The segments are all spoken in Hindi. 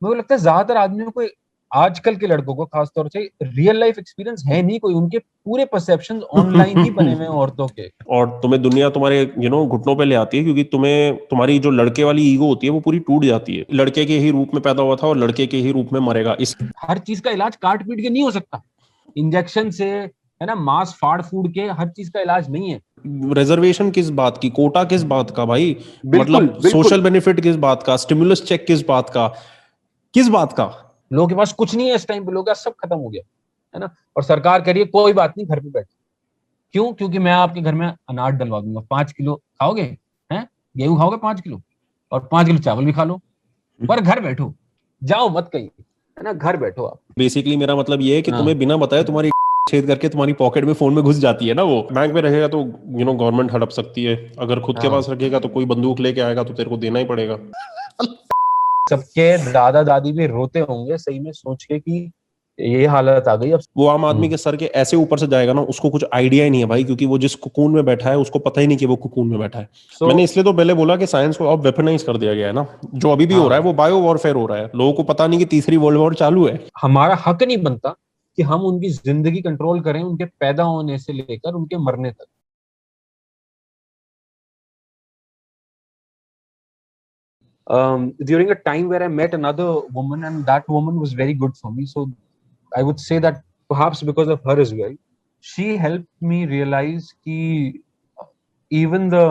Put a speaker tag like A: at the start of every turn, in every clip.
A: मुझे लगता है ज्यादातर आदमियों को, आजकल के लड़कों को खासतौर से, रियल लाइफ एक्सपीरियंस है नहीं कोई, उनके पूरे परसेप्शंस ऑनलाइन ही बने हुए हैं औरतों के।
B: और तुम्हें दुनिया तुम्हारे घुटनों पे ले आती है, क्योंकि तुम्हें तुम्हारी जो लड़के वाली ईगो होती है वो पूरी टूट जाती है। लड़के के ही रूप में पैदा हुआ था और लड़के के ही रूप में मरेगा। इस
A: हर चीज का इलाज काट पीट के नहीं हो सकता, इंजेक्शन से, है ना, मांस फाड़ फूड़ के हर चीज का इलाज नहीं है।
B: रिजर्वेशन किस बात की, कोटा किस बात का भाई,
A: बिल्कुल
B: मतलब
A: बिल्कुल।
B: सोशल बेनिफिट किस बात का, स्टिमुलस चेक किस बात का, किस बात का।
A: लोगों के पास कुछ नहीं है इस टाइम पे, लोगों का सब खत्म हो गया, है ना। और सरकार कह रही है कोई बात नहीं, घर पे बैठो। क्यों? क्योंकि मैं आपके घर में अनाज डलवा दूंगा, 5 किलो खाओगे, हैं, गेहूं खाओगे 5 किलो, और 5 किलो चावल भी खा लो, पर घर बैठो, जाओ मत कहीं, है ना, घर बैठो आप।
B: बेसिकली मेरा मतलब ये है कि
A: हाँ
B: तुम्हें बिना बताए तुम्हारी छेद करके तुम्हारी पॉकेट में, फोन में घुस जाती है ना। वो बैंक में रहेगा तो गवर्नमेंट हड़प सकती है, अगर खुद के
A: हाँ।
B: पास रखेगा तो कोई बंदूक लेके आएगा तो तेरे को देना ही पड़ेगा।
A: सबके दादा दादी भी रोते होंगे सही में सोच के कि ये हालत आ गई अब।
B: वो आम आदमी के सर के ऐसे ऊपर से जाएगा ना, उसको कुछ आइडिया ही नहीं है भाई, क्योंकि वो जिस कुकून में बैठा है उसको पता ही नहीं कि वो कुकून में बैठा है।
A: सो
B: मैंने इसलिए तो पहले बोला कि साइंस को अब वेपनाइज कर दिया गया है ना। जो अभी भी हो रहा है
A: हाँ,
B: वो बायो वॉरफेयर हो रहा है, लोगों को पता नहीं कि तीसरी वर्ल्ड वॉर चालू है।
A: हमारा हक नहीं बनता कि हम उनकी जिंदगी कंट्रोल करें, उनके पैदा होने से लेकर उनके मरने तक। During a time where I met another woman, and that woman was very good for me. So I would say that perhaps because of her as well, she helped me realize कि even the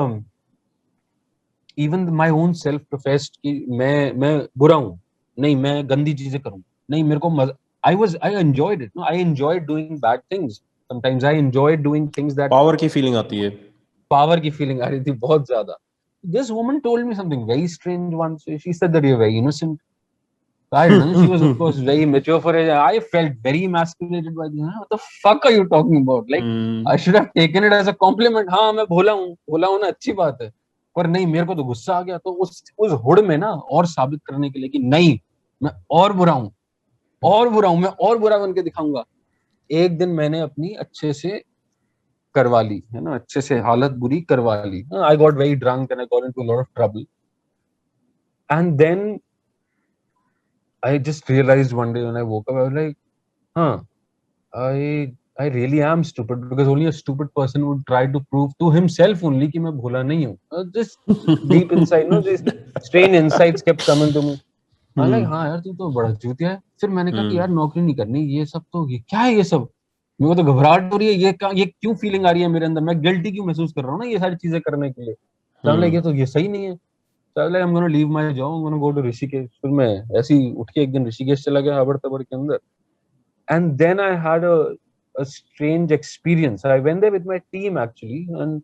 A: even my own self professed कि मैं बुरा हूँ, नहीं मैं गंदी चीजें करूँ, नहीं मेरे को मजा, I enjoyed it. No, I enjoyed doing bad things. Sometimes I enjoyed doing things that
B: power की फीलिंग आती है।
A: पावर की फीलिंग आ रही थी बहुत ज्यादा. This woman told me something very strange once. She said that you're very innocent. I don't know. She was, of course, very mature for it. I felt very emasculated by this. What the fuck are you talking about? Like, I should have taken it as a compliment. हाँ मैं भोला हूँ ना, अच्छी बात है. पर नहीं, मेरे को तो गुस्सा आ गया. तो उस हुड में ना, और साबित करने के लिए कि नहीं, मैं और बुरा हूँ, मैं और बुरा बन के दिखाऊंगा. एक दिन मैंने अपनी अच्छे से करवा ली, है ना, अच्छे से हालत बुरी करवा ली. I got very drunk and I got into a lot of trouble. And then I just realized one day when I woke up, I was like, huh, I really am stupid, because only a stupid person would try to prove to himself only कि मैं भोला नहीं हूँ. Just deep inside, no, these strange insights kept coming to me. I'm like, हाँ यार, तू तो बड़ा चूतिया है. फिर मैंने कहा कि यार नौकरी नहीं करनी, ये सब तो, ये क्या है ये सब, मेरे को तो घबराहट हो रही है, ये क्यों फीलिंग आ रही है मेरे अंदर, मैं गिल्टी क्यों महसूस कर रहा हूँ ना ये सारी चीजें करने के लिए. तो हम लाइक, ये तो ये सही नहीं है. So I was like, I'm gonna leave my job, I'm gonna go to Rishikesh. फिर मैं ऐसे ही उठ के एक दिन ऋषिकेश चला गया हबड़ तबड़ के अंदर. And then I had a strange experience. I went there with my team actually. And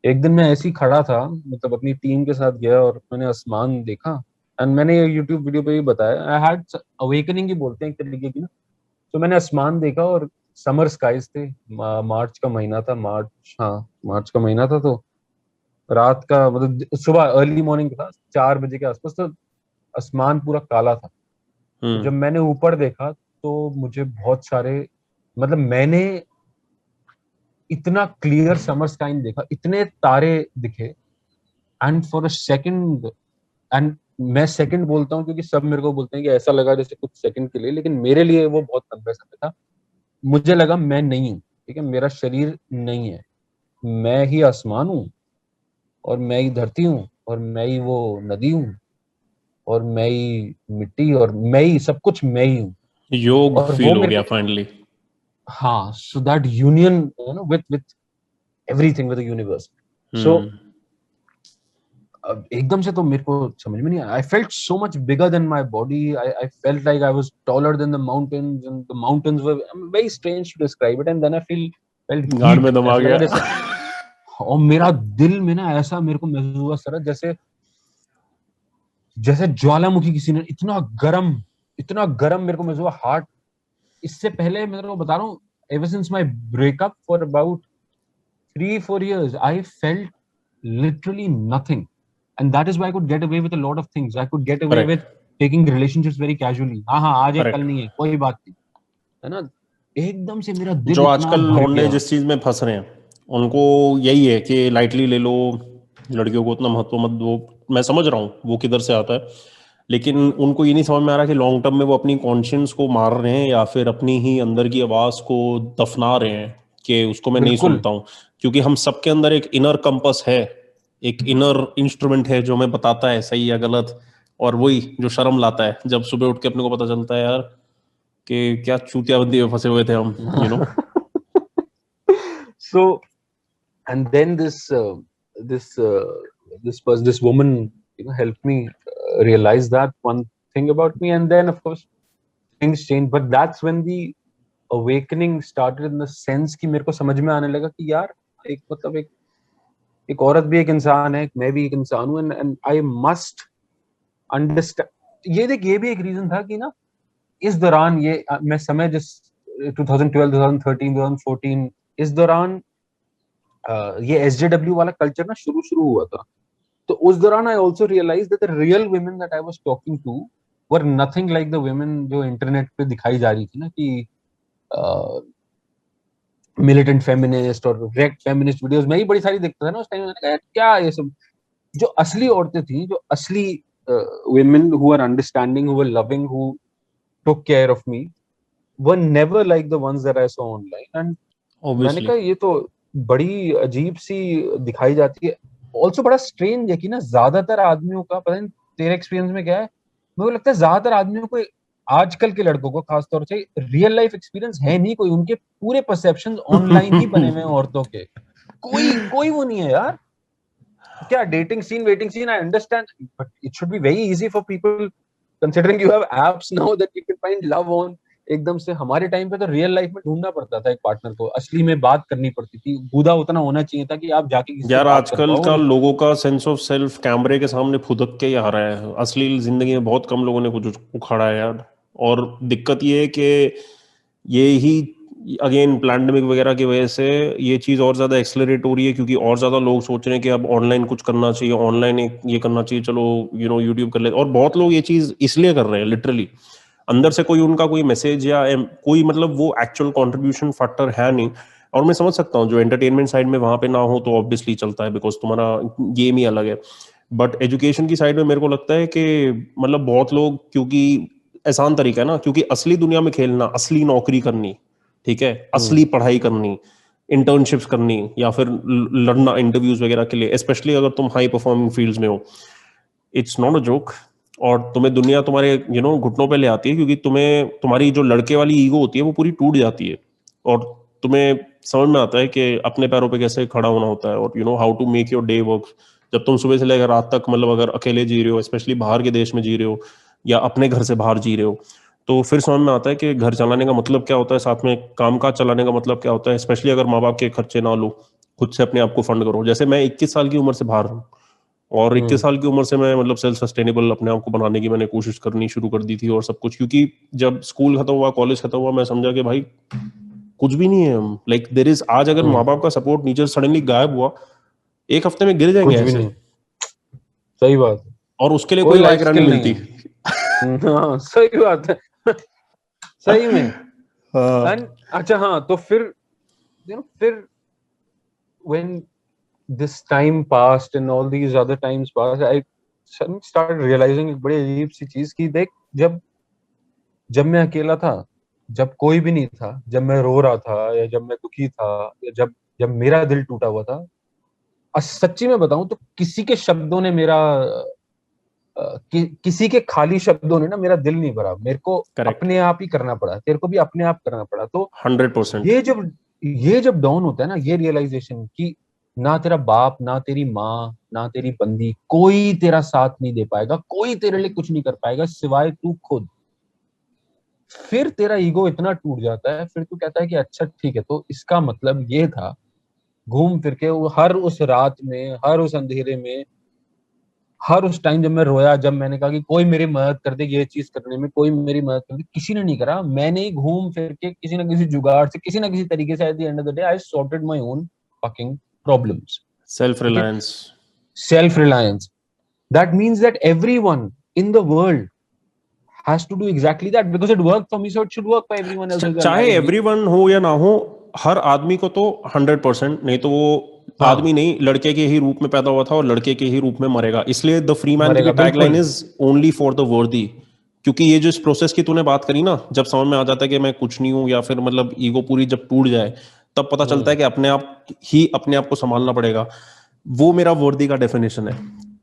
A: एक दिन मैं ऐसे ही खड़ा था, मतलब अपनी टीम के साथ गया और मैंने आसमान देखा. एंड मैंने ये यूट्यूब वीडियो पे भी बताया, आई हैड अवेकनिंग ही बोलते हैं एक तरीके की ना. तो मैंने आसमान देखा और समर स्काइज थे. मार्च का महीना था, मार्च का महीना था. तो रात का, मतलब सुबह अर्ली मॉर्निंग था, 4 बजे के आसपास. तो आसमान पूरा काला था. तो जब मैंने ऊपर देखा तो मुझे बहुत सारे, मतलब मैंने इतना क्लियर समर स्काई देखा, इतने तारे दिखे. And for a second, and मैं सेकंड बोलता हूँ क्योंकि सब मेरे को बोलते हैं कि ऐसा लगा जैसे कुछ सेकंड के लिए, लेकिन मेरे लिए वो बहुत लंबे समय था. मुझे लगा मैं नहीं हूँ, ठीक है, मेरा शरीर नहीं है, मैं ही आसमान हूँ, और मैं ही धरती हूँ, और मैं ही वो नदी हूँ, और मैं ही मिट्टी, और मैं ही सब कुछ, मैं ही हूँ.
B: योग
A: और वो
B: फील हो
A: मेरे
B: गया
A: को,
B: फाइनली।
A: हाँ, so that union, you know, with everything, with the universe. So एकदम से तो मेरे को समझ में नहीं आया. I felt so much bigger than my body. I felt like I was taller than the mountains, and the mountains were very strange to describe it. And then I felt
B: god
A: heat.
B: में दम आ
A: ऐसा लगा
B: गया।
A: जैसे, और मेरा दिल में ना ऐसा मेरे को महसूस हुआ सर, जैसे जैसे ज्वालामुखी किसी ने, इतना गरम मेरे को महसूस हुआ. हार्ट, इससे पहले मैं तो बता रहा हूँ, ever since my breakup for about 3-4 years, I felt literally nothing. And that is why I could get away with a lot of things. I could get away with
B: correct
A: taking relationships very casually. हाँ, आज है कल
B: करेक्ट।
A: नहीं है, कोई बात नहीं, है ना. एकदम से मेरा दिल
B: जो
A: इतना
B: आजकल
A: भर
B: लौंडे
A: गया.
B: जिस चीज में फंस रहे हैं उनको यही है कि लाइटली ले लो, लड़कियों को उतना महत्व मत दो। मैं समझ रहा हूँ वो किधर से आता है, लेकिन उनको ये नहीं समझ में आ रहा कि लॉन्ग टर्म में वो अपनी कॉन्शियंस को मार रहे हैं या फिर अपनी ही अंदर की आवाज को दफना रहे हैं कि उसको मैं नहीं
A: बिल्कुल।
B: सुनता हूँ। क्योंकि हम सबके अंदर एक इनर कंपस है, एक इनर इंस्ट्रूमेंट है जो हमें बताता है सही या गलत, और वही जो शर्म लाता है जब सुबह उठ के अपने को पता चलता है यार कि क्या चूतियाबंदी में फंसे हुए थे हम, you know.
A: So, and then this this woman, helped me realize that one thing about me, and then of course things changed. But that's when the awakening started, in the sense कि मेरे को समझ में आने लगा कि यार एक मतलब एक औरत भी एक इंसान है, मैं भी एक इंसान हूँ, एंड आई मस्ट अंडरस्टैंड। ये देख, ये भी एक रीजन था कि ना इस दौरान ये मैं समय जिस 2012, 2013, 2014 इस दौरान ये SJW वाला कल्चर ना शुरू हुआ था। तो उस दौरान I also realise that the real women that I was talking to were nothing like the women जो इंटरनेट पे दिखाई जा रही थी ना, कि मिलिटेंट फेमिनिस्ट और रेक्ट फेमिनिस्ट वीडियोस मैं ही बड़ी सारी देखता था ना उस टाइम। मैंने कहा क्या ये सब, जो असली औरतें थी, जो असली women who are understanding, who were loving, who took care of me, were never like the ones that I saw online. And मैंने
B: ऑब्वियसली
A: कहा ये तो बड़ी अजीब सी दिखाई जाती है। ऑल्सो बड़ा स्ट्रेंज है कि ना ज्यादातर आदमियों का, पता नहीं तेरे एक्सपीरियंस में क्या है, मेरे को लगता है ज्यादातर आदमियों को, आजकल के लड़कों को खासतौर से, रियल लाइफ एक्सपीरियंस है नहीं कोई। उनके पूरे परसेप्शन ऑनलाइन ही बने हुए हैं औरतों के। कोई कोई वो नहीं है यार। क्या dating scene, waiting scene, I understand, but it should be very easy for people, considering you have apps now that you can find love on. एकदम से हमारे टाइम पे तो रियल लाइफ में ढूंढना पड़ता था एक पार्टनर को, असली में बात करनी पड़ती थी, गुदा उतना होना चाहिए था कि आप जाके किसी से
B: यार
A: बात कर
B: आजकल
A: पाओ।
B: का
A: और
B: लोगों का सेंस ऑफ सेल्फ कैमरे के सामने फुदक के ही आ रहा है, असली जिंदगी में बहुत कम लोगों ने कुछ उखाड़ा है यार। और दिक्कत ये है कि ये ही अगेन पैंडेमिक वगैरह की वजह से ये चीज़ और ज़्यादा एक्सेलरेट हो रही है, क्योंकि और ज़्यादा लोग सोच रहे हैं कि अब ऑनलाइन कुछ करना चाहिए, ऑनलाइन ये करना चाहिए, चलो यूट्यूब कर ले। और बहुत लोग ये चीज़ इसलिए कर रहे हैं लिटरली, अंदर से कोई उनका कोई मैसेज या कोई मतलब वो एक्चुअल कंट्रीब्यूशन फैक्टर है नहीं। और मैं समझ सकता हूँ जो एंटरटेनमेंट साइड में वहां पे ना हो तो ऑब्वियसली चलता है, बिकॉज तुम्हारा गेम ही अलग है। बट एजुकेशन की साइड में मेरे को लगता है कि मतलब बहुत लोग, क्योंकि आसान तरीका है ना, क्योंकि असली दुनिया में खेलना, असली नौकरी करनी, ठीक है, असली पढ़ाई करनी, इंटर्नशिप्स करनी, या फिर लड़ना इंटरव्यूज वगैरह के लिए, स्पेशली अगर तुम हाई परफॉर्मिंग फील्ड्स में हो, इट्स नॉट अ जोक। और तुम्हें दुनिया तुम्हारे घुटनों पे ले आती है, क्योंकि तुम्हें तुम्हारी जो लड़के वाली ईगो होती है वो पूरी टूट जाती है, और तुम्हें समझ में आता है कि अपने पैरों पे कैसे खड़ा होना होता है, और how to make your day work. जब तुम सुबह से लेकर रात तक, मतलब अगर अकेले जी रहे हो, स्पेशली बाहर के देश में जी रहे हो या अपने घर से बाहर जी रहे हो, तो फिर समझ में आता है कि घर चलाने का मतलब क्या होता है, साथ में काम काज चलाने का मतलब क्या होता है, स्पेशली अगर माँ बाप के खर्चे ना लो, खुद से अपने आप को फंड करो। जैसे मैं 21 साल की उम्र से बाहर हूँ, और 21 साल की उम्र से मैं मतलब सेल्फ सस्टेनेबल अपने आप को बनाने की मैंने कोशिश करनी शुरू कर दी थी और सब कुछ। क्योंकि जब स्कूल खत्म हुआ, कॉलेज खत्म हुआ, मैं समझा कि भाई कुछ भी नहीं है हम, लाइक देर इज, आज अगर माँ बाप का सपोर्ट नीचे सडनली गायब हुआ, एक हफ्ते में गिर जाएंगे
A: कुछ भी
B: ऐसे।
A: नहीं, सही बात है।
B: और उसके लिए
A: कोई
B: कोई
A: लाइफ
B: बाइक नहीं
A: स्किल नहीं
B: मिलती।
A: है। हाँ सही बात है। सही में।
B: हाँ।
A: एंड अच्छा हाँ, तो फिर when this time passed and all these other times passed, I suddenly started realizing एक बड़ी अजीब सी चीज की, देख, जब जब मैं अकेला था, जब कोई भी नहीं था, जब मैं रो रहा था या जब मैं दुखी था, या जब जब मेरा दिल टूटा हुआ था, सच्ची में बताऊं तो किसी के शब्दों ने मेरा किसी के खाली शब्दों ने ना मेरा दिल नहीं भरा। मेरे को
B: करेक्ट।
A: अपने आप ही करना पड़ा, तेरे को भी अपने आप करना पड़ा। तो
B: 100%।
A: ये जब डाउन होता है ना, ये रियलाइजेशन कि ना तेरा बाप, ना तेरी माँ, ना तेरी बंदी, कोई तेरा साथ नहीं दे पाएगा, कोई तेरे लिए कुछ नहीं कर पाएगा सिवाय तू खुद। फिर तेरा ईगो इतना टूट जाता है, फिर तू कहता है कि अच्छा ठीक है, तो इसका मतलब ये था। घूम फिर के वो हर उस रात में, हर उस अंधेरे में, हर उस टाइम जब मैं रोया, जब मैंने कहा कि कोई मेरी मदद कर दे ये चीज करने में, कोई मेरी मदद कर दे, किसी ने नहीं करा। मैंने ही घूम फिर के किसी ना किसी जुगाड़ से, किसी ना किसी तरीके से, at the end of the day I sorted my own fucking problems.
B: Self
A: ठीक है,
B: Reliance.
A: Self reliance, that means that everyone in the world has to do exactly that because it worked for me, so it should work for everyone else as well,
B: चाहे
A: right?
B: एवरीवन हो या ना हो, हर आदमी को तो 100%, नहीं तो वो
A: हाँ।
B: आदमी नहीं, लड़के के ही रूप में पैदा हुआ था और लड़के के ही रूप में मरेगा। इसलिए द फ्री मैन
A: मरेगा,
B: की टैगलाइन
A: बिल्कुल।
B: इज ओनली फॉर द वर्दी। क्योंकि ये जो इस प्रोसेस की तूने बात करी ना, जब समझ में आ जाता है कि मैं कुछ नहीं हूं, या फिर मतलब ईगो पूरी जब टूट जाए, तब पता चलता है कि अपने आप को संभालना पड़ेगा। वो मेरा वर्दी का डेफिनेशन है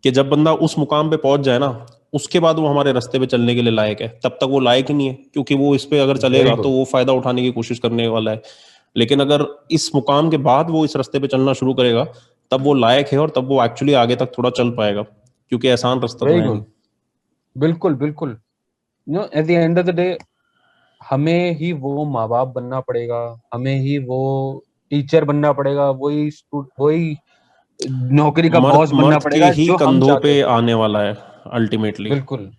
B: कि जब बंदा उस मुकाम पे पहुंच जाए ना, उसके बाद वो हमारे रास्ते पे चलने के लिए लायक है। तब तक वो लायक ही नहीं है, क्योंकि वो इस पे अगर
A: वेरी
B: चलेगा तो
A: गुड।
B: वो फायदा उठाने की कोशिश करने वाला है। लेकिन अगर इस मुकाम के बाद वो इस रास्ते पे चलना शुरू करेगा, तब वो लायक है, और तब वो एक्चुअली आगे तक थोड़ा चल पाएगा, क्योंकि आसान रास्ता तो
A: वेरी
B: है नहीं।
A: गुड। बिल्कुल बिल्कुल। At the end of the day हमें ही वो माँ बाप बनना पड़ेगा, हमें ही वो टीचर बनना पड़ेगा, वही नौकरी का
B: मर्द
A: बॉस बनना
B: मर्द के
A: पड़ेगा
B: ही
A: जो हम
B: कंधों
A: चाहते
B: पे
A: थे।
B: आने वाला है अल्टीमेटली।
A: बिल्कुल।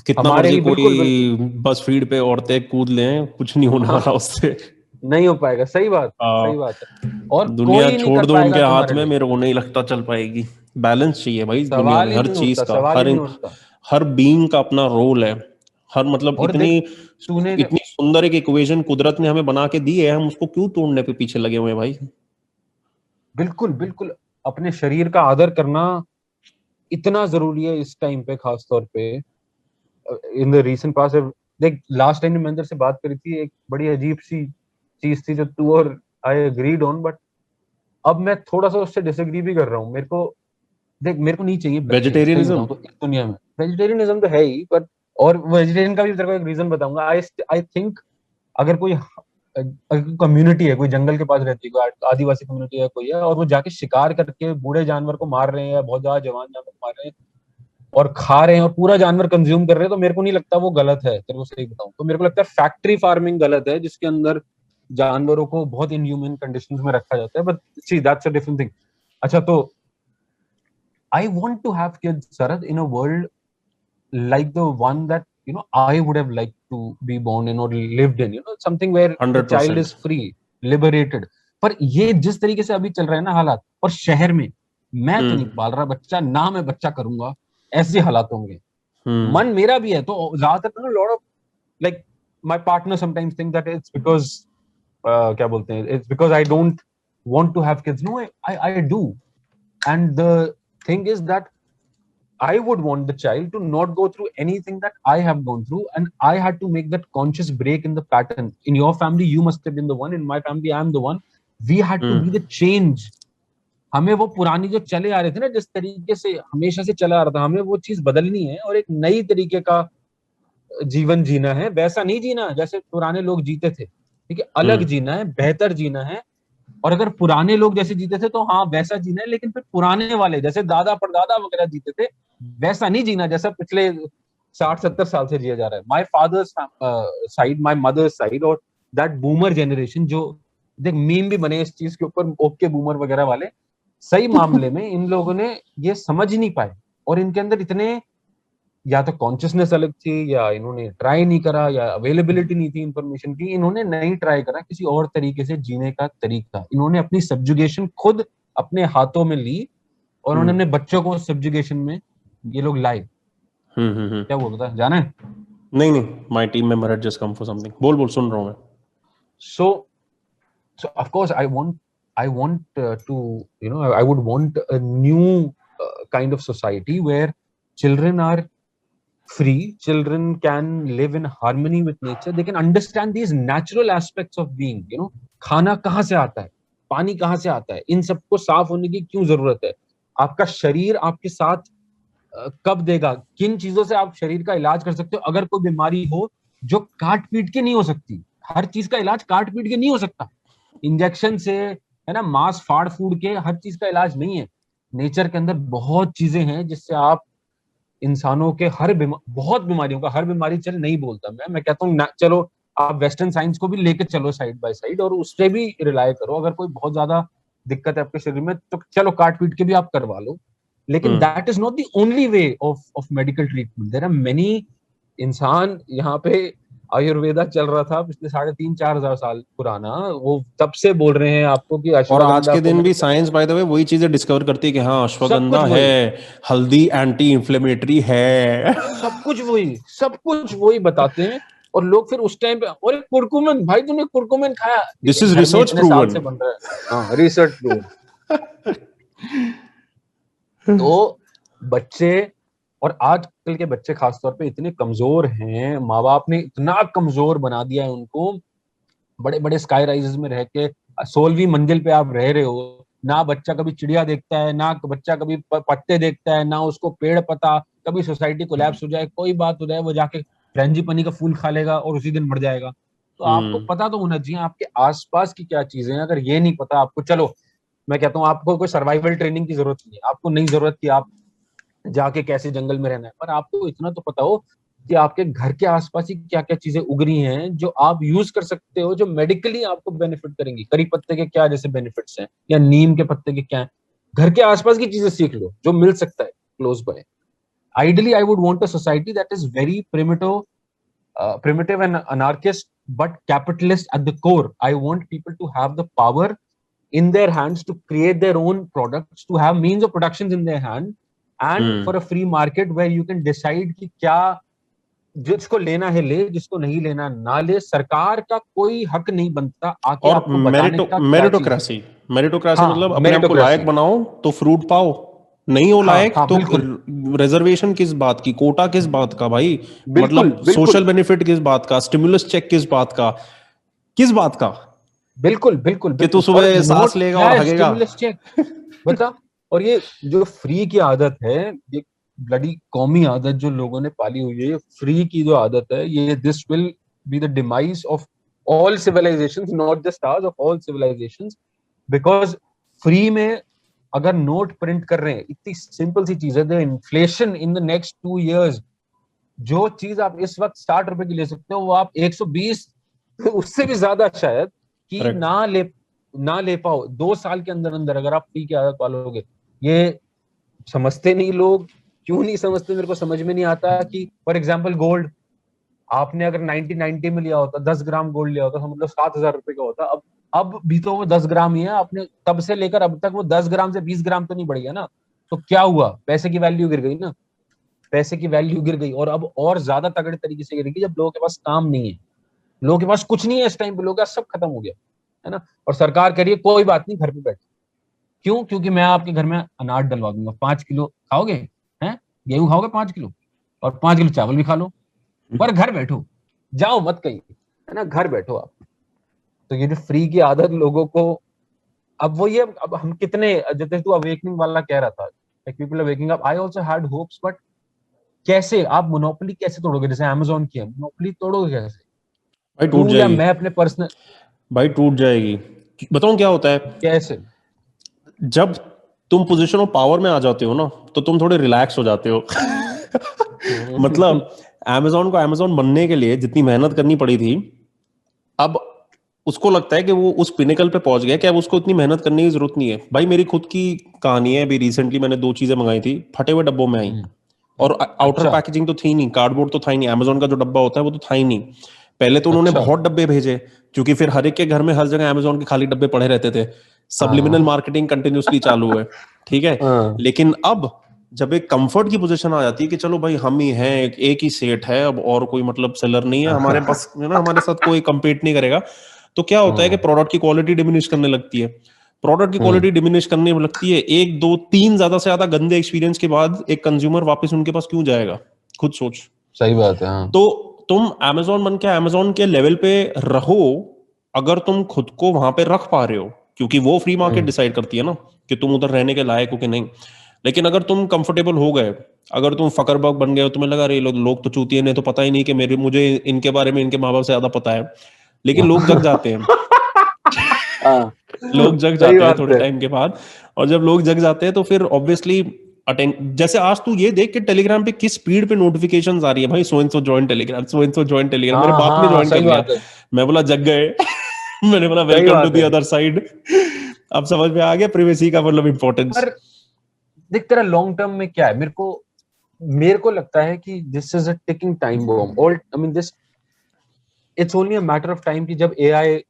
B: कितना
A: हमारे
B: मर्जी
A: ही,
B: कोई
A: बिल्कुल बिल्कुल।
B: बस फीड पे औरतें कूद लें, कुछ नहीं होने वाला
A: हाँ,
B: उससे।
A: नहीं हो पाएगा, सही बात,
B: आ,
A: सही बात है। और
B: दुनिया
A: कोई नहीं
B: छोड़
A: कर
B: दो उनके
A: पाएगा
B: हाथ
A: तुम्हारे
B: में,
A: लिए।
B: मेरे को नहीं लगता चल पाएगी। बैलेंस चाहिए भाई दुनिया
A: सवाल
B: में
A: ही
B: हर
A: नहीं
B: चीज
A: उठता,
B: का,
A: सवाल ही नहीं उठता।
B: हर बीइंग का अपना रोल है। हर मतलब
A: और
B: इतनी
A: देख, तूने
B: इतनी सुंदर एक इक्वेशन कुदरत ने हमें बना के दी है, हम उसको क्यों तोड़ने पे पीछे लगे हुए हैं भाई।
A: बिल्कुल बिल्कुल, अपने शरीर का आदर करना इतना जरूरी है इस टाइम पे, खास तौर पे इन द रीसेंट पास्ट। देख, लास्ट टाइम मैंने तेरे से बात करी थी, एक बड़ी अजीब सी चीज थी जो तू और आई एग्रीड ऑन, बट अब मैं थोड़ा सा उससे डिसएग्री भी कर रहा हूँ। मेरे को देख, मेरे को नहीं चाहिए बच्चे, सही
B: वेजिटेरियनिज्म।
A: बताऊं तो इस दुनिया में। वेजिटेरियनिज्म तो है ही, पर और वेजिटेरियन का भी तेरे को एक रीजन बताऊंगा। आई आई थिंक अगर कोई कम्युनिटी है, कोई जंगल के पास रहती है, कोई आदिवासी कम्युनिटी है, कोई है, और वो जाके शिकार करके बूढ़े जानवर को मार रहे हैं या बहुत ज्यादा जवान जानवर को मार रहे हैं और खा रहे हैं और पूरा जानवर कंज्यूम कर रहे हैं, तो मेरे को नहीं लगता वो गलत है। तेरे को सही बताऊं तो मेरे को लगता है फैक्ट्री फार्मिंग गलत है, जिसके अंदर जानवरों को बहुत इनह्यूमन कंडीशंस में रखा जाता है। But see, that's a different thing. अच्छा, तो I want to have kids, Sharad, in a world like the one that I would have liked to be born in or lived in, something where the child
B: 100%।
A: is free, liberated. पर ये जिस तरीके से अभी चल रहे हैं ना हालात, और शहर में मैं तो नहीं
B: हम्म।
A: पाल रहा बच्चा, ना मैं बच्चा करूंगा, ऐसे हालात होंगे।
B: हम्म।
A: मन मेरा भी है, तो ज्यादातर ना lot of like my partner sometimes think that it's because क्या बोलते हैं, it's because I don't want to have kids. No, I do. And the thing is that I would want the child to not go through anything that I have gone through, and I had to make that conscious break in the pattern. In your family, you must have been the one. In my family, I am the one. We had to be
B: hmm.
A: the change. हमें वो पुरानी जो चले आ रहे थे ना, जिस तरीके से हमेशा से चला आ रहा था, हमें वो चीज बदलनी है और एक नई तरीके का जीवन जीना है। वैसा नहीं जीना जैसे पुराने लोग जीते थे, ठीक है? अलग
B: हम्म।
A: जीना है, बेहतर जीना है। और अगर पुराने लोग जैसे जीते थे तो हाँ वैसा जीना है, लेकिन फिर पुराने वाले जैसे दादा परदादा वगैरह जीते थे वैसा नहीं जीना जैसा पिछले 60-70 साल से जिया जा रहा है। My father's side, my mother's side, और दैट बूमर जनरेशन, जो देख मीम भी बने इस चीज के ऊपर, ओके बूमर वगैरह वाले, सही मामले में इन लोगों ने ये समझ ही नहीं पाए, और इनके अंदर इतने या तो कॉन्शियसनेस अलग थी, या इन्होंने ट्राई नहीं करा, या अवेलेबिलिटी नहीं थी इंफॉर्मेशन की। इन्होंने नहीं ट्राई करा किसी और तरीके से जीने का तरीका। इन्होंने अपनी सब्जुगेशन खुद अपने हाथों में ली, और
B: हम्म।
A: उन्होंने बच्चों को सब्जुगेशन में ये लोग लाए।
B: हम्म।
A: क्या हुआ बता, जाना है?
B: नहीं नहीं, my team member had just come for something. बोल बोल, सुन रहा हूँ मैं।
A: सो of course I want to, I would want a new kind of society where children are free, children can live in harmony with nature, they can understand these natural aspects of being, खाना कहाँ से आता है, पानी कहाँ से आता है, इन सबको साफ होने की क्यों जरूरत है, आपका शरीर आपके साथ कब देगा, किन चीजों से आप शरीर का इलाज कर सकते हो अगर कोई बीमारी हो जो काट पीट के नहीं हो सकती। हर चीज का इलाज काट पीट के नहीं हो सकता, इंजेक्शन से, है ना, मांस फाड़ फूड़ के हर चीज का इलाज नहीं है। नेचर के अंदर बहुत चीजें हैं जिससे आप इंसानों के बहुत बीमारियों का, हर बीमारी चल नहीं बोलता मैं कहता हूँ चलो आप वेस्टर्न साइंस को भी लेके चलो साइड बाय साइड, और उससे भी रिलाय करो। अगर कोई बहुत ज्यादा दिक्कत है आपके शरीर में तो चलो काट पीट के भी आप करवा लो, लेकिन
B: hmm.
A: That is not the only way of medical treatment. There are many. इंसान यहाँ पे आयुर्वेदा चल रहा था पिछले 3,500-4,000 साल पुराना, वो तब से बोल रहे हैं आपको कि
B: और आज
A: अश्वगंधा
B: के
A: को
B: दिन भी
A: मेडिकल
B: साइंस
A: में
B: बाय द वे वही चीजें डिस्कवर करती है कि हाँ
A: सब कुछ
B: अश्वगंधा है,
A: वही,
B: हल्दी एंटी इंफ्लेमेटरी है।
A: सब कुछ वही बताते हैं। और लोग फिर उस टाइम पे, और कुरकुमन, भाई तूने कुरकुमन खाया?
B: दिस इज
A: घर में
B: रिसर्च
A: इतने साल
B: प्रूवन।
A: से बन रहा है। हाँ, रिसर्च प्रूव। तो बच्चे, और आजकल के बच्चे खासतौर पे इतने कमजोर हैं, माँ बाप ने इतना कमजोर बना दिया है उनको, बड़े बड़े स्काई राइजेस में रह के 16वीं मंजिल पे आप रह रहे हो, ना बच्चा कभी चिड़िया देखता है, ना बच्चा कभी पत्ते देखता है, ना उसको पेड़ पता, कभी सोसाइटी कोलैप्स हो जाए, कोई बात हो जाए, वो जाके फ्रेंजीपनी का फूल खा लेगा और उसी दिन मर जाएगा। तो आपको पता तो होना चाहिए आपके आसपास की क्या चीजें हैं। अगर ये नहीं पता आपको, चलो मैं कहता हूँ आपको कोई सर्वाइवल ट्रेनिंग की जरूरत नहीं है, आपको नहीं जरूरत कि आप जाके कैसे जंगल में रहना है, पर आपको इतना तो पता हो कि आपके घर के आसपास ही क्या क्या चीजें उग रही हैं जो आप यूज कर सकते हो, जो मेडिकली आपको बेनिफिट करेंगी। करी पत्ते के क्या जैसे बेनिफिट्स हैं, या नीम के पत्ते के क्या हैं। घर के आसपास की चीजें सीख लो जो मिल सकता है close by. Ideally I would want a society that is very primitive and anarchist but capitalist at the core. I want people to have the power in their hands to create their own products, to have means of productions in their hand, and for a free market where you can decide कि क्या जिसको लेना है ले, जिसको नहीं लेना ना ले। सरकार का कोई हक नहीं बनता आके
B: और
A: आपको बताने का क्या चीज है।
B: मेरिटोक्रेसी
A: हाँ,
B: मतलब अपने आप को लायक
A: मेरिटोक्रेसी।
B: बनाओ तो फ्रूट पाओ, नहीं हो
A: हाँ
B: लायक
A: हाँ,
B: तो
A: बिल्कुल
B: रिजर्वेशन किस बात की, कोटा किस बात का भाई,
A: बिल्कुल
B: मतलब
A: बिल्कुल
B: सोशल बेनिफिट किस बात का, स्टिमुलस चेक किस बात का, किस बात का,
A: बिल्कुल बिल्कुल
B: कि तू
A: बिल्कुल। और
B: सुबह सांस
A: नोट
B: लेगा
A: क्या
B: और
A: है
B: हगेगा।
A: स्टिमुलस चेक, बता। और ये जो फ्री की आदत है, ये ब्लडी कौमी आदत जो लोगों ने पाली हुई है, ये फ्री की जो आदत है, ये this will be the demise of all civilizations, not just ours, of all civilizations. Because free में अगर नोट प्रिंट कर रहे हैं, इतनी सिंपल सी चीज है, the inflation in the next 2 years, जो चीज आप इस वक्त 60 रुपए की ले सकते हो, वो आप 120 उससे भी ज्यादा शायद कि
B: करेक्ट।
A: ना ले पाओ 2 साल के अंदर अंदर, अगर आप फ्री की आदत पालोगे। ये समझते नहीं लोग, क्यों नहीं समझते मेरे को समझ में नहीं आता। कि फॉर एग्जाम्पल गोल्ड, आपने अगर 1990 में लिया होता, 10 ग्राम गोल्ड लिया होता तो मतलब 7,000 रुपए का होता। अब भी तो वो 10 ग्राम ही है, आपने तब से लेकर अब तक वो 10 ग्राम से 20 ग्राम तो नहीं बढ़ गया ना। तो क्या हुआ, पैसे की वैल्यू गिर गई ना, पैसे की वैल्यू गिर गई। और अब और ज्यादा तगड़े तरीके से गिरेगी जब लोगों के पास काम नहीं है, लोगों के पास कुछ नहीं है इस टाइम पे, लोगों का सब खत्म हो गया है ना। और सरकार कह रही है कोई बात नहीं, घर पे बैठ। क्यों? क्योंकि मैं आपके घर में अनाज डलवा दूंगा, 5 किलो खाओगे, हैं गेहूं खाओगे 5 किलो, और 5 किलो चावल भी खा लो, पर घर बैठो, जाओ मत कहीं, है ना, घर बैठो आप। तो ये जो फ्री की आदत लोगों को, अब वो ये, अब हम कितने, जैसे तू अवेकनिंग वाला कह रहा था, people are waking up, I also had hopes, but कैसे आप मोनोपोली कैसे तोड़ोगे? जैसे अमेजोन की है, मोनोपोली तोड़ोगे कैसे?
B: भाई टूट
A: तू या
B: जाएगी,
A: मैं अपने पर्सनल,
B: भाई टूट जाएगी। बताऊं क्या होता है,
A: कैसे?
B: जब तुम पोजीशन ऑफ पावर में आ जाते हो ना, तो तुम थोड़े रिलैक्स हो जाते हो। मतलब amazon को amazon बनने के लिए जितनी मेहनत करनी पड़ी थी, अब उसको लगता है कि वो उस पिनेकल पे पहुंच गया कि अब उसको इतनी मेहनत करने की जरूरत नहीं है। भाई मेरी खुद की कहानी है, अभी रिसेंटली मैंने 2 चीजें मंगाई थी, फटे हुए डब्बों में आई, और आउटर
A: अच्छा
B: पैकेजिंग तो थी नहीं, कार्डबोर्ड तो था ही नहीं, अमेजोन का जो डब्बा होता है वो तो था ही नहीं। पहले तो उन्होंने
A: अच्छा।
B: बहुत डब्बे भेजे, क्योंकि फिर हर एक के घर में हर जगह अमेजोन के खाली डब्बे पड़े रहते थे, सबलिमिनल
A: हाँ
B: मार्केटिंग कंटिन्यूसली चालू है। ठीक है,
A: हाँ
B: लेकिन अब जब एक कंफर्ट की पोजीशन आ जाती है कि चलो भाई हम ही हैं, एक ही सेट है अब, और कोई मतलब सेलर नहीं है हमारे पास, है ना, हमारे साथ कोई compete नहीं करेगा, तो क्या होता है कि प्रोडक्ट की क्वालिटी डिमिनिश करने लगती है। प्रोडक्ट की क्वालिटी डिमिनिश करने लगती है, 1 2 3 ज्यादा से ज्यादा गंदे एक्सपीरियंस के बाद एक कंज्यूमर वापस उनके पास क्यों जाएगा, खुद सोच।
A: सही बात है। हाँ
B: तो तुम amazon बन के amazon के लेवल पे रहो, अगर तुम खुद को वहां पे रख पा रहे हो, क्योंकि वो फ्री मार्केट डिसाइड करती है ना कि तुम उधर रहने के लायक हो कि नहीं। लेकिन अगर तुम कंफर्टेबल हो गए, अगर तुम फकरबग बन गए हो, तुम्हें लगा रहे लोग तो चूतिए ने तो पता ही नहीं कि मुझे इनके बारे में इनके माँ बाप से ज्यादा पता है, लेकिन लोग जग जाते हैं।
A: हाँ,
B: लोग जग
A: सही
B: जाते हैं
A: बात
B: थोड़े
A: है।
B: टाइम के बाद, और जब लोग जग जाते हैं तो फिर ऑब्वियसली अटेंड, जैसे आज तू ये देख के टेलीग्राम पे किस स्पीड पे नोटिफिकेशंस आ रही है, भाई so and so join Telegram, so and so join Telegram, मेरे
A: हाँ
B: बाप
A: हाँ
B: ने
A: हाँ,
B: ज्वाइन कर
A: सही
B: लिया।
A: बात है।
B: मैं बोला जग गए। मैंने बोला
A: सही
B: वेलकम टू
A: बात
B: द
A: है।
B: Other side. अब समझ में आ गया प्रिवेसी का मतलब इंपॉर्टेंस।
A: पर देख, तेरा लॉन्ग टर्म में क्या है, मेरे को लगता है कि this is a ticking time bomb. All I mean this, it's only a matter of time कि जब AI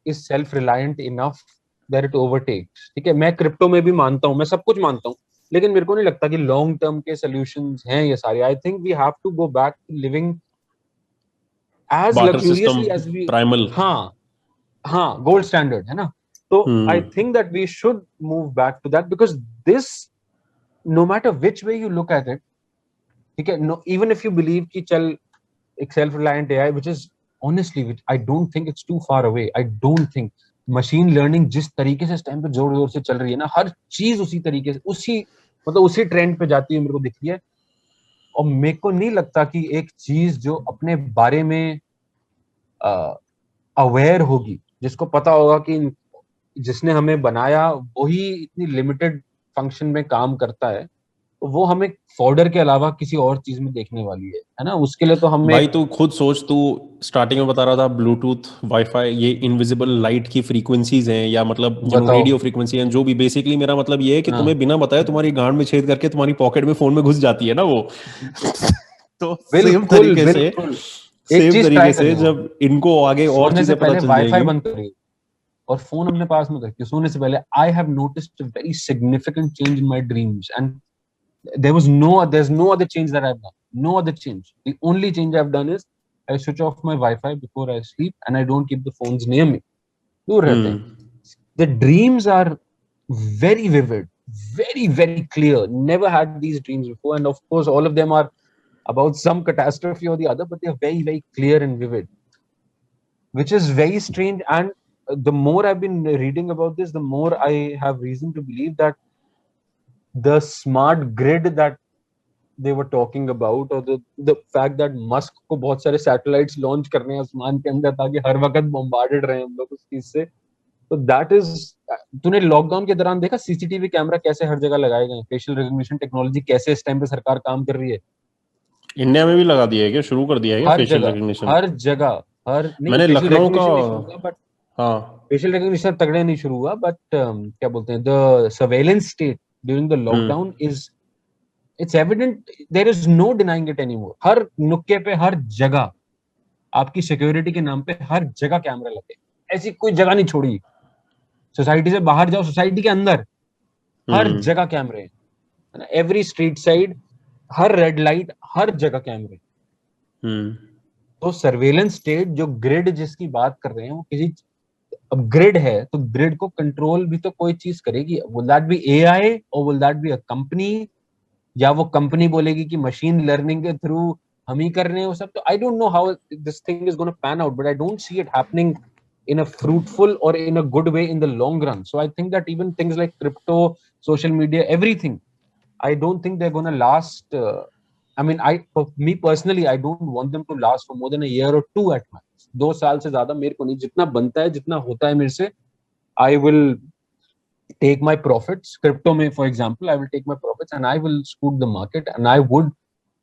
A: is self reliant enough that it overtakes. ठीक है, मैं क्रिप्टो में भी मानता हूँ, मैं सब कुछ मानता हूँ, लेकिन मेरे को नहीं लगता कि लॉन्ग टर्म के सॉल्यूशंस हैं ये सारे। I think we have to go back to living as
B: barter system,
A: luxuriously as we.
B: Primal.
A: हाँ हाँ, गोल्ड स्टैंडर्ड है ना। So I think that we should move back to that, because this, no matter which way you look at it, okay, no, even if you believe कि चल एक self-reliant AI, which is honestly, which I don't think it's too far away. I don't think machine learning जिस तरीके से इस टाइम पे जोर जोर से चल रही है ना, हर चीज उसी तरीके से, उसी मतलब उसी ट्रेंड पे जाती है, मेरे को दिख रही है। और मेरे को नहीं लगता कि एक चीज जो अपने बारे में अवेयर होगी, जिसको पता होगा कि जिसने हमें बनाया वही इतनी लिमिटेड फंक्शन में काम करता है, तो वो हमें फॉर्डर के अलावा किसी और चीज में देखने वाली है ना। उसके लिए तो हमें,
B: भाई तू खुद सोच, तू स्टार्टिंग में बता रहा था ब्लूटूथ, वाईफाई, ये इनविजिबल लाइट की फ्रीक्वेंसीज हैं, या मतलब रेडियो फ्रीक्वेंसी हैं, जो भी बेसिकली मेरा मतलब ये है कि तुम्हें बिना बताए तुम्हारी गांड में छेद करके तुम्हारी पॉकेट में फोन में घुस जाती है ना वो। तो सेम तरीके से जब इनको आगे और चीजें पता चल
A: वाईफाई बंद करिए और फोन अपने पास में रखिए सोने से पहले। I have noticed a very significant change in my dreams, and there's no other change that I've done. No other change. The only change I've done is I switch off my Wi-Fi before I sleep, and I don't keep the phones near me. The dreams are very vivid, very, very clear. Never had these dreams before, and of course all of them are about some catastrophe or the other, but they're very, very clear and vivid, which is very strange. And the more I've been reading about this, the more I have reason to believe that the smart grid that they were talking about, or the fact that Musk को बहुत सारे satellites launch करने हैं आसमान के अंदर ताकि हर वक्त bombarded रहे हम लोग उस चीज से, तो that is, तूने लॉकडाउन के दौरान देखा सीसीटीवी कैमरा कैसे हर जगह लगाए गए, फेशियल रिकॉग्निशन टेक्नोलॉजी कैसे इस टाइम पे सरकार काम कर रही है।
B: इंडिया में भी लगा दिया है क्या, शुरू कर दिया है क्या फेशियल रिकॉग्निशन?
A: हर जगह, हर नहीं,
B: मैंने लखनऊ का,
A: बट हाँ फेशियल रिकॉग्निशन तगड़े नहीं शुरू हुआ, बट क्या बोलते हैं, the surveillance state during the lockdown is, it's evident, there is no denying it anymore. हर नुक्के पे, हर जगह आपकी सिक्योरिटी के नाम पे हर जगह कैमरा लगे, ऐसी कोई जगह नहीं छोड़ी। सोसाइटी से बाहर जाओ, सोसाइटी के अंदर हर जगह कैमरे, एवरी स्ट्रीट साइड, हर रेड लाइट, हर जगह कैमरे। तो सर्वेलेंस स्टेट, जो ग्रिड जिसकी बात कर रहे हैं, वो किसी, अब ग्रिड है तो ग्रिड को कंट्रोल भी तो कोई चीज करेगी। विल दैट बी एआई और will that be a company, या वो कंपनी बोलेगी कि मशीन लर्निंग के थ्रू हम ही कर रहे हैं वो सब। तो I don't know how this thing is gonna pan out, but I don't see it happening in a fruitful or in a good way in the long run. So I think that even things like crypto, social media, everything, I don't think they're going to last. I mean, for me personally, I don't want them to last for more than a year or two at max. 2 साल से ज्यादा मेरे को नहीं, जितना बनता है, जितना होता है मेरे से, I will take my profits. Crypto में, for example, I will take my profits and I will scoot the market, and I would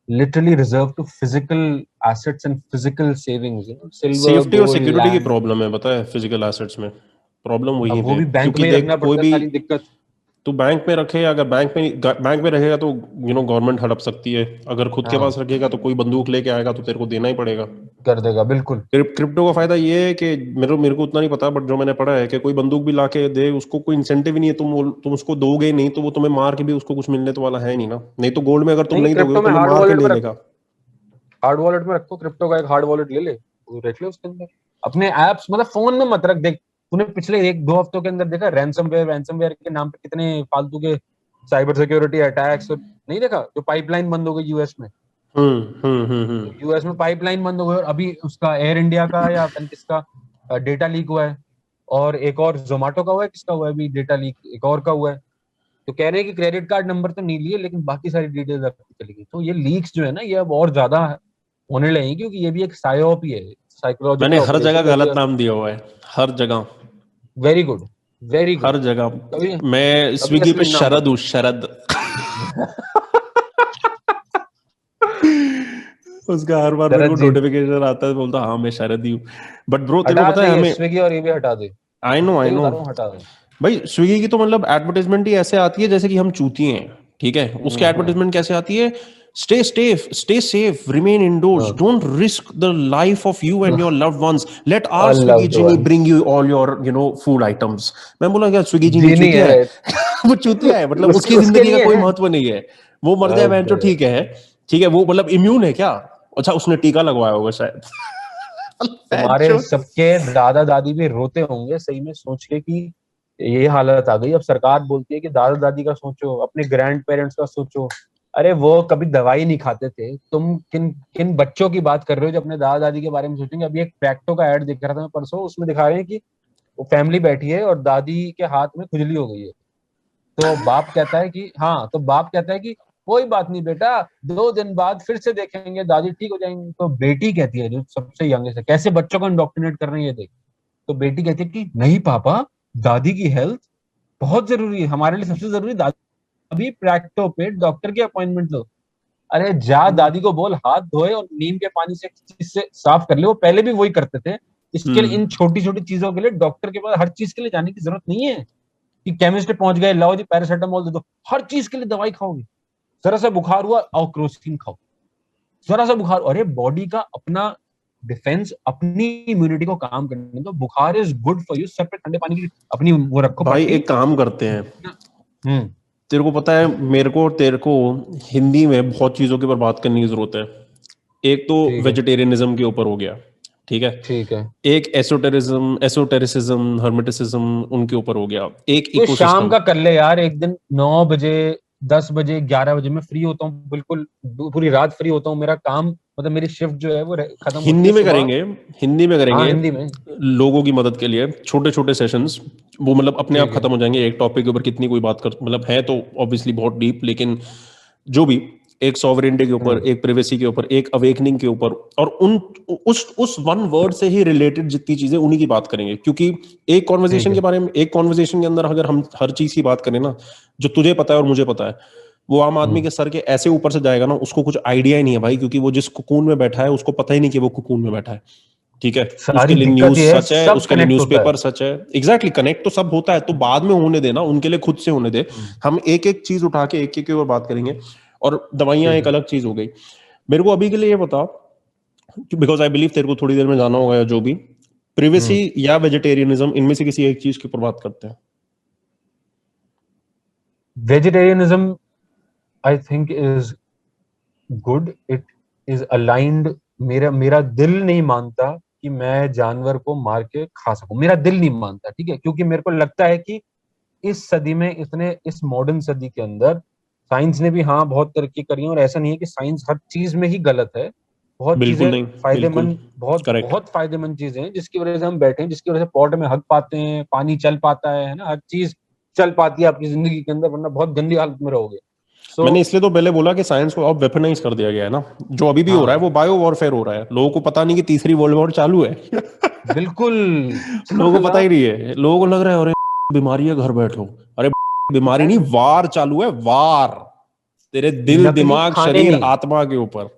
A: literally reserve to physical assets and physical savings. You know, silver,
B: safety और
A: gold,
B: सिक्योरिटी की
A: land.
B: प्रॉब्लम है, पता है, फिजिकल एसेट्स में प्रॉब्लम वहीं
A: अब वो
B: पे,
A: भी बैंक में रखना पड़ता है, सारी दिक्कत।
B: तू बैंक में रखे, अगर बैंक में रहेगा तो गवर्नमेंट हड़प सकती है, अगर खुद के पास रखेगा तो कोई बंदूक लेके आएगा तो तेरे को देना ही पड़ेगा,
A: कर देगा। बिल्कुल।
B: क्रिप्टो का फायदा ये है कि मेरे को उतना नहीं पता, बट जो मैंने पढ़ा है कि कोई बंदूक भी लाके दे, उसको कोई इंसेंटिव ही नहीं है, तुम उसको दोगे नहीं तो वो तुम्हें मार के भी उसको कुछ मिलने तो वाला है नहीं ना। नहीं तो गोल्ड में अगर तुम नहीं दोगे तो तुम्हें मार के ले लेगा।
A: हार्ड वॉलेट में रखो, क्रिप्टो का एक हार्ड वॉलेट ले ले, रख ले उसके अंदर अपने एप्स, मतलब फोन में मत रख। देख, तूने पिछले 1-2 हफ्तों के अंदर देखा रैंसमवेयर के नाम पे कितने फालतू के साइबर सिक्योरिटी अटैक्स, नहीं देखा? जो पाइपलाइन बंद हो गई यूएस में। यूएस में पाइपलाइन बंद हो गई, और अभी उसका एयर इंडिया का या किसका डेटा लीक हुआ है, और एक और जोमेटो का हुआ है, किसका हुआ है अभी डेटा लीक, एक और का हुआ है। तो कह रहे हैं कि क्रेडिट कार्ड नंबर तो नहीं लिए, लेकिन बाकी सारी डिटेल्स आपकी चली गई। तो ये लीक्स जो है ना, ये अब और ज्यादा होने लगे, क्योंकि ये भी एक साइओप ही है, साइकोलॉजिकल।
B: मैंने हर जगह गलत नाम दिया हुआ है, हर जगह।
A: Very good, very good.
B: हर जगह मैं स्विगी पे शरद हूँ, शरद। उसका हर बार मेरे को नोटिफिकेशन आता है, बोलता हाँ मैं शरद ही हूँ। बट ब्रो तेरे को पता है, हमें
A: स्विगी और ये भी हटा दे।
B: आई नो
A: हटा दे
B: भाई। स्विगी की तो मतलब एडवर्टाइजमेंट ही ऐसे आती है जैसे कि हम चूती हैं, ठीक है। उसकी एडवर्टाइजमेंट कैसे आती है? Stay safe, remain indoors, don't risk the life of you and your loved ones. Let our Swiggy genie bring you all your, food items. मैं बोला क्या स्विगी जीनी चूतिया है? वो चूतिया है, मतलब उसकी जिंदगी का कोई महत्व नहीं है, वो मर जाए बहन, तो ठीक है। वो मतलब इम्यून है क्या? अच्छा, उसने टीका लगवाया होगा शायद।
A: तुम्हारे सबके दादा दादी भी रोते होंगे सही में सोच के कि ये हालत आ गई। अब सरकार बोलती है कि दादा दादी का सोचो, अपने ग्रैंड पेरेंट्स का सोचो। अरे वो कभी दवाई नहीं खाते थे, तुम किन किन बच्चों की बात कर रहे हो जो अपने दादा दादी के बारे में सोचेंगे। अभी एक प्रैक्टो का ऐड दिख रहा था मैं परसों, उसमें दिखा रहे हैं कि वो फैमिली बैठी है और दादी के हाथ में खुजली हो गई है। तो बाप कहता है कि हाँ, तो बाप कहता है कि कोई बात नहीं बेटा, 2 दिन बाद फिर से देखेंगे, दादी ठीक हो जाएंगी। तो बेटी कहती है, जो सबसे यंगेस्ट है, कैसे बच्चों को इंडोक्ट्रिनेट कर रहे हैं ये देख। तो बेटी कहती है कि नहीं पापा, दादी की हेल्थ बहुत जरूरी है, हमारे लिए सबसे जरूरी दादी। अभी प्रैक्टो पे डॉक्टर की अपॉइंटमेंट लो। अरे जा दादी को बोल हाथ धोए और नीम के पानी से चीज से साफ कर ले, वो पहले भी वही करते थे। इसके लिए, इन छोटी छोटी चीजों के लिए डॉक्टर के पास हर चीज के लिए जाने की जरूरत नहीं है कि केमिस्ट पहुंच गए, लाओ जी पैरासीटामोल दे दो। हर चीज के लिए दवाई खाओगे। जरा सा बुखार हुआ, आओ क्रोसिन खाओ। जरा सा बुखार, अरे बॉडी का अपना डिफेंस, अपनी इम्यूनिटी को काम करने दो। बुखार इज गुड फॉर यू, सब पे ठंडे पानी की अपनी वो रखो
B: भाई
A: पट्टी।
B: एक काम करते हैं,
A: हम्म।
B: तेरे को पता है मेरे को और तेरे को हिंदी में बहुत चीजों के ऊपर बात करने की जरूरत है। एक तो
A: ठीक है।
B: वेजिटेरियनिज्म के ऊपर हो गया, ठीक है।
A: ठीक है।
B: एक एसोटेरिसिज्म हर्मेटिसिज्म उनके ऊपर हो गया। एक
A: तो शाम
B: इकोसिस्टम।
A: का कर ले यार एक दिन, 9 बजे, 10 बजे, 11 बजे मैं फ्री होता हूँ बिल्कुल। पूरी रात फ्री होता हूँ, मेरा काम मतलब मेरी शिफ्ट जो है वो खत्म होती
B: हिंदी
A: है
B: में
A: सुबह।
B: करेंगे, हिंदी में
A: हाँ
B: करेंगे।
A: हिंदी में।
B: लोगों की मदद के लिए छोटे छोटे सेशंस, वो मतलब अपने आप
A: ठीक है।
B: खत्म हो जाएंगे। एक टॉपिक के ऊपर कितनी कोई बात कर, मतलब है तो ऑब्वियसली बहुत डीप, लेकिन जो भी, एक सॉवरेनिटी के ऊपर,
A: हम्म।
B: एक प्रिवेसी के ऊपर, एक अवेकनिंग के ऊपर, और उन उस वन वर्ड से ही रिलेटेड जितनी चीजें, उन्हीं की बात करेंगे। क्योंकि एक
A: ठीक
B: कॉन्वर्जेशन के
A: है।
B: बारे में, एक कॉन्वर्जेशन के अंदर अगर हम हर चीज की बात करें ना, जो तुझे पता है और मुझे पता है, वो आम आदमी
A: हम्म।
B: के सर के ऐसे ऊपर से जाएगा ना, उसको कुछ आइडिया ही नहीं है भाई। क्योंकि वो जिस कुकून में बैठा है उसको पता ही नहीं कि वो कुकून में बैठा है, ठीक है। उसके
A: सारी
B: लिए
A: दिक्कत
B: न्यूज
A: ये है,
B: सच है,
A: सब
B: उसके लिए
A: कनेक्ट होता है।
B: न्यूज़पेपर सच है। एग्जैक्टली, कनेक्ट तो सब होता है, तो बाद में होने देना, उनके लिए खुद से होने दे।
A: हम्म।
B: हम एक एक चीज उठा के एक एक के ऊपर बात करेंगे। और दवाइयां
A: ठीक
B: एक
A: है।
B: अलग चीज हो गई। मेरे को अभी के लिए ये बता, बिकॉज आई बिलीव तेरे को थोड़ी देर में जाना होगा, या जो भी, प्रिवेसी
A: हम्म।
B: या वेजिटेरियनिज्म, इनमें से किसी एक चीज के ऊपर बात करते हैं।
A: Vegetarianism I think is good, it is aligned. मेरा मेरा दिल नहीं मानता कि मैं जानवर को मार के खा सकूं, मेरा दिल नहीं मानता, ठीक है। क्योंकि मेरे को लगता है कि इस सदी में, इतने इस मॉडर्न सदी के अंदर साइंस ने भी हाँ बहुत तरक्की करी है। और ऐसा नहीं है कि साइंस हर चीज में ही गलत है। बहुत
B: बिल्कुल
A: चीजें
B: नहीं। बिल्कुल
A: फायदेमंद, बहुत
B: करेक्ट।
A: बहुत फायदेमंद चीजें हैं जिसकी वजह से हम बैठे हैं, जिसकी वजह से पॉट में हग पाते हैं, पानी चल पाता है ना, हर चीज चल पाती है आपकी जिंदगी के अंदर, वरना बहुत गंदी हालत में रहोगे। सो
B: मैंने इसलिए तो पहले बोला कि साइंस को अब वेपनाइज कर दिया गया है ना। जो अभी भी हो रहा है
A: हाँ
B: वो बायो वॉरफेयर हो रहा है। लोगों को पता नहीं कि तीसरी वर्ल्ड वॉर चालू है।
A: बिल्कुल।
B: लोगों को पता
A: साला
B: ही नहीं है। लोगों को लग रहा है अरे बीमारी है, घर बैठो। अरे बीमारी नहीं, वार चालू है, वार तेरे दिल
A: नकली
B: दिमाग
A: खाने
B: शरीर
A: नहीं।
B: आत्मा के ऊपर।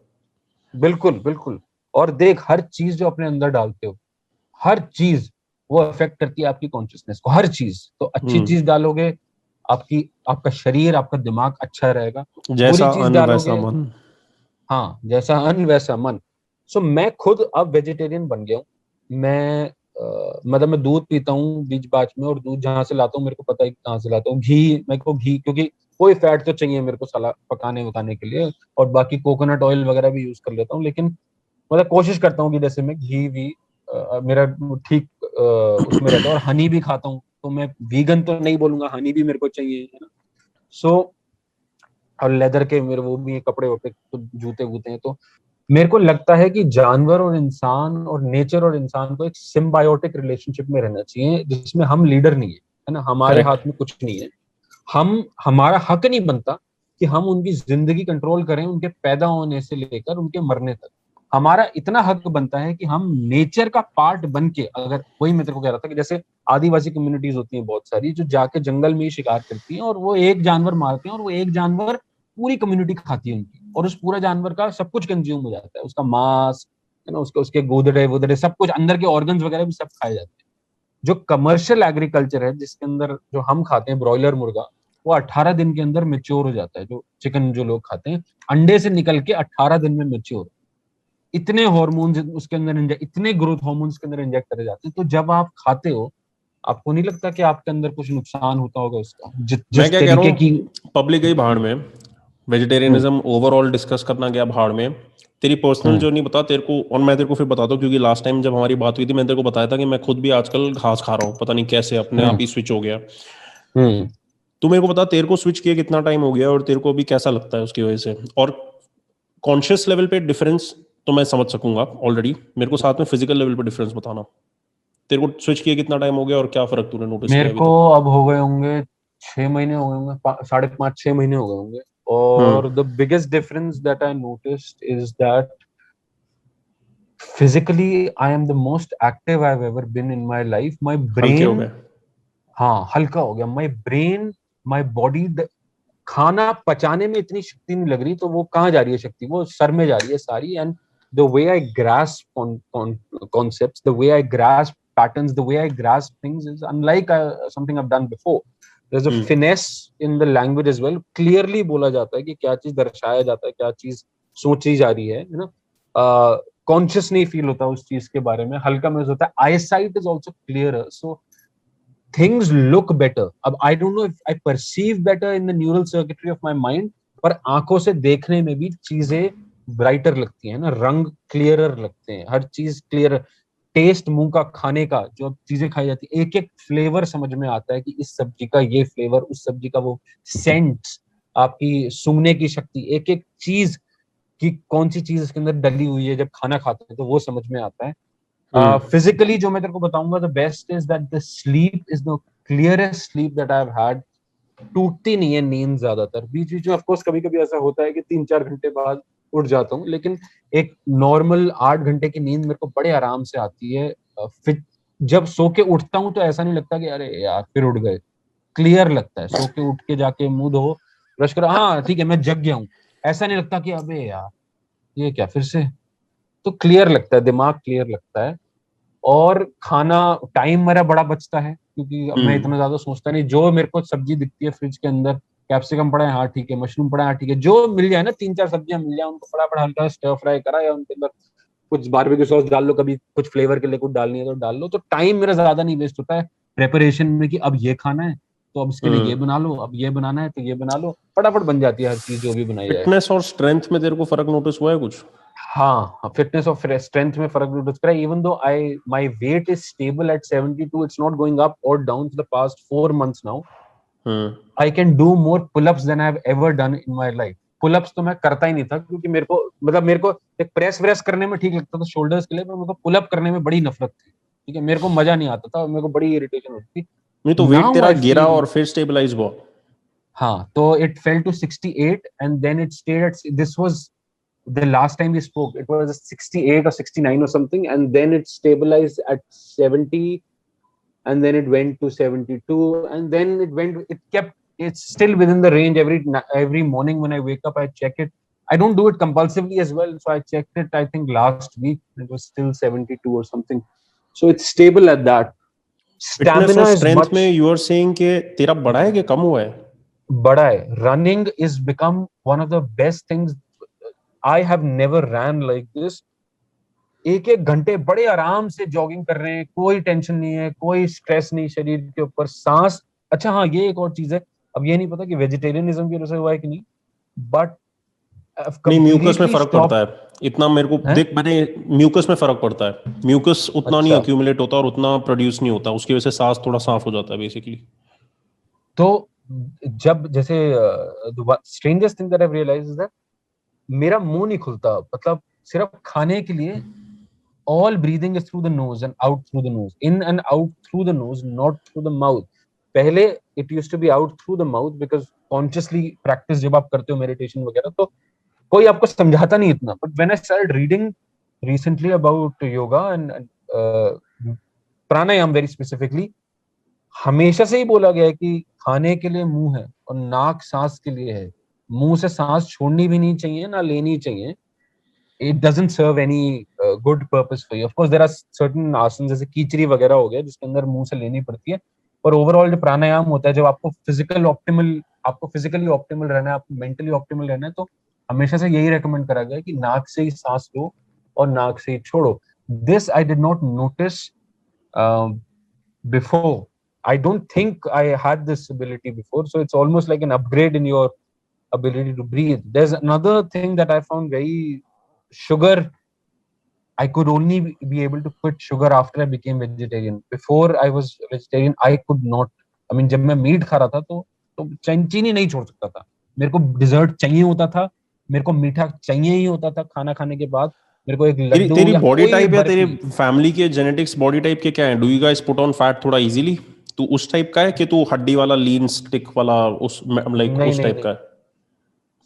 A: बिल्कुल बिल्कुल। और देख, हर चीज जो अपने अंदर डालते हो, हर चीज वो अफेक्ट करती है आपकी कॉन्शियसनेस को, हर चीज। तो अच्छी
B: हम्म।
A: चीज डालोगे, आपकी आपका शरीर, आपका दिमाग अच्छा रहेगा। बुरी
B: जैसा
A: चीज
B: अन्न वैसा
A: डालोगे,
B: मन।
A: हाँ, जैसा अन्न वैसा मन। सो मैं खुद अब वेजिटेरियन बन गया हूँ। मैं मतलब मैं दूध पीता हूँ बीच बाच में, और दूध जहां से लाता हूँ मेरे को पता है कि कहाँ से लाता हूँ। घी, मेरे को घी, क्योंकि कोई फैट तो चाहिए मेरे को सला पकाने वकाने के लिए। और बाकी कोकोनट ऑयल वगैरह भी यूज कर लेता हूँ, लेकिन मतलब कोशिश करता हूँ कि जैसे मैं घी भी मेरा ठीक उसमें रहता है। और हनी भी खाता हूँ, तो मैं वीगन तो नहीं बोलूंगा, हनी भी मेरे को चाहिए, है ना। सो और लेदर के मेरे वो भी कपड़े वपड़े, तो जूते वूते हैं। तो मेरे को लगता है कि जानवर और इंसान, और नेचर और इंसान को एक सिम्बायोटिक रिलेशनशिप में रहना चाहिए, जिसमें हम लीडर नहीं है ना, हमारे
B: करेक्ट।
A: हाथ में कुछ नहीं है। हम, हमारा हक नहीं बनता कि हम उनकी जिंदगी कंट्रोल करें, उनके पैदा होने से लेकर उनके मरने तक। हमारा इतना हक बनता है कि हम नेचर का पार्ट बन के, अगर वही मैं तेरे को कह रहा था कि जैसे आदिवासी कम्युनिटीज होती हैं बहुत सारी, जो जाके जंगल में ही शिकार करती हैं, और वो एक जानवर मारते हैं, और वो एक जानवर पूरी कम्युनिटी खाती है उनकी, और उस पूरा जानवर का सब कुछ कंज्यूम हो जाता है, उसका मांस, है ना, उसके उसके गोदड़े वोदड़े सब कुछ, अंदर के ऑर्गन्स वगैरह भी सब खाए जाते हैं। जो कमर्शियल एग्रीकल्चर है, जिसके अंदर जो हम खाते हैं ब्रॉयलर मुर्गा, वो 18 दिन के अंदर मेच्योर हो जाता है। जो चिकन जो लोग खाते हैं, अंडे से निकल के 18 दिन में मेच्योर। इतने हार्मोन्स उसके अंदर इतने ग्रोथ हार्मोन्स के अंदर इंजेक्ट करे जाते हैं। तो जब आप खाते हो, आपको नहीं लगता कि आपके अंदर कुछ नुकसान होता होगा उसका,
B: मैं
A: जिस
B: क्या कह रहा
A: तरीके की।
B: हूँ, पब्लिक गई भाड़ में। वेजिटेरियनिज्म ओवरऑल डिस्कस करना गया भाड़ में, तेरी पर्सनल जर्नी बता तेरे को, और मैं तेरे को फिर बताता हूँ, क्योंकि लास्ट टाइम जब हमारी बात हुई थी मैंने तेरे को बताया था कि मैं खुद भी आजकल घास खा रहा हूँ, पता नहीं कैसे अपने आप ही स्विच हो गया। तू मेरे को बता तेरे को स्विच किए कितना टाइम हो गया और तेरे को अभी कैसा लगता है उसकी वजह से, और कॉन्शियस लेवल पे डिफरेंस तो मैं समझ सकूंगा ऑलरेडी, मेरे को साथ में फिजिकल लेवल पे डिफरेंस बताना, तेरे को स्विच किए कितना टाइम हो गया और क्या फर्क तूने नोटिस किया
A: मेरे
B: अभी
A: को
B: तक?
A: अब हो गए होंगे 6 महीने हो गए होंगे, 5.5-6 महीने हो गए होंगे। और the biggest difference that I noticed is that physically I am the most active I've ever been in my life. My
B: हल्के हो
A: brain,
B: गए?
A: हाँ हल्का हो गया। My brain, my body, खाना पचाने में इतनी शक्ति नहीं लग रही, तो वो कहाँ जा रही है शक्ति, वो सर में जा रही है सारी। And the way I grasp on concepts, the way I grasp patterns, the way I grasp things is unlike something I've done before. There's a finesse in the language as well. Clearly बोला जाता है कि क्या चीज दर्शाया जाता है, क्या चीज सोची जा रही है ना। कॉन्शियस नहीं फील होता उस चीज के बारे में, हल्का महसूस होता है। Eyesight is also clear, so things look better. अब I don't know if I perceive better in the neural circuitry of my mind, पर आंखों से देखने में भी चीजें ब्राइटर लगती हैं ना, रंग क्लियरर लगते हैं, हर चीज क्लियर। टेस्ट मुंह का, खाने का, जो चीजें खाई जाती है, एक एक फ्लेवर समझ में आता है कि इस सब्जी का ये फ्लेवर, उस सब्जी का वो सेंट, आपकी सूंघने की शक्ति, एक एक चीज कि कौन सी चीज इसके अंदर डली हुई है, जब खाना खाते हैं तो वो समझ में आता है। फिजिकली जो मैं तेरे को बताऊंगा, the best is that the sleep is the clearest sleep that I have had. टूटती नहीं है नींद ज्यादातर, बीच बीच में ऑफकोर्स कभी कभी ऐसा होता है कि 3-4 घंटे बाद उठ जाता हूँ, लेकिन एक नॉर्मल 8 घंटे की नींद मेरे को बड़े आराम से आती है। फिर जब सो के उठता हूँ तो ऐसा नहीं लगता कि अरे यार फिर उठ गए, क्लियर लगता है। सो के उठ के जाके मुंह धो, ब्रश करो, हाँ ठीक है मैं जग गया हूँ, ऐसा नहीं लगता कि अबे यार ये क्या फिर से। तो क्लियर लगता है, दिमाग क्लियर लगता है। और खाना टाइम मेरा बड़ा बचता है, क्योंकि अब मैं इतना ज्यादा सोचता नहीं। जो मेरे को सब्जी दिखती है फ्रिज के अंदर, कैप्सिकम पड़ा है हाँ ठीक है, मशरूम पड़ा है हाँ ठीक है, जो मिल जाए ना, 3-4 सब्जियां मिल जाए, उनको फटाफट हल्का स्टर फ्राई करा, या उनके अंदर कुछ बारबेक्यू सॉस डाल लो, कभी कुछ फ्लेवर के लिए कुछ डालनी है तो डाल लो। तो टाइम मेरा ज्यादा नहीं वेस्ट होता है प्रेपरेशन में कि अब ये खाना है तो अब इसके लिए ये बना लो, अब ये बनाना है तो ये बना लो, फटाफट बन जाती है हर चीज जो भी बनाई जाए।
B: फिटनेस और स्ट्रेंथ में तेरे को फर्क नोटिस हुआ है कुछ?
A: हाँ, फिटनेस और स्ट्रेंथ में फर्क नोटिस करा। Even though I my weight is stable at 72, it's not going up or down for the past 4 months now. I can do more pullups than I have ever done in my life. Pullups तो मैं करता ही नहीं था, क्योंकि मेरे को एक प्रेस व्रेस करने में ठीक लगता था शोल्डर्स के लिए, पर मेरे को पुलअप करने में बड़ी नफरत थी। ठीक है, मेरे को मजा नहीं आता था और मेरे को बड़ी इरिटेशन होती थी।
B: नहीं तो वेट
A: नाउ
B: तेरा
A: आई
B: गिरा
A: फील,
B: और फिर स्टेबलाइज हुआ?
A: हाँ, तो it fell to 68 and then it stayed at, this was the last time we spoke, it was 68 or 69 or something, and then it stabilized at 70, and then it went to 72, and then it kept it's still within the range. Every morning when I wake up I check it. I don't do it compulsively as well, so I checked it, I think last week, it was still 72 or something, so it's stable at that.
B: Fitness और
A: Stamina is
B: स्ट्रेंथ
A: much
B: में यू आर सेइंग कि तेरा बढ़ा है कि कम हुआ है?
A: बड़ा है। Running is become one of the best things. I have never ran like this. 1-1 घंटे बड़े आराम से जॉगिंग कर रहे हैं, कोई टेंशन नहीं है, कोई स्ट्रेस नहीं शरीर के ऊपर, सांस। अच्छा हाँ, ये एक और चीज है, अब ये नहीं पता कि वेजिटेरियनिज्म की वजह से हुआ है कि नहीं, बट
B: नहीं, म्यूकस में
A: कंप्लीटली
B: फर्क पड़ता
A: स्टॉप
B: है, इतना मेरे को
A: है।
B: देख, मैंने म्यूकस में फर्क पड़ता है, म्यूकस उतना नहीं
A: अच्छा,
B: अक्यूमुलेट होता और उतना प्रोड्यूस नहीं होता, उसकी वजह से सांस थोड़ा साफ हो जाता है बेसिकली।
A: तो जब जैसे strangest thing that I realise is that मेरा मुंह नहीं खुलता, मतलब सिर्फ खाने के लिए। all breathing is through the nose and out through the nose, in and out through the nose, not through the mouth. पहले it used to be out through the mouth because consciously practice जब आप करते हो मेडिटेशन वगैरह, तो कोई आपको समझाता नहीं इतना। but when I started reading recently about yoga and pranayam very specifically, हमेशा से ही बोला गया है कि खाने के लिए मुंह है और नाक सांस के लिए है। मुंह से सांस छोड़नी भी नहीं चाहिए ना लेनी चाहिए। it doesn't serve any good purpose for you. Of course there are certain आसन जैसे कीचरी वगैरह हो गया जिसके अंदर मुंह से लेनी पड़ती है, पर ओवरऑल जो प्राणायाम होता है, जब आपको फिजिकली ऑप्टिमल रहना है, आपको मेंटली ऑप्टिमल रहना है, तो हमेशा से यही रेकमेंड करा गया है कि नाक से ही सांस लो और नाक से ही छोड़ो। This I did not notice before. I don't think I had this ability before, so it's almost like an upgrade in your ability to breathe. There's another thing that I found very sugar. I could only be able to quit sugar after I became vegetarian. Before I was vegetarian, I could not. I mean, जब मैं मीट खा रहा था तो चीनी नहीं छोड़ सकता था. मेरे को डिजर्ट चाहिए होता था. मेरे को मीठा चाहिए ही होता था. खाना खाने के बाद मेरे को एक
B: तेरी
A: लड्डू
B: तेरी
A: या
B: बॉडी
A: कोई भी
B: टाइप या तेरे
A: बर्फी.
B: फैमिली के जेनेटिक्स बॉडी टाइप के क्या है? Do you guys put on fat थोड़ा इजीली? तू उस टाइप का है कि तू हड्डी वाला लीन स्टिक वाला उस लाइक
A: नहीं
B: उस
A: नहीं
B: टाइप
A: नहीं.
B: का है?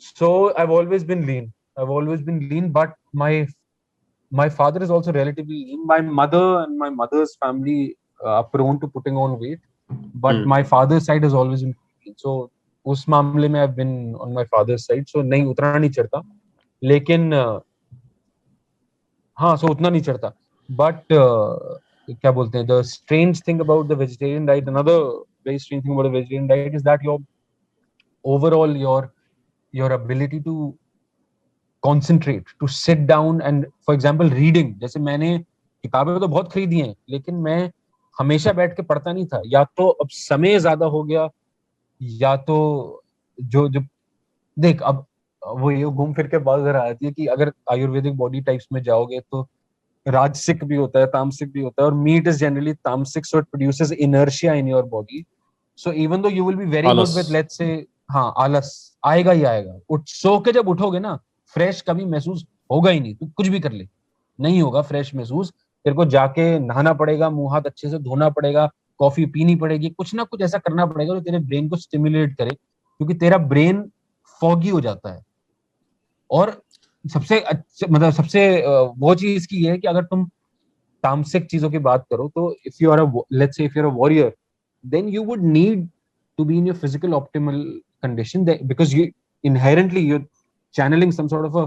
A: So I've always been lean. I've always been lean, but my father is also relatively lean. My mother and my mother's family are prone to putting on weight, but my father's side has always been lean. So उस मामले में I've been on my father's side. So नहीं उतना नहीं चढ़ता, लेकिन हाँ so उतना नहीं चढ़ता. But क्या बोलते हैं, the strange thing about the vegetarian diet, another very strange thing about the vegetarian diet is that your overall your ability to concentrate, to sit down and for example reading. जैसे मैंने किताबें तो बहुत खरीदी हैं, लेकिन मैं हमेशा बैठ के पढ़ता नहीं था. या तो अब समय ज्यादा हो गया, या तो जो जो देख अब वो ये घूम फिर के बात जरा आती है कि अगर आयुर्वेदिक बॉडी टाइप्स में जाओगे तो राजसिक भी होता है, तामसिक भी होता है, और मीट इज जनरली तामसिक, so it produces inertia in your body. So even though you will be very good
B: आलस.
A: विद लेट्स से, हाँ आलस आएगा ही आएगा. उठ सो के जब उठोगे ना, फ्रेश कभी महसूस होगा ही नहीं. तू कुछ भी कर ले, नहीं होगा फ्रेश महसूस. तेरे को जाके नहाना पड़ेगा, मुंह हाथ अच्छे से धोना पड़ेगा, कॉफी पीनी पड़ेगी, कुछ ना कुछ ऐसा करना पड़ेगा जो तेरे ब्रेन को स्टिमुलेट करे, क्योंकि तेरा ब्रेन फॉगी हो जाता है. और सबसे अच्छा मतलब सबसे वो चीज की है कि अगर तुम तामसिक चीजों की बात करो तो if you are let's say if you are a warrior, then you would need to be in your physical optimal condition, because you inherently you're channeling some sort of a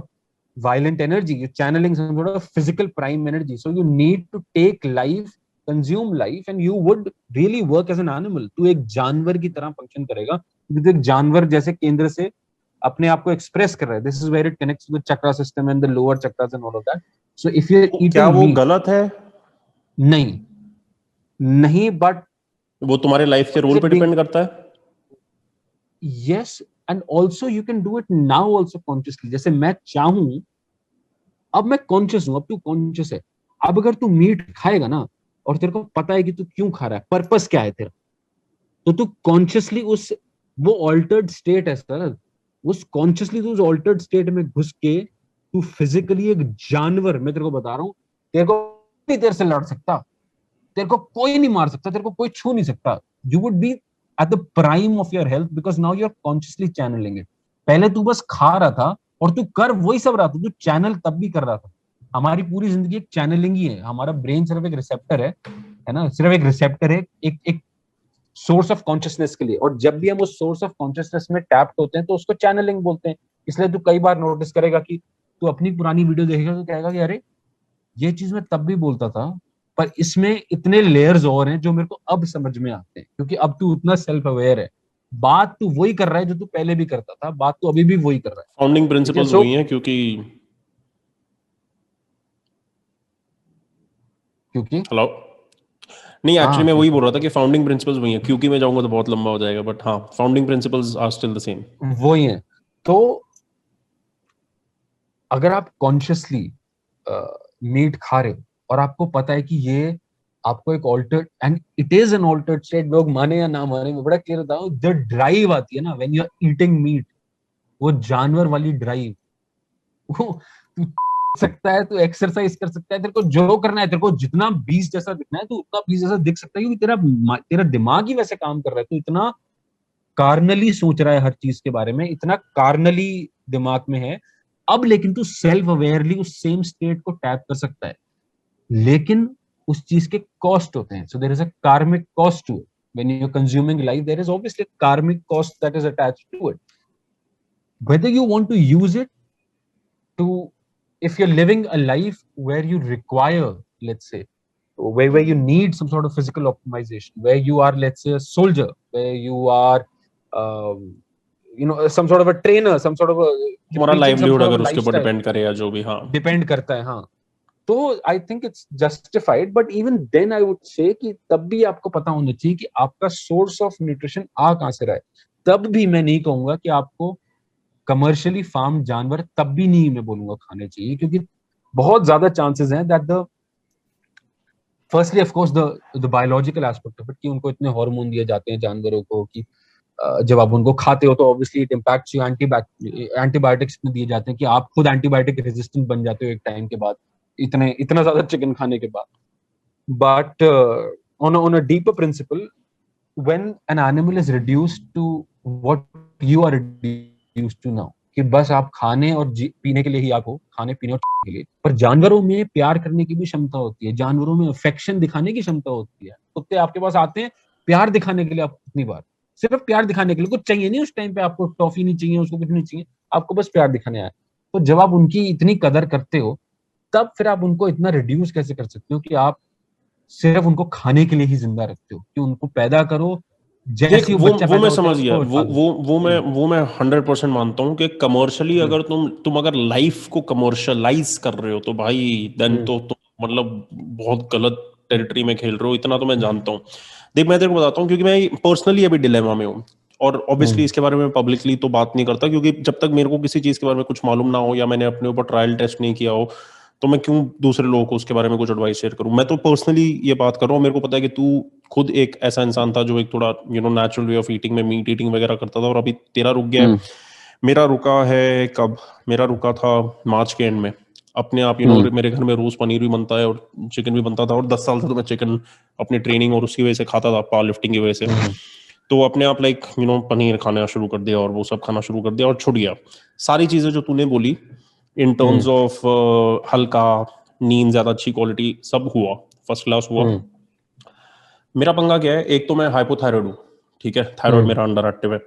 A: violent energy, you're channeling some sort of physical prime energy, so you need to take life, consume life, and you would really work as an animal. तू एक जानवर की तरह फंक्शन करेगा, क्योंकि एक जानवर जैसे केंद्र से अपने आप को एक्सप्रेस कर रहा है. This is where it connects with chakra system and the lower chakras and all of that. So if you are
B: क्या
A: ईटिंग
B: वो
A: मीट,
B: गलत है?
A: नहीं नहीं, बट
B: वो तुम्हारे लाइफ के रोल पे डिपेंड करता है.
A: yes, and also you can do it now also consciously. जैसे मैं चाहूं, अब मैं कॉन्शियस हूं, अब तू कॉन्शियस है. अब अगर तू मीट खाएगा ना, और तेरे को पता है कि तू क्यों खा रहा है, पर्पस क्या है तेरा, तो तू कॉन्शियसली उस वो ऑल्टर्ड स्टेट है सर, उस कॉन्शियसली तू उस ऑल्टर्ड स्टेट में घुस के तू फिजिकली एक जानवर, मैं तेरे को बता रहा हूं, तेरे को नहीं तेरे से लड़ सकता, तेरे को कोई नहीं मार सकता, तेरे को कोई छू नहीं सकता. You would be at the prime of your health because now you're consciously channeling it. पहले तू बस खा रहा था और तू कर वही सब रहा था, तू चैनल तब भी कर रहा था. हमारी पूरी जिंदगी एक चैनलिंग ही है. हमारा ब्रेन सिर्फ एक रिसेप्टर है ना, सिर्फ एक रिसेप्टर है, एक सोर्स ऑफ कॉन्शियसनेस के लिए. और जब भी हम उस सोर्स ऑफ कॉन्शियसनेस में टैप्ड होते हैं तो उसको चैनलिंग बोलते हैं. इसलिए तू कई बार नोटिस करेगा कि तू अपनी पुरानी वीडियो देखेगा तो कहेगा कि अरे ये चीज मैं तब भी बोलता था, पर इसमें इतने लेयर्स और हैं जो मेरे को अब समझ में आते हैं, क्योंकि अब तू उतना सेल्फ अवेयर है. बात तू वही कर रहा है जो तू पहले भी करता था, बात तू अभी भी वही कर रहा है.
B: फाउंडिंग प्रिंसिपल्स वही हैं, क्योंकि हेलो नहीं, एक्चुअली मैं वही बोल रहा था कि फाउंडिंग प्रिंसिपल्स वही हैं. क्योंकि मैं जाऊंगा तो बहुत लंबा हो जाएगा, बट हाँ, founding principles are still the same.
A: वही है. तो अगर आप कॉन्शियसली मीट खा रहे हो और आपको पता है कि ये आपको एक altered, and it is an altered state, लोग माने या ना माने, मैं बड़ा क्लियर होता हूँ. जो ड्राइव आती है ना when you are eating meat, वो जानवर वाली ड्राइव, वो तू सकता है, तू एक्सरसाइज कर सकता है, तेरे को जो करना है, तेरे को जितना बीस जैसा दिखना है तू उतना बीस जैसा दिख सकता है, क्योंकि तेरा दिमाग ही वैसे काम कर रहा है. तू इतना कार्नली सोच रहा है हर चीज के बारे में, इतना कार्नली दिमाग में है अब. लेकिन तू सेल्फ अवेयरली उस सेम स्टेट को टैप कर सकता है, लेकिन उस चीज के कॉस्ट होते हैं. So there is a karmic cost to it. When you are consuming life, there is obviously a karmic cost that is attached to it. Whether you want to use it to, if you're living a life where you require, let's say, where you need some sort of physical optimization, where you are, let's say, a soldier, where you are some sort of a trainer, some sort of a
B: तुम्हारा लाइवलीहुड अगर उसके ऊपर डिपेंड करे या जो भी, हाँ
A: डिपेंड करता है, हाँ, तो I think it's justified. But even then I would say कि तब भी आपको पता होना चाहिए कि आपका सोर्स ऑफ न्यूट्रिशन आ कहां से रहा है. तब भी मैं नहीं कहूंगा कि आपको कमर्शियली फार्म जानवर तब भी नहीं मैं बोलूंगा खाने चाहिए, क्योंकि बहुत ज्यादा चांसेस हैं that the firstly of course the biological aspect of it, कि उनको इतने हार्मोन दिए जाते हैं जानवरों को कि जब आप उनको खाते हो तो obviously it impacts you. Antibiotics इतने दिए जाते हैं कि आप खुद एंटीबायोटिक रेजिस्टेंट बन जाते हो एक टाइम के बाद, इतना ज्यादा चिकन खाने के बाद। But on a deeper principle, when an animal is reduced to what you are reduced to now, कि बस आप खाने और पीने के लिए ही आप हो, खाने पीने और के लिए, पर जानवरों में प्यार करने की भी क्षमता होती है, जानवरों में अफेक्शन दिखाने की क्षमता होती है। कुत्ते आपके पास आते हैं प्यार दिखाने के लिए, आप कितनी बार सिर्फ प्यार दिखाने के लिए, कुछ चाहिए नहीं उस टाइम पे, आपको टॉफी नहीं चाहिए, उसको कुछ नहीं चाहिए, आपको बस प्यार दिखाने आया। तो जब आप उनकी इतनी कदर करते हो, तब फिर आप उनको इतना रिड्यूस कैसे कर सकते हो कि आप सिर्फ उनको खाने के लिए ही जिंदा रखते हो, कि उनको पैदा करो,
B: देख
A: जैसे
B: वो
A: बच्चा
B: वो
A: पैदा
B: मैं
A: होता है
B: समझ गया,
A: उसको उठा दो।
B: वो मैं 100% मानता हूँ कि कमर्शियली
A: हम्म,
B: अगर तुम अगर लाइफ को कमर्शियलाइज कर रहे हो तो भाई देन
A: हम्म,
B: तो तुम मतलब बहुत गलत टेरिटरी में खेल रहे हो, इतना तो मैं जानता हूँ। देख मैं तेरे को बताता हूँ, क्योंकि मैं पर्सनली अभी डिलेमा में हूँ, और ऑब्वियसली
A: हम्म,
B: इसके बारे में पब्लिकली तो बात नहीं करता, क्योंकि जब तक मेरे को किसी चीज के बारे में कुछ मालूम ना हो या मैंने अपने ऊपर ट्रायल टेस्ट नहीं किया हो, तो मैं क्यों दूसरे लोगों को उसके बारे में कुछ एडवाइस शेयर करूं। मैं तो पर्सनली ये बात कर रहा हूँ, मेरे को पता है कि तू खुद एक ऐसा इंसान था जो एक थोड़ा नेचुरल वे ऑफ ईटिंग में मीट ईटिंग वगैरह करता था, और अभी तेरा रुक गया है।
A: हम्म,
B: मेरा रुका है कब? मेरा रुका था मार्च के एंड में। अपने आप
A: हम्म,
B: मेरे घर में रोज पनीर भी बनता है और चिकन भी बनता था, और 10 साल से तो मैं चिकन अपनी ट्रेनिंग और उसकी वजह से खाता था, पावर लिफ्टिंग की वजह से।
A: हम्म,
B: तो अपने आप लाइक पनीर खाना शुरू कर दिया और वो सब खाना शुरू कर दिया और छुट गया। सारी चीजें जो तूने बोली इन टर्म्स
A: हम्म,
B: ऑफ हल्का, नींद ज्यादा अच्छी क्वालिटी, सब हुआ, फर्स्ट क्लास हुआ।
A: हम्म,
B: मेरा पंगा क्या है, एक तो मैं हाइपोथायरॉइड हूँ, ठीक है, थायराइड
A: हम्म,
B: मेरा अंडर एक्टिव है।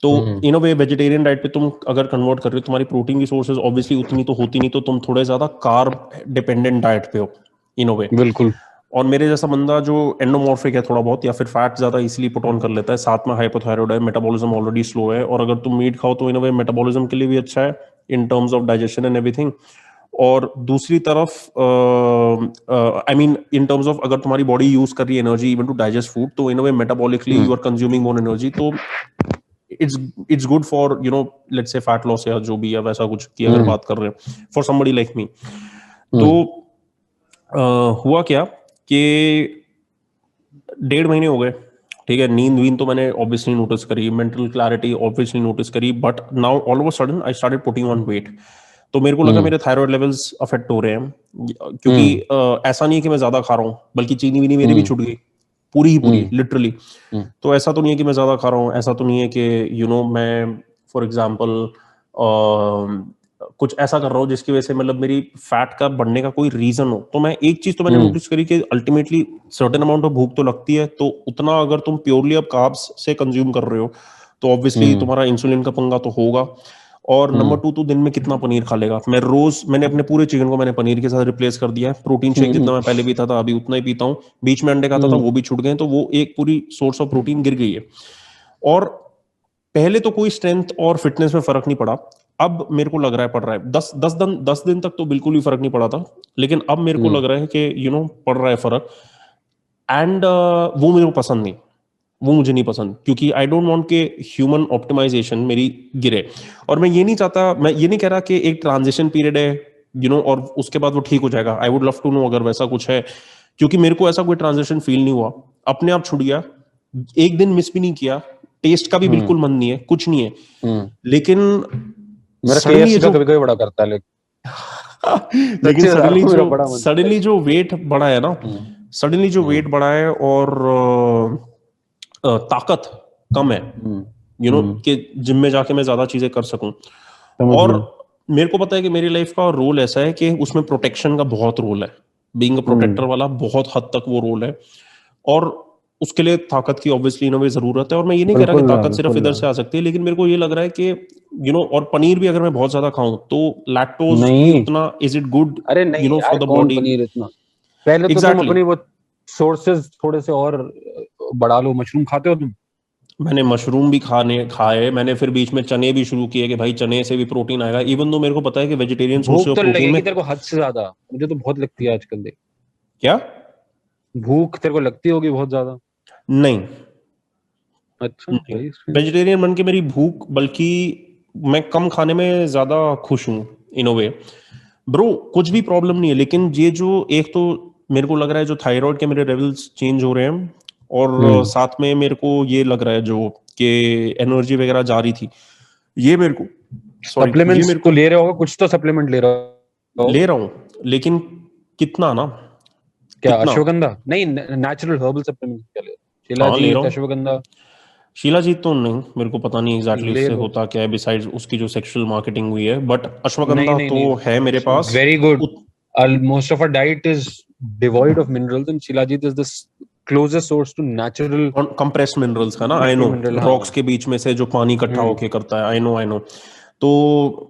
B: तो
A: हम्म,
B: इन अ वे वेजिटेरियन डाइट पे तुम अगर कन्वर्ट कर रहे हो, तुम्हारी प्रोटीन की सोर्सेज ऑब्वियसली उतनी तो होती नहीं, तो तुम थोड़े ज्यादा कार्ब डिपेंडेंट डाइट पे हो इन अ वे।
A: बिल्कुल।
B: और मेरे जैसा बंदा जो एंडोमॉर्फिक है थोड़ा बहुत, या फिर फैट ज्यादा इसीलिए पुट ऑन कर लेता है, साथ में हाइपोथायरॉइड है, मेटाबॉलिज्म ऑलरेडी स्लो है, और अगर तुम मीट खाओ तो इन अ वे मेटाबॉलिज्म के लिए भी अच्छा है in terms of digestion and everything. और दूसरी तरफ I mean in terms of अगर तुम्हारी बॉडी यूज कर रही है energy even to digest food, तो in a way metabolically
A: hmm,
B: you are consuming more energy, तो it's it's good for let's say fat loss या जो भी है वैसा कुछ की अगर
A: हम्म,
B: बात कर रहे हैं फॉर समबडी लाइक मी। तो
A: हम्म,
B: हुआ क्या कि 1.5 महीने हो गए, ठीक है, नींद वींद तो मैंने ऑब्वियसली नोटिस करी, मेंटल क्लैरिटी ऑब्वियसली नोटिस करी, but now all of a sudden I started putting on weight. तो मेरे को लगा
A: हम्म,
B: मेरे थायराइड लेवल्स अफेक्ट हो रहे हैं, क्योंकि
A: हम्म,
B: ऐसा नहीं है कि मैं ज्यादा खा रहा हूँ, बल्कि चीनी वीनी मेरी भी
A: हम्म,
B: छूट गई, पूरी ही पूरी
A: हम्म,
B: लिटरली।
A: हम्म,
B: तो ऐसा तो नहीं है कि मैं ज्यादा खा रहा हूँ, ऐसा तो नहीं है कि मैं फॉर एग्जाम्पल कुछ ऐसा कर रहा हूँ जिसकी वजह से मतलब मेरी फैट का बढ़ने का कोई रीजन हो। तो मैं एक चीज तो मैंने
A: हम्म,
B: नोटिस करी कि अल्टीमेटली सर्टेन अमाउंट ऑफ भूख तो लगती है, तो उतना अगर तुम प्योरली अब कार्ब्स से कंज्यूम कर रहे हो तो ऑब्वियसली
A: हम्म,
B: तुम्हारा इंसुलिन का पंगा तो होगा। और नंबर
A: हम्म,
B: टू, तो दिन में कितना पनीर खा लेगा। मैंने अपने पूरे चिकन को मैंने पनीर के साथ रिप्लेस कर दिया है। प्रोटीन शेक
A: हम्म,
B: जितना मैं पहले पीता था अभी उतना ही पीता हूँ, बीच में अंडे खाता था वो भी छूट गए, तो वो एक पूरी सोर्स ऑफ प्रोटीन गिर गई है। और पहले तो कोई स्ट्रेंथ और फिटनेस में फर्क नहीं पड़ा, अब मेरे को लग रहा है पड़ रहा है। 10 दिन तक तो बिल्कुल भी फर्क नहीं पड़ा था, लेकिन अब मेरे को
A: हम्म,
B: लग रहा है कि पड़ रहा है फर्क। एंड वो मेरे को पसंद नहीं, वो मुझे नहीं पसंद, क्योंकि आई डोंट वांट के ह्यूमन ऑप्टिमाइजेशन मेरी गिरे। और मैं ये नहीं चाहता, मैं ये नहीं कह रहा कि एक ट्रांजिशन पीरियड है और उसके बाद वो ठीक हो जाएगा। I would love to know अगर वैसा कुछ है, क्योंकि मेरे को ऐसा कोई ट्रांजिशन फील नहीं हुआ, अपने आप छूट गया, एक दिन मिस भी नहीं किया, टेस्ट का भी
A: हम्म,
B: बिल्कुल मन नहीं है, कुछ नहीं है।
A: हम्म।
B: लेकिन
A: मेरा
B: सडनली ये
A: KFC का
B: जो
A: कभी कभी बड़ा करता है, लेकिन
B: लेकिन
A: सच्ची बता रहा हूँ, मेरा बड़ा मन करता है।
B: सडनली जो वेट बढ़ा है ना,
A: हम्म,
B: सडनली जो
A: हम्म,
B: वेट बढ़ा है, और ताकत कम है,
A: हम्म,
B: कि जिम में जाके मैं ज्यादा चीजें कर सकूं।
A: समझ
B: और
A: गया।
B: मेरे को पता है कि मेरी लाइफ का रोल ऐसा है कि उसमें प्रोटेक्शन का बहुत रोल है, बीइंग अ प्रोटेक्टर
A: हम्म,
B: वाला बहुत हद तक वो रोल है। और उसके लिए ताकत की ऑब्वियसली इन जरूरत है, और मैं ये नहीं कह रहा कि
A: बिल्कुल है,
B: ताकत सिर्फ
A: बिल्कुल
B: इधर
A: है।
B: से आ सकती है, लेकिन मेरे को ये लग रहा है कि और पनीर भी अगर मैं बहुत ज्यादा खाऊं तो लैक्टोज भी
A: नहीं,
B: उतना, इज इट गुड
A: अरे नहीं
B: फॉर
A: यार,
B: द
A: कौन
B: बॉडी?
A: पनीर इतना। पहले तो तुम
B: एग्जैक्टली।
A: अपनी वो सोर्सेज थोड़े से और बढ़ा लो। मशरूम खाते हो तुम?
B: मैंने मशरूम भी खाए, मैंने फिर बीच में चने भी शुरू किए कि भाई चने से भी प्रोटीन आएगा, इवन दो मेरे को पता है कि वेजिटेरियन सोर्स
A: भूख
B: ऑफ
A: तो
B: प्रोटीन में।
A: लगेगी तेरे को हद से ज्यादा, मुझे तो बहुत लगती है आजकल देख।
B: क्या?
A: भूख तेरे को लगती होगी बहुत ज्यादा।
B: नहीं,
A: अच्छा
B: नहीं,
A: भाई।
B: वेजिटेरियन बन के मेरी भूख बल्कि मैं कम खाने में ज्यादा खुश हूँ इन अ वे ब्रो, कुछ भी प्रॉब्लम नहीं है, लेकिन ये जो एक तो मेरे को लग रहा है जो थायराइड के मेरे लेवल्स चेंज हो रहे हैं, और साथ में मेरे को ये लग रहा है जो कि एनर्जी वगैरह जा रही थी, ये मेरे को सॉरी ये
A: सप्लीमेंट्स
B: मेरे
A: तो
B: को
A: ले रहे होगा, कुछ तो सप्लीमेंट ले रहा
B: ले
A: होगा।
B: रहा हूँ, लेकिन कितना ना,
A: क्या
B: कितना।
A: अश्वगंधा? नहीं, नेचुरल हर्बल सप्लीमेंट क्या ले?
B: हाँ ले रहा
A: शिलाजीत,
B: हूँ।
A: अश्वगंधा
B: शिलाजीत तो नहीं, मेरे को पता नहीं एग्जैक्टली
A: ले
B: उससे
A: लो।
B: होता क्या है बिसाइड्स उसकी जो सेक्सुअल मार्केटिंग हुई है, बट
A: नहीं
B: अश्वगंधा
A: नहीं
B: तो
A: नहीं,
B: है मेरे
A: it's
B: pass.
A: Very good. Most of our diet is devoid of minerals, and Shilajit is the closest source to natural
B: compressed minerals का ना, आई नो,
A: mineral.
B: रॉक्स
A: हाँ.
B: के बीच में से जो पानी इकट्ठा होके करता है, आई नो। तो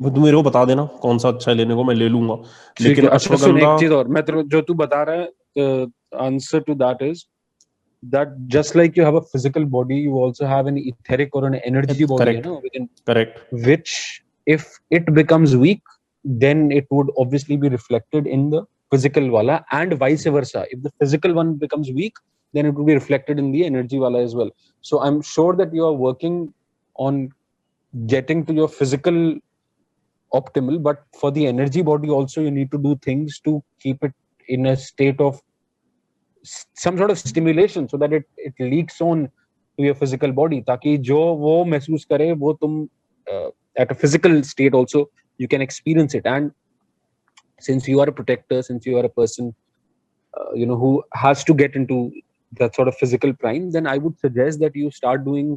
B: तुम मेरे को बता देना कौन सा अच्छा है लेने को, मैं ले लूंगा।
A: ठीक
B: लेकिन
A: है. अच्छा सुन,
B: अश्वगंधा
A: एक चीज और मैं तेरे जो तू बता रहा है, answer to that is that just like you have a physical body, you also have an etheric or an energy body,
B: correct,
A: you know, within
B: correct,
A: which, if it becomes weak, then it would obviously be reflected in the physical wala, and vice versa. If the physical one becomes weak, then it will be reflected in the energy wala as well. So I'm sure that you are working on getting to your physical optimal, but for the energy body also you need to do things to keep it in a state of some sort of stimulation so that it leaks on to your physical body, ताकि जो वो महसूस करे वो तुम at a physical state also you can experience it. And since you are a protector, since you are a person who has to get into that sort of physical prime, then I would suggest that you start doing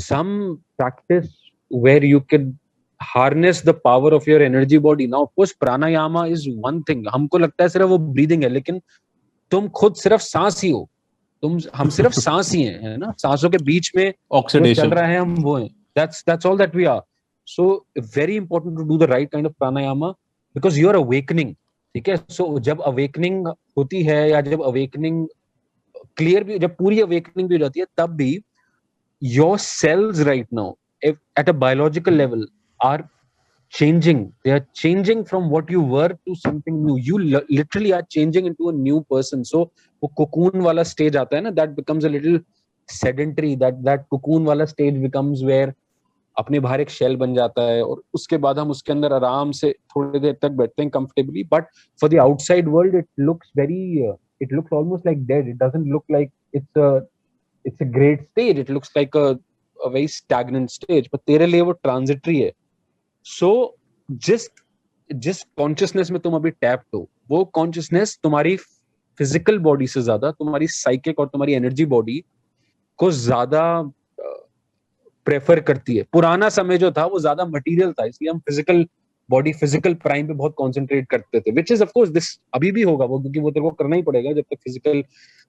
A: some practice where you can harness the power of your energy body. Now of course pranayama is one thing, हमको लगता है सिर्फ वो breathing है, लेकिन तुम खुद सिर्फ सांस ही हो. हम सिर्फ सांस ही हैं, है ना? सांसों के बीच में जो चल रहा है हम वो हैं. That's all that we are. So very important to do the right kind of pranayama because you are awakening. ठीक है? So जब awakening होती है या जब awakening clear भी, जब पूरी awakening भी हो जाती है, तब भी your cells right now at a biological level are changing. They are changing from what you were to something new. You literally are changing into a new person. So वो cocoon वाला stage आता है ना, that becomes a little sedentary. That cocoon वाला stage becomes where अपने बाहर एक शेल बन जाता है, और उसके बाद हम उसके अंदर आराम से थोड़ी देर तक बैठते हैं comfortably. But for the outside world, it looks it looks almost like dead. It doesn't look like it's a great stage. It looks like a very stagnant stage. But तेरे लिए वो transitory है. सो जिस कॉन्शियसनेस में तुम अभी टैप्ड हो, वो कॉन्शियसनेस तुम्हारी फिजिकल बॉडी से ज्यादा तुम्हारी साइकिक और तुम्हारी एनर्जी बॉडी को ज्यादा प्रेफर करती है. पुराना समय जो था वो ज्यादा मटेरियल था, इसलिए हम फिजिकल बॉडी, फिजिकल प्राइम पे बहुत कॉन्सेंट्रेट करते थे, which is of course this अभी भी होगा वो, क्योंकि वो तेरे को करना ही पड़ेगा जब तक फिजिकल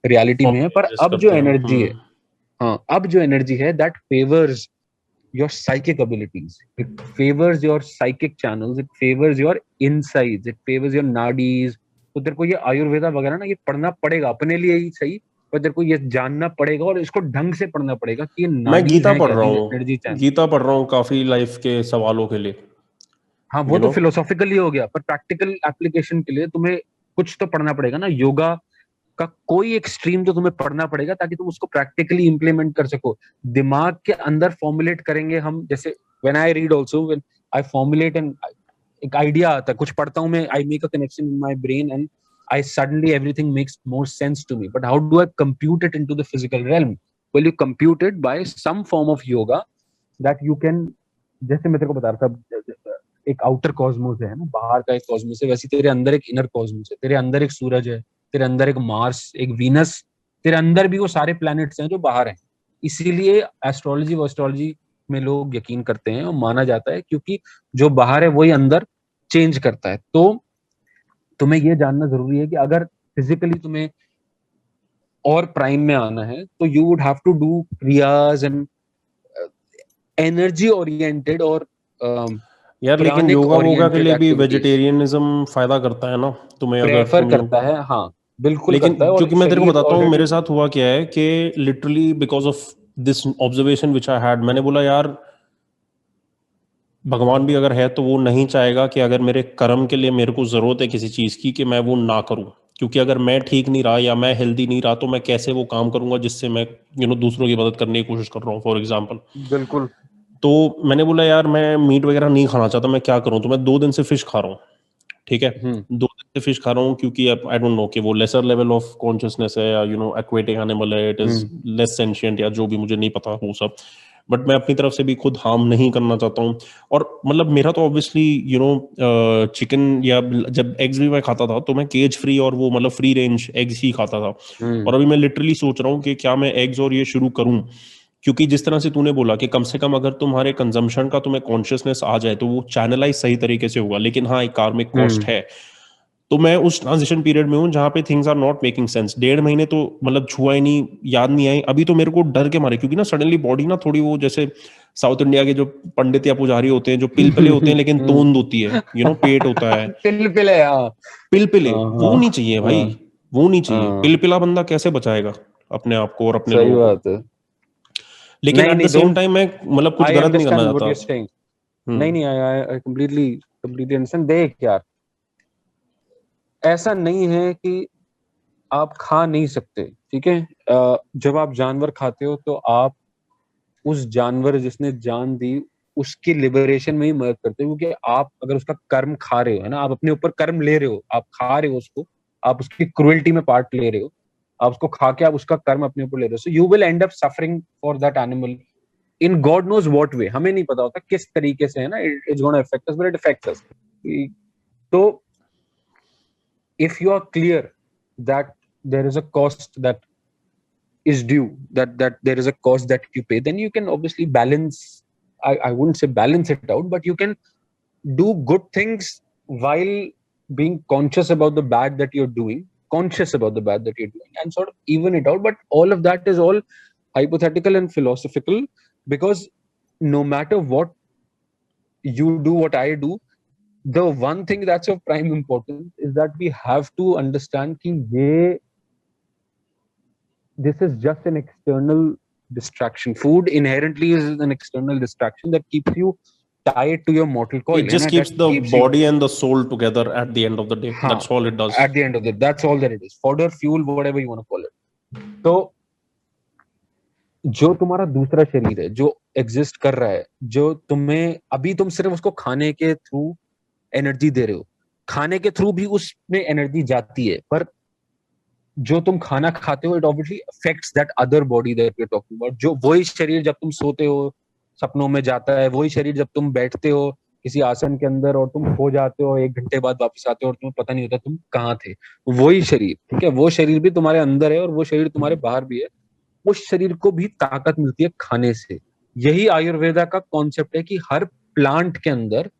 A: रियलिटी में है. पर अब जो एनर्जी है, हाँ, अब जो एनर्जी है, that favours your psychic abilities. It favors your psychic channels. It favors your insides. It favors your nadis. तो तेरे को ये आयुर्वेदा वगैरह ना, ये पढ़ना पड़ेगा अपने लिए ही सही, पर तेरे को ये जानना पड़ेगा और इसको ढंग से पढ़ना पड़ेगा कि ये
B: मैं गीता पढ़ रहा
A: एनर्जी
B: हूँ,
A: चैनल.
B: गीता पढ़ रहा हूँ काफी लाइफ के सवालों के लिए.
A: हाँ, वो तो फिलोसॉफिकली हो गया, पर प्रैक्टिकल एप्लीकेशन के लिए तुम्हें कुछ तो पढ़ना पड़ेगा ना. योगा का कोई एक स्ट्रीम तो तुम्हें पढ़ना पड़ेगा ताकि तुम उसको प्रैक्टिकली इंप्लीमेंट कर सको. दिमाग के अंदर फॉर्मुलेट करेंगे हम, जैसे when I read also, when I formulate and एक आइडिया आता है, कुछ पढ़ता हूं मैं, I make a connection in my brain and I suddenly everything makes more sense to me. But how do I compute it into the physical realm? Well, you compute it by some form of yoga that you can. जैसे मैं तेरे को बता रहा था, एक आउटर कॉस्मोस है ना, बाहर का एक कॉस्मोस है, वैसे तेरे अंदर एक इनर कॉस्मोस है. तेरे अंदर एक सूरज है, तेरे अंदर एक मार्स, एक वीनस, तेरे अंदर भी वो सारे प्लैनेट्स हैं जो बाहर हैं. इसीलिए एस्ट्रोलॉजी में लोग यकीन करते हैं और माना जाता है, क्योंकि जो बाहर है वही अंदर चेंज करता है. तो तुम्हें ये जानना जरूरी है कि अगर फिजिकली तुम्हें और प्राइम में आना है तो you would have to do kriyas and energy oriented और
B: यार, लेकिन योगा वोगा के लिए भी वेजिटेरियनिज्म फायदा करता है ना तुम्हें, अगर
A: प्रेफर करता है. हाँ, बिल्कुल.
B: लेकिन
A: करता है. और
B: क्योंकि मैं तेरे को बताता हूँ मेरे
A: already
B: साथ हुआ क्या है कि literally because of this observation which I had, मैंने बोला यार भगवान भी अगर है तो वो नहीं चाहेगा कि अगर मेरे कर्म के लिए मेरे को जरूरत है किसी चीज की, कि मैं वो ना करूं. क्योंकि अगर मैं ठीक नहीं रहा या मैं हेल्दी नहीं रहा तो मैं कैसे वो काम करूंगा जिससे मैं दूसरों की मदद करने की कोशिश कर रहा हूँ, फॉर एग्जाम्पल.
A: बिल्कुल.
B: तो मैंने बोला यार मैं मीट वगैरह नहीं खाना चाहता, मैं क्या करूं? तो मैं 2 दिन से फिश खा रहा हूँ, ठीक है। 2 दिन से फिश खा रहा हूँ क्योंकि आई डोंट नो कि वो लेसर लेवल ऑफ कॉन्शियसनेस है या एक्वेटिक एनिमल है, इट इज लेस सेंशिएंट या जो भी, मुझे नहीं पता वो सब, बट मैं अपनी तरफ से भी खुद हार्म नहीं करना चाहता हूँ। और मतलब मेरा तो ऑब्वियसली चिकन या जब एग्स भी मैं खाता था तो मैं केज फ्री और वो मतलब फ्री रेंज एग्स ही खाता था। और अभी मैं लिटरली सोच रहा हूँ कि क्या मैं एग्स और ये शुरू करूँ, क्योंकि जिस तरह से तूने बोला कि कम से कम अगर तुम्हारे कंजम्पशन का तुम्हें कॉन्शियसनेस आ जाए तो वो चैनलाइज सही तरीके से होगा। लेकिन हाँ, एक कार्मिक कॉस्ट है। तो मैं उस ट्रांजिशन पीरियड में हूँ जहाँ पे things are not making sense. 1.5 महीने तो मतलब छुआ ही नहीं, याद नहीं आई। अभी तो मेरे को डर के मारे, क्योंकि ना सडनली बॉडी ना थोड़ी वो, जैसे साउथ इंडिया के जो पंडित या पुजारी होते हैं जो पिलपिले होते हैं लेकिन तोंद होती है, पेट होता है
A: पिलपिले, हाँ।
B: पिलपिले, वो
A: हाँ
B: नहीं चाहिए भाई,
A: हाँ
B: वो नहीं चाहिए।
A: हाँ,
B: पिलपिला बंदा कैसे बचाएगा अपने आप को और अपने
A: सही
B: लोगों को?
A: बात है।
B: लेकिन
A: नहीं
B: एट द
A: नहीं,
B: सेम
A: डोंट,
B: टाइम मैं मतलब कुछ
A: आई
B: गलत नहीं करना
A: अंडरस्टैंड व्हाट
B: चाहता।
A: You are saying. नहीं
B: हम्म।
A: नहीं, आई कंप्लीटली कंप्लीटली अंडरस्टैंड। देख यार, ऐसा नहीं है कि आप खा नहीं सकते, ठीक है। जब आप जानवर खाते हो तो आप उस जानवर जिसने जान दी उसकी लिबरेशन में ही मदद करते हो, क्योंकि आप अगर उसका कर्म खा रहे हो, है ना, आप अपने ऊपर कर्म ले रहे हो, आप खा रहे हो उसको, आप उसकी क्रुएल्टी में पार्ट ले रहे हो, आप उसको खा के आप उसका कर्म अपने ऊपर ले रहे हो। So you will end up suffering for that animal in God knows what way. हमें नहीं पता होता किस तरीके से, है ना, it's gonna affect us, but it affects us. तो if you are clear that there is a cost that is due, that there is a cost that you pay, then you can obviously balance. I wouldn't say balance it out, but you can do good things while being conscious about the bad that you're doing, conscious about the bad that you're doing, and sort of even it out. But all of that is all hypothetical and philosophical, because no matter what you do, what I do, the one thing that's of prime importance is that we have to understand कि ये, this is just an external distraction. Food inherently is an external distraction that keeps you tied to your mortal coil,
B: It
A: है
B: just
A: ना,
B: keeps
A: that
B: the
A: keeps you,
B: body and the soul together at the end of the day.
A: हाँ,
B: That's all it does.
A: at the end of it, that's all that it is. Fodder, fuel, whatever you want to call it. तो जो तुम्हारा दूसरा शरीर है जो एग्जिस्ट कर रहा है, जो तुम्हें अभी, तुम सिर्फ उसको खाने के थ्रू एनर्जी दे रहे हो, खाने के थ्रू भी उसमें एनर्जी जाती है, पर जो तुम खाना खाते हो it obviously affects that other body that we are talking about. जो वही शरीर जब तुम सोते हो सपनों में जाता है, वही शरीर जब तुम बैठते हो किसी आसन के अंदर और तुम खो जाते हो, 1 घंटे बाद वापस आते हो और तुम्हें पता नहीं होता तुम कहाँ थे। वही शरीर, ठीक है, वो शरीर भी तुम्हारे अंदर है और वो शरीर तुम्हारे बाहर भी है। उस शरीर को भी ताकत मिलती है खाने से। यही आयुर्वेदा का कॉन्सेप्ट है कि हर प्लांट के अंदर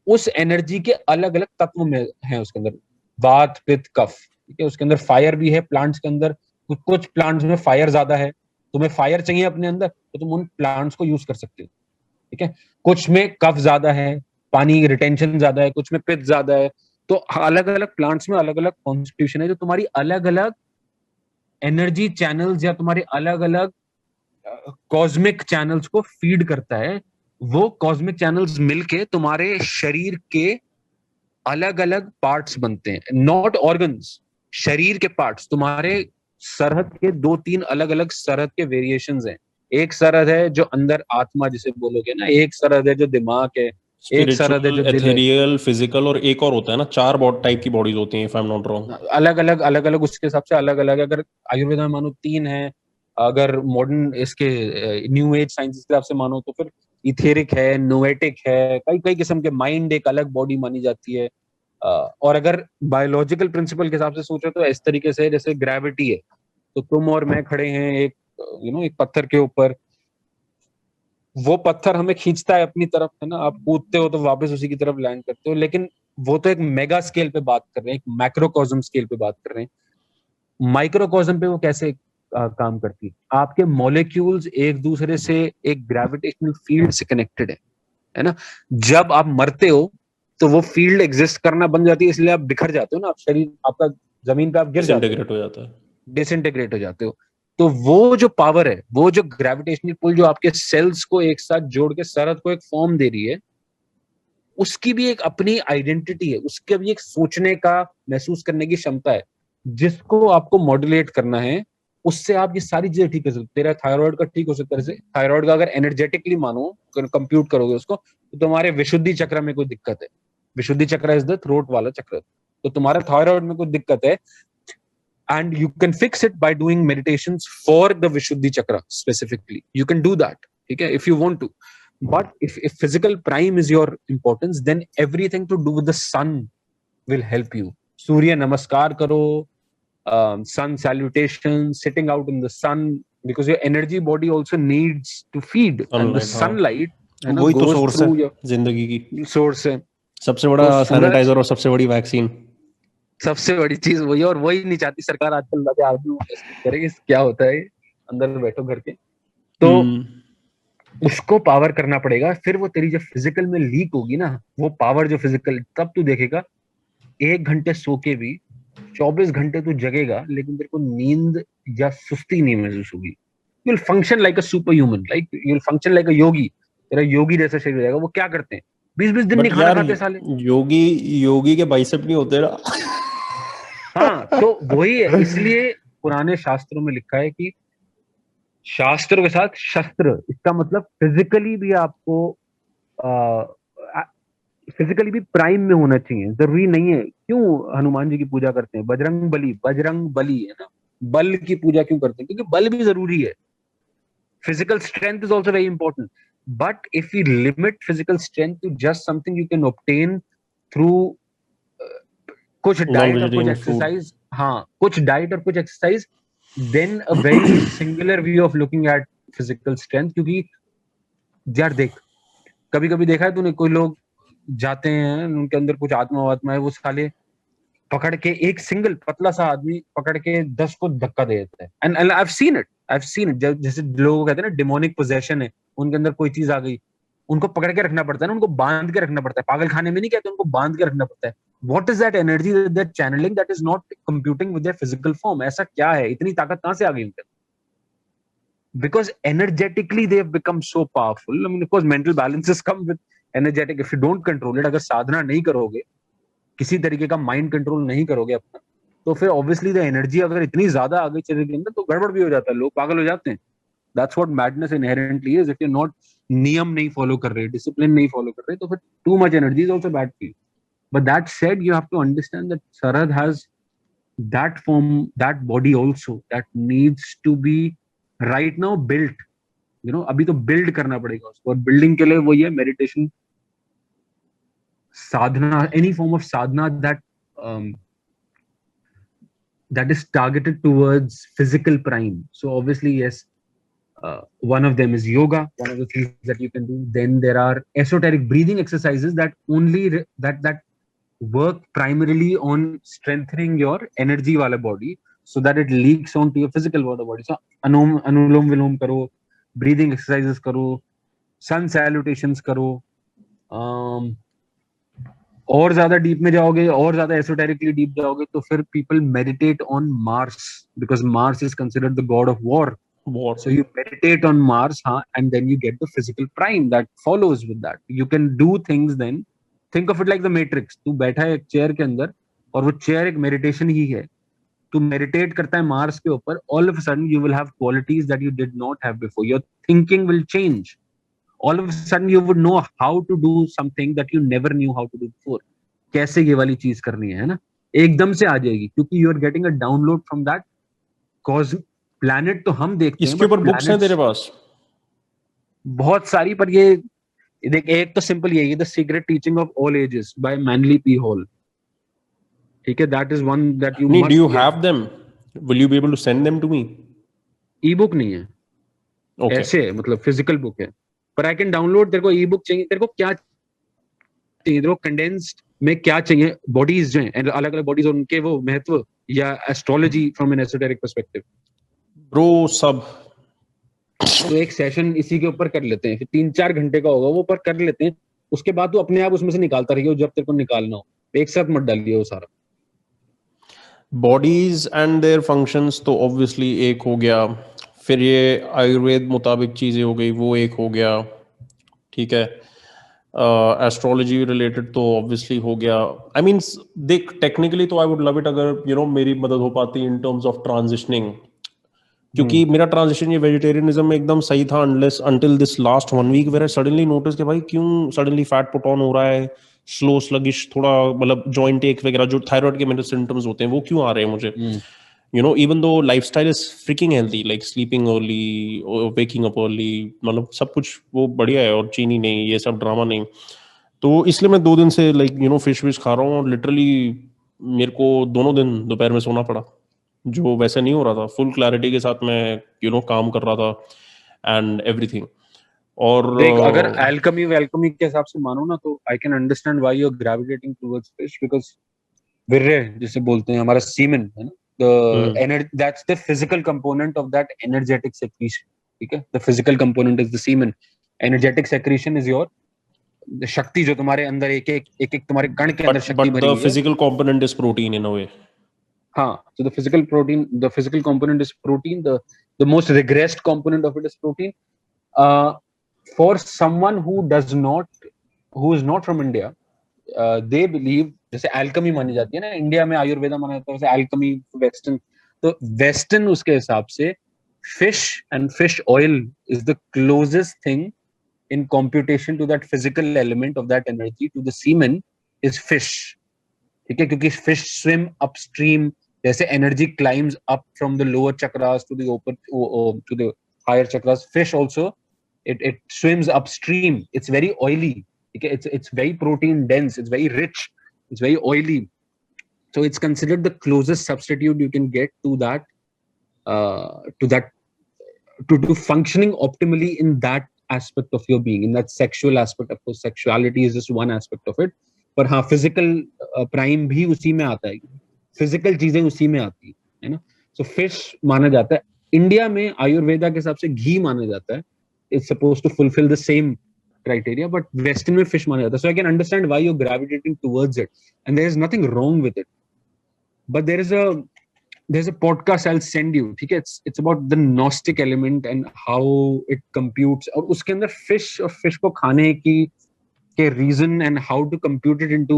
A: उस एनर्जी के अलग अलग तत्व में है, उसके अंदर वात पित्त कफ, ठीक है। उसके अंदर फायर भी है प्लांट्स के अंदर, कुछ प्लांट्स में फायर ज्यादा है, तुम्हें फायर चाहिए अपने अंदर तो तुम उन प्लांट्स को यूज कर सकते हो, ठीक है। कुछ में कफ ज्यादा है, पानी रिटेंशन ज्यादा है, कुछ में पित्त ज्यादा है। तो अलग अलग प्लांट्स में अलग अलग कॉन्स्टिट्यूशन है जो तुम्हारी अलग अलग एनर्जी चैनल्स या तुम्हारे अलग अलग कॉस्मिक चैनल्स को फीड करता है। वो कॉस्मिक चैनल्स मिलके तुम्हारे शरीर के अलग अलग पार्ट्स बनते हैं, नॉट ऑर्गन्स, शरीर के पार्ट्स। तुम्हारे सरहद के 2-3 अलग अलग सरहद के वेरिएशंस हैं। एक सरहद है जो अंदर आत्मा जिसे बोलोगे ना, एक सरहद है जो दिमाग है, एक सरहद है
B: स्पिरिचुअल,
A: जो दिल है।
B: एथेरियल, फिजिकल, और एक और होता है ना, 4 बॉड टाइप की बॉडीज होती हैं, if I am not wrong.
A: अलग अलग उसके हिसाब से अलग अलग, अगर आयुर्वेद में मानो 3 है, अगर मॉडर्न इसके न्यू एज साइंस के हिसाब से मानो तो फिर इथेरिक है, नोएटिक है, कई कई किस्म के। माइंड एक अलग बॉडी मानी जाती है। और अगर बायोलॉजिकल प्रिंसिपल के हिसाब से सोचो तो इस तरीके से, जैसे ग्रेविटी है, तो तुम और मैं खड़े हैं एक एक पत्थर के ऊपर, वो पत्थर हमें खींचता है अपनी तरफ, है ना, आप कूदते हो तो वापस उसी की तरफ लैंड करते हो। लेकिन वो तो एक मेगा स्केल पे बात कर रहे हैं, एक मैक्रोकॉस्म स्केल पे बात कर रहे हैं। माइक्रोकॉस्म पे वो कैसे काम करती है? आपके मॉलिक्यूल्स एक दूसरे से एक ग्रेविटेशनल फील्ड से कनेक्टेड है ना। जब आप मरते हो तो वो फील्ड एग्जिस्ट करना बंद जाती है, इसलिए आप बिखर जाते हो ना, आप शरीर आपका जमीन पे आप गिर जाते हो,
B: डिसइंटीग्रेट हो जाता है।
A: डिसइंटीग्रेट हो जाते हो। तो वो जो पावर है, वो जो ग्रेविटेशनल पुल जो आपके सेल्स को एक साथ जोड़ के सरहद को एक फॉर्म दे रही है, उसकी भी एक अपनी आइडेंटिटी है, उसके भी एक सोचने का, महसूस करने की क्षमता है, जिसको आपको मॉड्यूलेट करना है उससे आप ये सारी चीजें ठीक कर सकते हो। तेरा थायराइड का ठीक हो सकता है, थायराइड का अगर एनर्जेटिकली मानो, कंप्यूट करोगे उसको, तो तुम्हारे विशुद्धि चक्र में कोई दिक्कत है। विशुद्धि चक्र इज द थ्रोट वाला चक्र, तो तुम्हारे थायराइड में कोई दिक्कत है, and you can fix it by doing meditations for the vishuddhi chakra specifically. You can do that, okay, if you want to. But if physical prime is your importance, then everything to do with the sun will help you. Surya namaskar karo, sun salutation, sitting out in the sun, because your energy body also needs to feed, and the sunlight
B: वही तो
A: goes
B: सोर्स
A: through
B: है
A: your
B: जिंदगी की,
A: source है,
B: सबसे बड़ा सैनिटाइजर और सबसे बड़ी वैक्सीन,
A: सबसे बड़ी चीज वही। और वही नहीं चाहती सरकार आजकल, लगे आदमी करेगी क्या होता है, अंदर बैठो घर के, तो उसको पावर करना पड़ेगा। फिर वो तेरी जब फिजिकल में लीक होगी ना, वो पावर जो फिजिकल, तब तू देखेगा 1 घंटे सो के भी 24 घंटे तू जगेगा, लेकिन तेरे को नींद या सुस्ती नहीं महसूस होगी। You will function like a super human, like you will function like a yogi. तेरा योगी जैसा शरीर हो जाएगा। वो क्या करते हैं, 20-20 दिन नहीं खाना खाते साले।
B: योगी के बाइसेप नहीं होते ना।
A: हाँ, तो वही है, इसलिए पुराने शास्त्रों में लिखा है कि शास्त्र के साथ शस्त्र, इसका मतलब फिजिकली भी आपको फिजिकली भी प्राइम में होना चाहिए। जरूरी नहीं है, क्यों हनुमान जी की पूजा करते हैं, बजरंग बली है ना, बल की पूजा क्यों करते हैं, क्योंकि बल भी जरूरी है। Physical strength is also very important, but if you limit physical strength to just something you can obtain through कुछ डाइट और कुछ एक्सरसाइज, हाँ कुछ डाइट और कुछ exercise, then a very singular view of looking at physical strength. क्योंकि यार देख, कभी कभी देखा है तूने, कोई लोग जाते हैं, उनके अंदर कुछ आत्मा है, वो साले पकड़ के, एक सिंगल पतला सा आदमी पकड़ के 10 को धक्का दे देता है। And I have seen it, जैसे लोग कहते हैं ना डिमोनिक पोजेशन है, उनके अंदर कोई चीज आ गई, उनको पकड़ के रखना पड़ता है ना, उनको बांध के रखना पड़ता है। पागल खाने में नहीं कहते, उनको बांध के रखना पड़ता है। What is that energy that channelling that is not computing with their physical form? ऐसा क्या है, इतनी ताकत कहां से आ गई उनके? Because energetically they have become so powerful. I mean, of course, mental balances come with energetic. If you don't control it, अगर साधना नहीं करोगे, किसी तरीके का माइंड कंट्रोल नहीं करोगे अपना, तो फिर ऑब्वियसली द एनर्जी अगर इतनी ज्यादा आ गई शरीर के अंदर, तो गड़बड़ भी हो जाता है, लोग पागल हो जाते हैं। That's what madness inherently is. If you not नियम नहीं फॉलो कर रहे, डिसिप्लिन नहीं फॉलो कर रहे, तो फिर too much energy is also bad for you. But that said, you have to understand that सरद has that form, that body also, that needs to be right now built, you know, अभी तो build करना पड़ेगा उसको। और building के लिए वही है meditation, sadhana, any form of sadhana that is targeted towards physical prime. So obviously, yes, one of them is yoga, one of the things that you can do. Then there are esoteric breathing exercises that only that work primarily on strengthening your energy wala body, so that it leaks onto your physical body. So anulom vilom karo, breathing exercises karo, sun salutations karo. और ज्यादा डीप में जाओगे, और ज्यादा एसोटेरिकली डीप जाओगे, तो फिर people meditate on Mars, because Mars is considered the God of war. So you meditate on Mars, and then you get the physical prime that follows with that. You can do things then. Think of it like the Matrix. तू बैठा है एक चेयर के अंदर, और वो चेयर एक मेडिटेशन ही है. तू मेडिटेट करता है मार्स के ऊपर, all of a sudden you will have qualities that you did not have before. Your thinking will change. All of a sudden you would know how to do something that you never knew how to do before. कैसे ये वाली चीज करनी है ना, एकदम से आ जाएगी, क्योंकि you are getting a download from that. Cause planet तो हम देखते हैं,
B: इसके ऊपर बुक्स हैं तेरे पास
A: बहुत सारी, पर ये देख, एक तो सिंपल यही है, the secret teaching of all ages by Manly P Hall. ठीक है, that is one that you must.
B: Do you have them? Will you be able to send them to me?
A: Ebook नहीं है. Okay. ऐसे है, मतलब फिजिकल बुक है, पर आई कैन डाउनलोड. तेरे को ई बुक चाहिए, तेरे को क्या चाहिए, तेरे को कंडेंस्ड में क्या चाहिए, बॉडीज जो हैं, अलग अलग बॉडीज और उनके वो महत्व, या astrology from an esoteric perspective?
B: Bro सब.
A: तो एक सेशन इसी के ऊपर कर लेते हैं, फिर 3-4 घंटे का होगा वो, पर कर लेते हैं. उसके बाद तू अपने आप उसमें से निकालता रहिए जब तेरे को निकालना हो, एक साथ मत डालिए वो सारा.
B: बॉडीज एंड देयर फंक्शंस तो ऑब्वियसली एक हो गया, फिर ये आयुर्वेद मुताबिक चीजें हो गई, वो एक हो गया. ठीक है, एस्ट्रोलॉजी रिलेटेड तो ऑब्वियसली हो गया. आई मीन देख, टेक्निकली तो आई वुड लव इट अगर मेरी मदद हो पाती इन टर्म्स ऑफ ट्रांजिशनिंग. क्योंकि मेरा ट्रांजिशन ये वेजिटेरियनिज्म में एकदम सही था until this last 1 week where I suddenly noticed कि भाई क्यों suddenly fat put on हो रहा है, स्लो स्लगिश, थोड़ा मतलब जॉइंट एक वगैरह जो थायराइड के मेरे सिम्टम्स होते हैं वो क्यों आ रहे हैं मुझे, you know, even though lifestyle is freaking healthy, like sleeping early, waking up early, मतलब सब कुछ वो बढ़िया है और चीनी नहीं, ये सब ड्रामा नहीं। तो इसलिए मैं 2 दिन से like you know fish wish खा रहा हूँ और लिटरली मेरे को दोनों दिन दोपहर में सोना पड़ा, जो वैसे नहीं हो रहा था। फुल क्लैरिटी के साथ मैं यू नो काम कर रहा था एंड एवरीथिंग। और
A: देख, अगर एल्केमी वेलकमी के हिसाब से मानो ना, तो I can understand why you are gravitating towards fish, because विर्रे जिसे बोलते हैं, हमारा सीमेन है ना, the energy, that's the physical component of that energetic secretion. ठीक है, the physical component is the semen, energetic secretion is your shakti, जो तुम्हारे अंदर एक एक तुम्हारे कण के अंदर शक्ति भरी
B: द
A: हुई है।
B: Physical component is protein in a way.
A: हाँ, so the physical component is protein. The most regressed component of it is protein. For someone who is not from India, they believe, जैसे alchemy मानी जाती है ना, इंडिया में आयुर्वेदा माना जाता है, वैसे alchemy वेस्टर्न, तो वेस्टर्न उसके हिसाब से fish and fish oil is the closest thing in computation to that physical element of that energy, to the semen, is fish. ठीक है, क्योंकि fish swim upstream, जैसे energy climbs up from the lower chakras to the higher chakras. Fish also, it swims upstream. It's very oily. Okay, it's very protein dense. It's very rich. It's very oily. So it's considered the closest substitute you can get to that, to do functioning optimally in that aspect of your being, in that sexual aspect. Of course, sexuality is just one aspect of it. पर हाँ, फिजिकल प्राइम भी उसी में आता है, फिजिकल चीजें उसी में आती है ना। सो फिश माना जाता है इंडिया में, आयुर्वेदा के हिसाब से घी माना जाता है, it's suppose to fulfill the same criteria, but western में फिश माना जाता है। So I can understand why you are gravitating towards it, and there is nothing wrong with it, but there's a podcast I'll send you, ठीक है, it's about the gnostic element and how it computes, और उसके अंदर fish और fish को खाने की के reason and how to compute it into,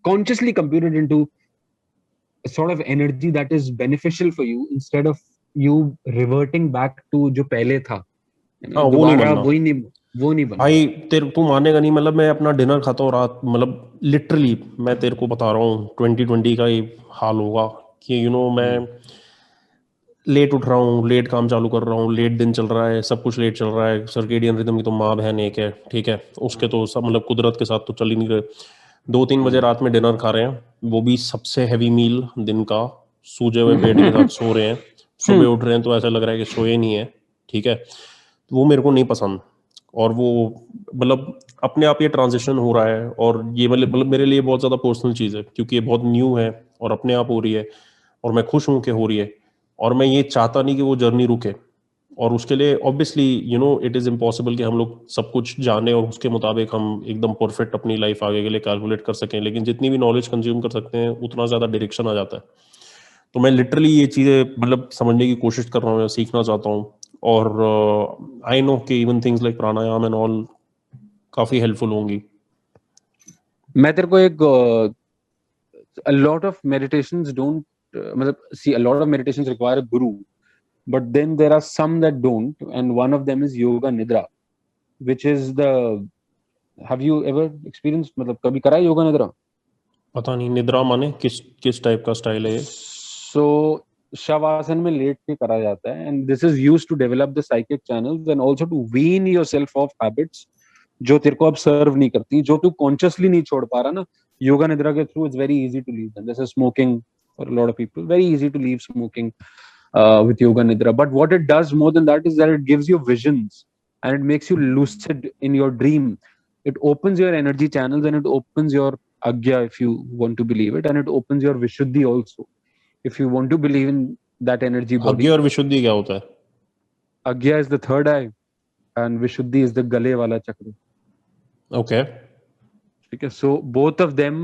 A: consciously compute it into a sort of energy that is beneficial for you, instead of you reverting back to जो पहले था।
B: हाँ, वो नहीं बनना भाई। तेरे तू मानेगा नहीं, मतलब मैं अपना डिनर खाता हूँ रात, मतलब लिटरली मैं तेरे को बता रहा हूँ 2020 का ही हाल होगा कि यू नो मैं लेट उठ रहा हूँ, लेट काम चालू कर रहा हूँ, लेट दिन चल रहा है, सब कुछ लेट चल रहा है। सर्केडियन रिदम की तो माँ बहन एक है, ठीक है, उसके तो सब मतलब कुदरत के साथ तो चल ही नहीं रहे। 2-3 बजे रात में डिनर खा रहे हैं, वो भी सबसे हैवी मील दिन का, सूजे हुए पेट के साथ सो रहे हैं, सुबह उठ रहे हैं तो ऐसा लग रहा है कि सोए नहीं है, ठीक है। वो मेरे को नहीं पसंद, और वो मतलब अपने आप ये ट्रांजिशन हो रहा है, और ये मतलब मेरे लिए बहुत ज़्यादा पर्सनल चीज़ है, क्योंकि ये बहुत न्यू है और अपने आप हो रही है, और मैं खुश हूँ कि हो रही है, और मैं ये चाहता नहीं कि वो जर्नी रुके। और उसके लिए obviously you know it is impossible कि हम लोग सब कुछ जाने और उसके मुताबिक हम एकदम परफेक्ट अपनी लाइफ आगे के लिए कैलकुलेट कर सकें, लेकिन जितनी भी नॉलेज कंज्यूम कर सकते हैं उतना ज़्यादा डायरेक्शन आ जाता है। तो मैं लिटरली ये चीज़ें मतलब समझने की कोशिश कर रहा हूँ या सीखना चाहता हूँ, और आई नो कि even things like pranayama and all काफ़ी हेल्पफुल होंगी।
A: मैं तेरे को एक a lot of meditations don't see, a lot of meditations require a guru, but then there are some that don't, and one of them is yoga nidra, which is have you ever experienced, मतलब कभी करा है योगा निद्रा?
B: पता नहीं निद्रा माने किस टाइप का स्टाइल है?
A: So शवासन में लेट के करा जाता है, and this is used to develop the psychic channels and also to wean yourself off habits जो तेरे को अब सर्व नहीं करती, जो तू कॉन्शियसली नहीं छोड़ पा रहा ना। योगा निद्रा के through it's very easy to leave them. This is smoking for a lot of people, very easy to leave smoking with yoga nidra. But what it does more than that is that it gives you visions and it makes you lucid in your dream. It opens your energy channels and it opens your agya, if you want to believe it, and it opens your vishuddhi also, if you want to believe in that energy body.
B: agya और vishuddhi क्या होता है?
A: Agya is the third eye and vishuddhi is the gale wala chakra.
B: Okay.
A: Okay, so both of them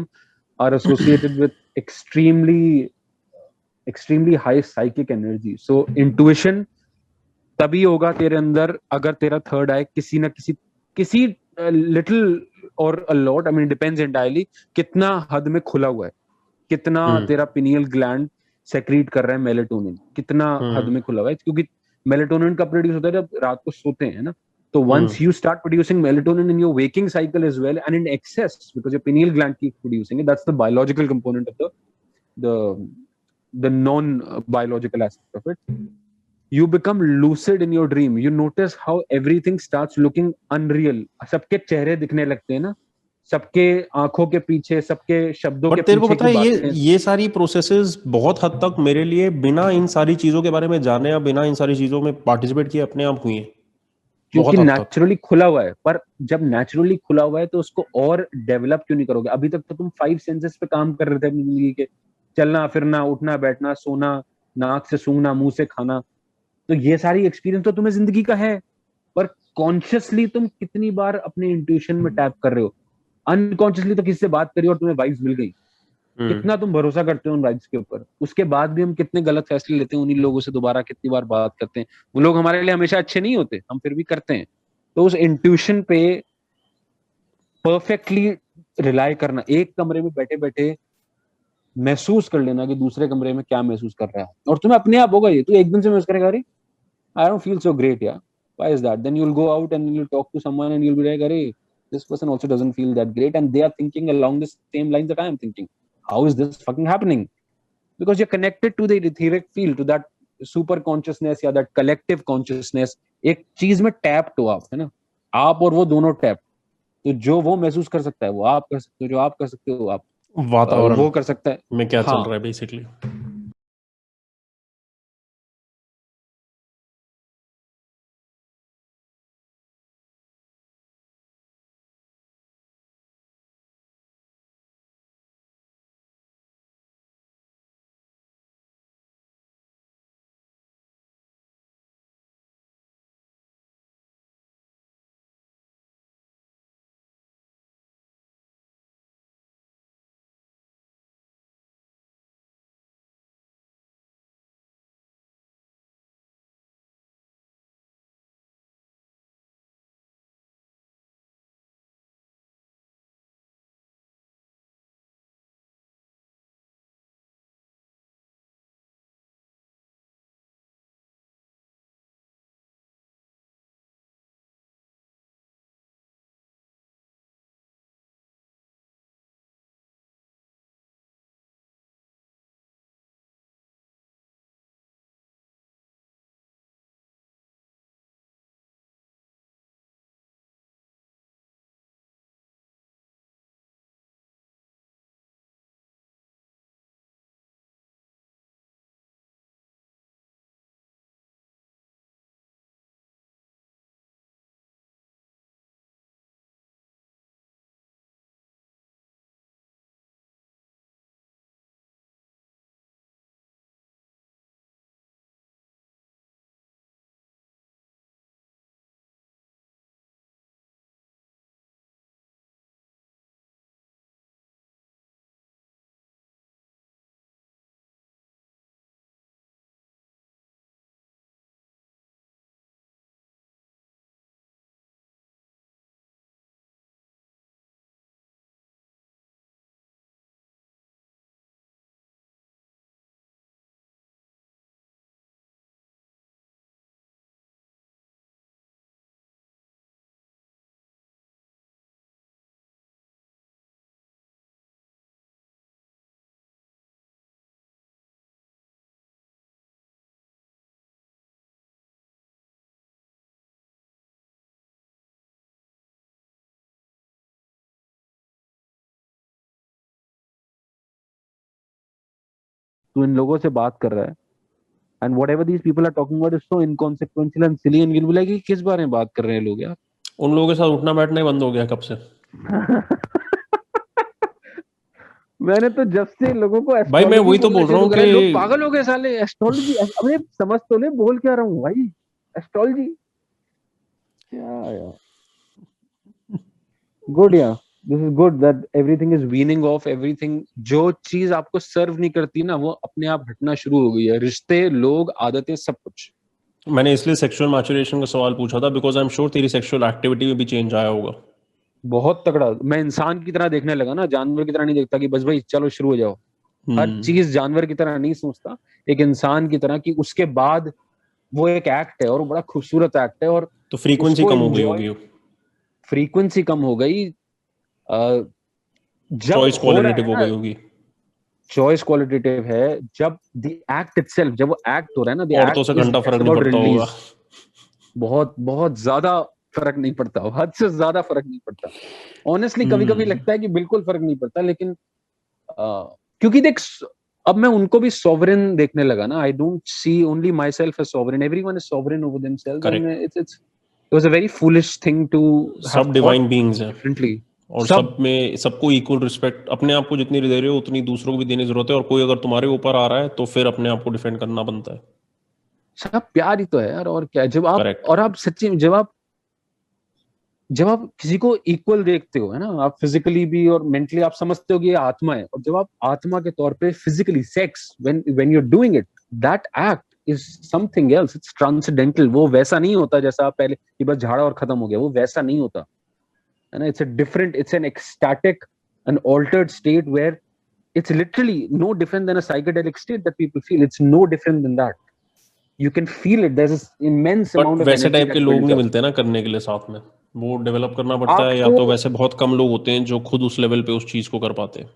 A: are associated with extremely high psychic energy. So intuition तभी होगा तेरे अंदर अगर तेरा थर्ड आई किसी ना किसी लिटिल और a lot, I mean depends entirely कितना हद में खुला हुआ है, कितना तेरा पिनियल ग्लैंड सेक्रीट कर रहा है मेलेटोनिन, कितना हद में खुला हुआ है, क्योंकि मेलेटोनिन का प्रोड्यूस होता है जब रात को सोते हैं ना. तो once you start producing melatonin in your waking cycle as well and in excess because your pineal gland keeps producing it, that's the biological component of the the non biological aspect of it. You become lucid in your dream. You notice how everything starts looking unreal. सबके चेहरे दिखने लगते हैं ना, सबके आंखों के पीछे, सबके शब्दों के
B: बट तेरे को
A: पीछे
B: पता
A: की
B: है
A: बातें.
B: ये सारी प्रोसेसेस बहुत हद तक मेरे लिए बिना इन सारी चीजों के बारे में जाने या बिना इन सारी चीजों में पार्टिसिपेट किए अपने आप हुई हैं
A: क्योंकि
B: बहुत हद तक.
A: नेचुरली खुला हुआ है. पर जब नेचुरली खुला हुआ है तो उसको और डेवलप क्यों नहीं करोगे? अभी तक तो तुम 5 सेंसेस पे काम कर रहे थे अपनी जिंदगी के, चलना फिरना, उठना बैठना, सोना, नाक से सूंघना, मुंह से खाना. तो ये सारी एक्सपीरियंस तो तुम्हें जिंदगी का है, पर कॉन्शियसली तुम कितनी बार अपने इंट्यूशन में टैप कर रहे हो? अनकॉन्शियसली तो किसी से बात करी और तुम्हें वाइब्स मिल गई. कितना तुम भरोसा करते हो उन वाइब्स के ऊपर? उसके बाद भी हम कितने गलत फैसले लेते हैं, उन्हीं लोगों से दोबारा कितनी बार बात करते हैं. वो लोग हमारे लिए हमेशा अच्छे नहीं होते, हम फिर भी करते हैं. तो उस इंट्यूशन पे परफेक्टली रिलाई करना, एक कमरे में बैठे बैठे महसूस कर लेना कि दूसरे कमरे में क्या महसूस कर रहा है, और तुम्हें अपने आप होगा ये. तो एकदम से महसूस करेगा, अरे I don't feel so great यार, why is that? Then you will go out and you will talk to someone and you will be like, अरे this person also doesn't feel that great and they are thinking along the same lines that I am thinking. How is this fucking happening? Because you're connected to the etheric field, to that super consciousness या that collective consciousness. एक चीज में टैप तो आप है ना, आप और वो दोनों टैप. तो जो वो महसूस कर सकता है वो आप कर सकते हो, जो आप कर सकते हो आप
B: वातावरण
A: वो कर सकता है.
B: में क्या
A: हाँ.
B: चल रहा है बेसिकली.
A: तू इन लोगों से बात कर रहा है and whatever these people are talking about is so inconsequential and silly and you'll be like, "ये किस बारे में बात कर रहे हैं लोग यार?"
B: उन लोगों के साथ उठना बैठना ही बंद हो गया कब से.
A: मैंने तो जब से लोगों को
B: भाई मैं वही तो बोल रहा हूँ कि
A: लोग पागल हो गए साले. एस्ट्रोलॉजी, अबे समझ तो ले बोल क्या रहा हूँ भाई. एस्ट्रोलॉजी क्या यार. गुड यार, this is good that everything is weaning of everything. जो चीज आपको सर्व नहीं करती ना वो अपने आप हटना शुरू हो गई है. रिश्ते, लोग, आदतें, सब कुछ.
B: मैंने इसलिए सेक्सुअल मैचुरेशन का सवाल पूछा था बिकॉज आई एम श्योर तेरी सेक्सुअल एक्टिविटी में भी चेंज आया होगा.
A: बहुत तगड़ा. मैं इंसान की तरह देखने लगा ना, जानवर की तरह नहीं देखता कि बस भाई चलो शुरू हो जाओ. हर चीज जानवर की तरह नहीं सोचता, एक इंसान की तरह, कि उसके बाद वो एक एक्ट है और वो बड़ा खूबसूरत एक्ट है, और
B: तो फ्रीक्वेंसी
A: उसको
B: कम हो गई
A: एंजॉय,
B: होगी,
A: फ्रीक्वेंसी कम हो गई, जब
B: चॉइस
A: हो रहा है
B: क्वालिटेटिव हो
A: ना,
B: गई होगी,
A: चॉइस क्वालिटेटिव है, जब द एक्ट इटसेल्फ, जब वो एक्ट हो रहा है ना, द
B: औरतों से
A: एक्ट इज
B: घंटा
A: लेस
B: फर्क नहीं
A: अबाउट
B: पड़ता होगा।
A: रिलीज। बहुत बहुत ज्यादा फर्क नहीं पड़ता, हद से ज्यादा फर्क नहीं पड़ता। ऑनेस्टली कभी कभी लगता है कि बिल्कुल फर्क नहीं पड़ता, लेकिन क्योंकि देख, अब मैं उनको भी सॉवरेन देखने लगा ना, I don't see only myself as sovereign, everyone is sovereign over themselves, and
B: correct,
A: it was a very foolish thing to have
B: सब
A: थॉट
B: डिवाइन बीइंग्स हैं,
A: डिफरेंटली।
B: और
A: सब
B: सब में सबको इक्वल रिस्पेक्ट, अपने आप को जितनी दे रहे हो उतनी दूसरों को भी देने की जरूरत है, और कोई अगर तुम्हारे ऊपर आ रहा है तो फिर अपने आप को डिफेंड करना बनता है।
A: सब प्यार ही तो है यार, और क्या है? जब आप,
B: करेक्ट,
A: और आप सच्ची, जब आप किसी को इक्वल देखते हो, है ना, आप फिजिकली भी और मेंटली आप समझते हो कि ये आत्मा है, और जब आप आत्मा के तौर पे physically sex, when you are doing it, that act is something else, it's transcendental. वो वैसा नहीं होता जैसा आप पहले कि बस झाड़ा और खत्म हो गया, वो वैसा नहीं होता, है ना। It's a different, it's an ecstatic, an altered state where it's literally no different than a psychedelic state that people feel. It's no different than that. You can feel it. There's this immense
B: but
A: amount of
B: वैसे
A: energy
B: टाइप के
A: that
B: लोग
A: builds
B: नहीं
A: up.
B: मिलते ना करने के लिए साथ में, वो डेवलप करना पड़ता है, या
A: आपको,
B: तो वैसे बहुत कम लोग होते हैं जो खुद उस लेवल पे उस चीज को कर पाते हैं।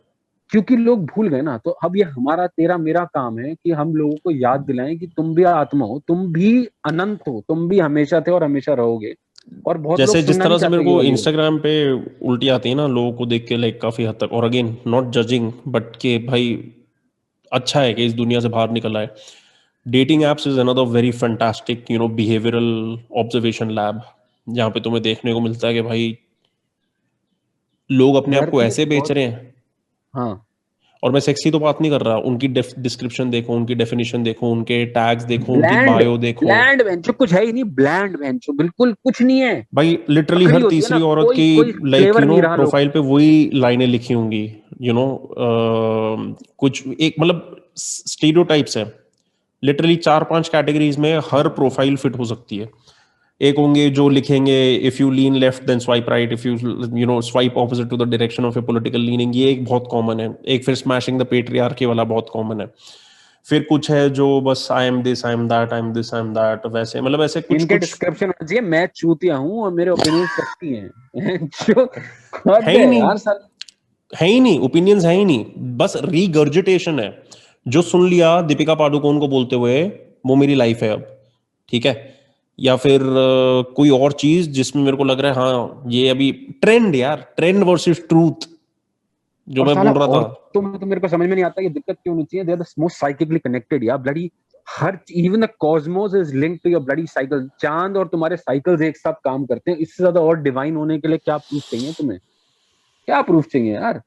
A: क्योंकि लोग भूल गए ना, तो अब ये हमारा तेरा मेरा काम है कि हम लोगों को याद दिलाएं कि तुम भी आत्मा हो, तुम भी अनंत हो, तुम भी हमेशा थे और हमेशा रहोगे। और बहुत लोग
B: जैसे जिस
A: सुनना
B: तरह
A: नहीं
B: से मेरे
A: चाहते ये
B: को
A: वाली बात।
B: इंस्टाग्राम पे उल्टी आती है ना लोगों को देख के, लाइक काफी हद तक, और अगेन नॉट जजिंग, बट के भाई अच्छा है कि इस दुनिया से बाहर निकल आए। Dating apps is another very fantastic behavioural observation lab, जहाँ पे तुम्हें देखने को मिलता है कि भाई लोग अपने आप को
A: धरती पे
B: ऐसे बेच
A: बहुत,
B: रहे हैं।
A: हाँ,
B: और मैं सेक्सी तो बात नहीं कर रहा, उनकी डिस्क्रिप्शन देखो, उनकी डेफिनेशन देखो, उनके टैग्स देखो, उनकी
A: ब्लैंड,
B: बायो देखो।
A: ब्लैंड बेंचो, कुछ है ही नहीं, ब्लैंड बेंचो, बिल्कुल कुछ नहीं है।
B: भाई लिटरली
A: बकरी
B: हर
A: होती है ना,
B: तीसरी औरत
A: कोई
B: की
A: कोई
B: लाइक
A: फ्लेवर नहीं रहा लोग।
B: प्रोफाइल पे वही लाइनें लिखी होंगी, यू नो कुछ एक मतलब स्टीरियोटाइप्स है। लिटरली 4-5 कैटेगरीज में हर प्रोफाइल फिट हो सकती है। एक होंगे जो लिखेंगे if you lean left then swipe right, if you swipe opposite to the direction of a political leaning, ये एक बहुत कॉमन है। एक फिर स्मैशिंग द पेट्रियार्की वाला बहुत कॉमन है। फिर कुछ है जो बस I am this, I am that, I am this, I am that, वैसे मतलब ऐसे कुछ
A: इनके
B: कुछ
A: डिस्क्रिप्शन होना चाहिए, मैं चूतिया हूँ और मेरे ओपिनियन सस्ती हैं। जो हद
B: है ही
A: है
B: नहीं,
A: यार साल।
B: है ही नहीं, ओपिनियंस है ही नहीं, बस रीगर्जिटेशन है। जो सुन लिया दीपिका पादुकोण को बोलते हुए, वो मेरी लाइफ है अब, ठीक है। या फिर कोई और चीज जिसमें मेरे को लग रहा है हाँ ये अभी ट्रेंड, यार ट्रेंड वर्सेस ट्रूथ जो
A: और
B: मैं
A: साला
B: बोल रहा था।
A: औरतों में तो मेरे को समझ में नहीं आता ये दिक्कत क्यों होनी चाहिए। They are the most psychically connected यार, ब्लडी, हर even the cosmos is linked to your bloody cycle. चांद और तुम्हारे साइकिल्स एक साथ काम करते हैं, इससे ज्यादा और डिवाइन होने के लिए क्या प्रूफ चाहिए तुम्हें? क्या प्रूफ चाहिए यार?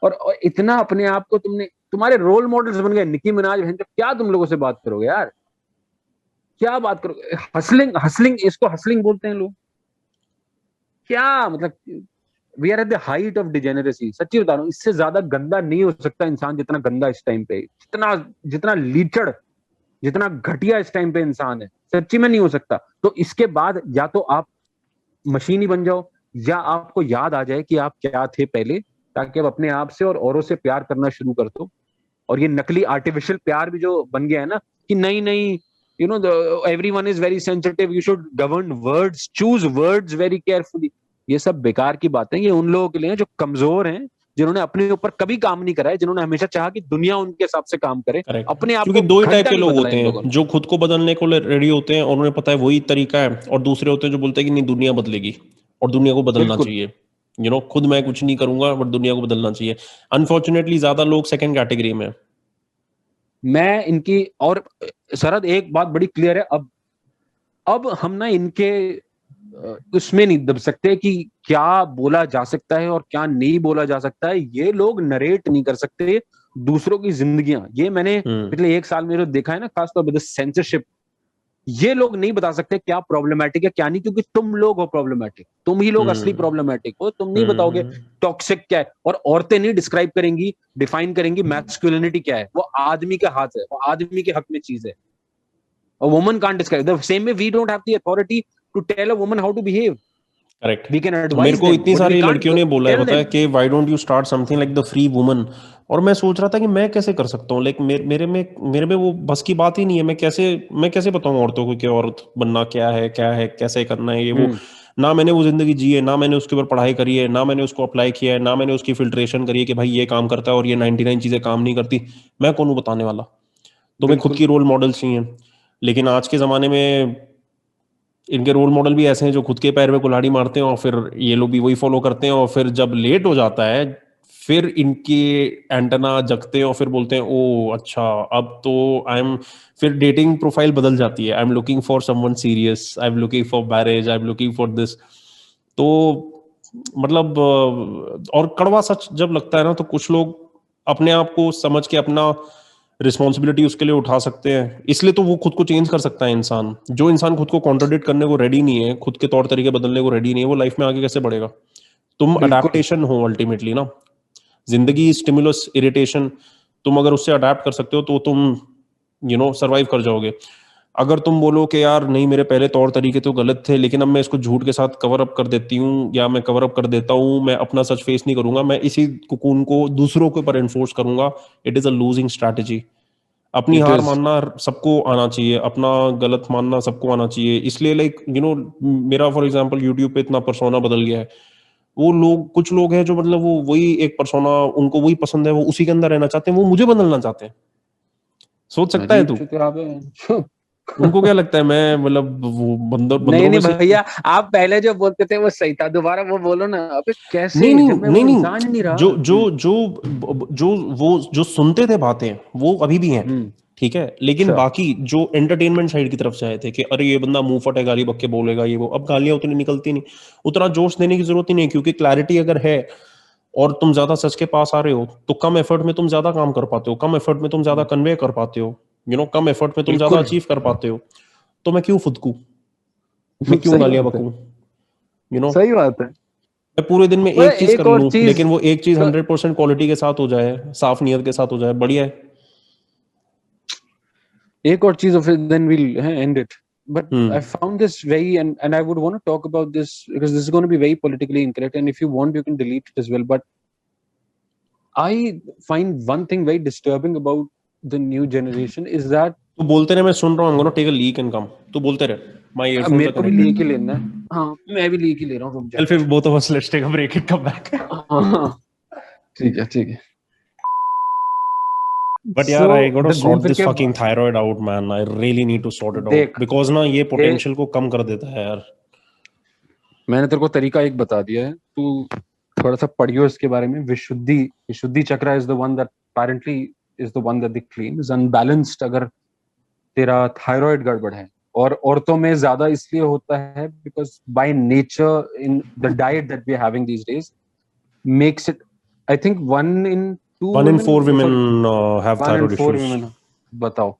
A: और इतना अपने आप को तुमने, तुम्हारे रोल मॉडल्स बन गए निकी मिनाज, तो क्या तुम लोगों से बात करोगे यार? क्या बात करोगे? हसलिंग, हसलिंग, इसको हसलिंग बोलते हैं लोग। क्या मतलब, we are at the height of degeneracy. सच्ची बता रहा हूँ, इससे ज्यादा गंदा नहीं हो सकता इंसान जितना गंदा इस टाइम पे, जितना जितना लीचड़, जितना घटिया इस टाइम पे इंसान है, सच्ची में नहीं हो सकता। तो इसके बाद या तो आप मशीन ही बन जाओ, या आपको याद आ जाए कि आप क्या थे पहले, ताकि आप अपने आप से और औरों से प्यार करना शुरू कर दो। और ये नकली आर्टिफिशियल प्यार भी जो बन गया है ना, कि नहीं नहीं, you know, everyone is very sensitive, you should govern words, choose words very carefully, ये सब बेकार की बातें। ये उन लोगों के लिए जो कमजोर हैं, जिन्होंने अपने ऊपर कभी काम नहीं करा है, जिन्होंने हमेशा चाहा कि दुनिया उनके हिसाब से काम करे,
B: करेक्ट,
A: अपने आप
B: क्योंकि
A: को
B: दो ही टाइप
A: घंटा
B: के
A: नहीं
B: लोग
A: बदला
B: होते
A: इन लोगों
B: हैं,
A: ने।
B: जो खुद को बदलने को रेडी होते हैं और उन्हें पता है वही तरीका है, और दूसरे होते हैं जो बोलते हैं कि नहीं दुनिया बदलेगी और दुनिया को बदलना
A: बिल्कुल।
B: चाहिए। खुद मैं कुछ नहीं करूंगा बट दुनिया को बदलना चाहिए। अनफॉर्चुनेटली ज्यादा लोग सेकंड कैटेगरी में हैं।
A: मैं इनकी, और शरद एक बात बड़ी क्लियर है, अब हम ना इनके उसमें नहीं दब सकते कि क्या बोला जा सकता है और क्या नहीं बोला जा सकता है। ये लोग नरेट नहीं कर सकते दूसरों की जिंदगियां। ये मैंने पिछले एक साल में जो देखा है ना, खासतौर पर सेंसरशिप, ये लोग नहीं बता सकते क्या प्रॉब्लमेटिक है क्या नहीं, क्योंकि तुम लोग हो प्रॉब्लमेटिक, तुम ही लोग असली
B: हम्म
A: प्रॉब्लमेटिक हो। तुम नहीं बताओगे
B: हम्म
A: टॉक्सिक क्या है, और औरतें नहीं डिस्क्राइब करेंगी, डिफाइन करेंगी मैस्कुलिनिटी क्या है। वो आदमी के हाथ है, वो आदमी के हक में चीज है। A woman can't describe. The same way we don't have the authority to tell a woman how to behave.
B: Correct.
A: We can
B: तो मेरे
A: advise
B: को
A: them,
B: इतनी
A: but we
B: सारी
A: can't
B: लड़कियों ने बोला है
A: tell
B: पता है
A: them.
B: कि why don't you start something like the free woman, और मैं सोच रहा था कि मैं कैसे कर सकता हूँ, लाइक मेरे में वो बस की बात ही नहीं है। मैं कैसे बताऊँ औरतों को कि औरत बनना क्या है कैसे करना है ये वो। ना मैंने वो जिंदगी जी है, ना मैंने उसके ऊपर पढ़ाई करी है, ना मैंने उसको अप्लाई किया है, ना मैंने उसकी फिल्ट्रेशन करी है कि भाई ये काम करता है और ये 99 चीजें काम नहीं करती। मैं कौन हूँ बताने वाला? तुम्हें खुद
A: बिल्कुल।
B: की रोल मॉडल चाहिए, लेकिन आज के जमाने में इनके रोल मॉडल भी ऐसे हैं जो खुद के पैर में कुल्हाड़ी मारते हैं और फिर ये लोग भी वही फॉलो करते हैं, और फिर जब लेट हो जाता है फिर इनके एंटेना जगते हैं और फिर बोलते हैं ओ अच्छा अब तो आई एम, फिर डेटिंग प्रोफाइल बदल जाती है, I am looking for someone serious, I am looking for marriage, I am looking for this. तो मतलब और कड़वा सच जब लगता है ना, तो कुछ लोग अपने आप को समझ के अपना रिस्पॉन्सिबिलिटी उसके लिए उठा सकते हैं, इसलिए तो वो खुद को चेंज कर सकता है इंसान। जो इंसान खुद को कॉन्ट्रडिक्ट करने को रेडी नहीं है, खुद के तौर तरीके बदलने को रेडी नहीं है, वो लाइफ में आगे कैसे बढ़ेगा? तुम
A: बिल्कुल
B: अडेप्टेशन हो अल्टीमेटली ना, जिंदगी स्टिमुलस इरिटेशन, तुम अगर उससे अडेप्ट कर सकते हो तो तुम सरवाइव कर जाओगे। अगर तुम बोलो कि यार नहीं मेरे पहले तौर तरीके तो गलत थे, लेकिन अब मैं इसको झूठ के साथ कवर अप कर देती हूँ या मैं कवर अप कर देता हूँ, मैं अपना सच फेस नहीं करूंगा, मैं इसी कुकून को दूसरों के ऊपर एनफोर्स करूंगा, it is a losing strategy. अपनी
A: इट
B: हार
A: इज।
B: मानना सबको आना चाहिए, अपना गलत मानना सबको आना चाहिए। इसलिए लाइक मेरा फॉर एग्जांपल यूट्यूब पे इतना पर्सोना बदल गया है। वो लोग, कुछ लोग हैं जो मतलब वो वही एक पर्सोना, उनको वही पसंद है, वो उसी के अंदर रहना चाहते हैं, वो मुझे बदलना चाहते हैं। सोच सकता है
A: अजीब
B: तू?
A: चुतिया पे
B: उनको क्या लगता है मैं मतलब वो बंदर
A: नहीं
B: बंदरों में
A: नहीं
B: से?
A: भैया, आप पहले जो बोलते थे वो सही था, दोबारा वो बोलो ना। अबे
B: नहीं
A: कैसे,
B: नहीं
A: जब मैं
B: नहीं
A: वो इंसान ही नहीं
B: नहीं,
A: रहा।
B: जो वो जो सुनते थे बातें वो अभी भी हैं,
A: हम्म।
B: ठीक है, लेकिन
A: अच्छा।
B: बाकी जो एंटरटेनमेंट साइड की तरफ से आए थे कि अरे ये बंदा मुंह फटे गाली बक के बोलेगा ये वो, अब गालियां उतनी निकलती नहीं, उतना जोश देने की जरूरत ही नहीं, क्योंकि क्लैरिटी अगर है और तुम ज्यादा सच के पास आ रहे हो तो कम एफर्ट में तुम ज्यादा काम कर पाते हो, कम एफर्ट में तुम ज्यादा कन्वे कर पाते हो, कम एफर्ट में तुम ज्यादा
A: बिल्कुल
B: अचीव कर पाते हो। तो मैं क्यों फुदकूं, मैं क्यों
A: सही
B: गालियां
A: बात है।
B: बकूं? यू नो
A: सही बात है।
B: मैं पूरे दिन में
A: और
B: एक चीज कर
A: एक और
B: लूं,
A: चीज
B: लेकिन वो एक चीज
A: तो,
B: 100% क्वालिटी के साथ हो जाए, साफ नियत के साथ हो जाए, बढ़िया है।
A: एक और चीज, फिर then we'll end it. But I
B: hmm
A: found this very, and I would want to talk about this because this is going to be very politically incorrect, and if you want you can delete it as well. But I find one thing very disturbing about the new generation is that
B: तू बोलते रहे, मैं सुन रहा हूँ, take a leak and come, तू बोलते रहे, माय ईयरफोन्स
A: मेरे
B: आर
A: को भी लीक
B: कनेक्टेड।
A: ही लेना है। हाँ मैं भी लीक ही ले रहा हूँ, रुक जा।
B: चल फिर both of us let's take a break and come back.
A: हाँ, ठीक है ठीक है।
B: बट
A: सो
B: यार आई गोटा
A: द घूम
B: सॉर्ट
A: फिर
B: दिस
A: के
B: fucking thyroid out man, I really need to sort it out,
A: देख,
B: बिकॉज ना ये
A: ये
B: पोटेंशियल को कम कर देता है यार।
A: मैंने तेरे को तरीका एक बता दिया है, तू थोड़ा सा पढ़ियो इसके बारे में। विशुद्धि, विशुद्धि चक्र is the one that apparently is the one that they claim is unbalanced। अगर तेरा थायराइड गड़बड़ है, और औरतों में ज्यादा इसलिए होता है because by nature in the diet that we are having these days makes it, I think 1 in 2
B: 1 in
A: women,
B: 4 women
A: sorry
B: have
A: 1 in
B: thyroid
A: 4
B: issues.
A: women, बताओ।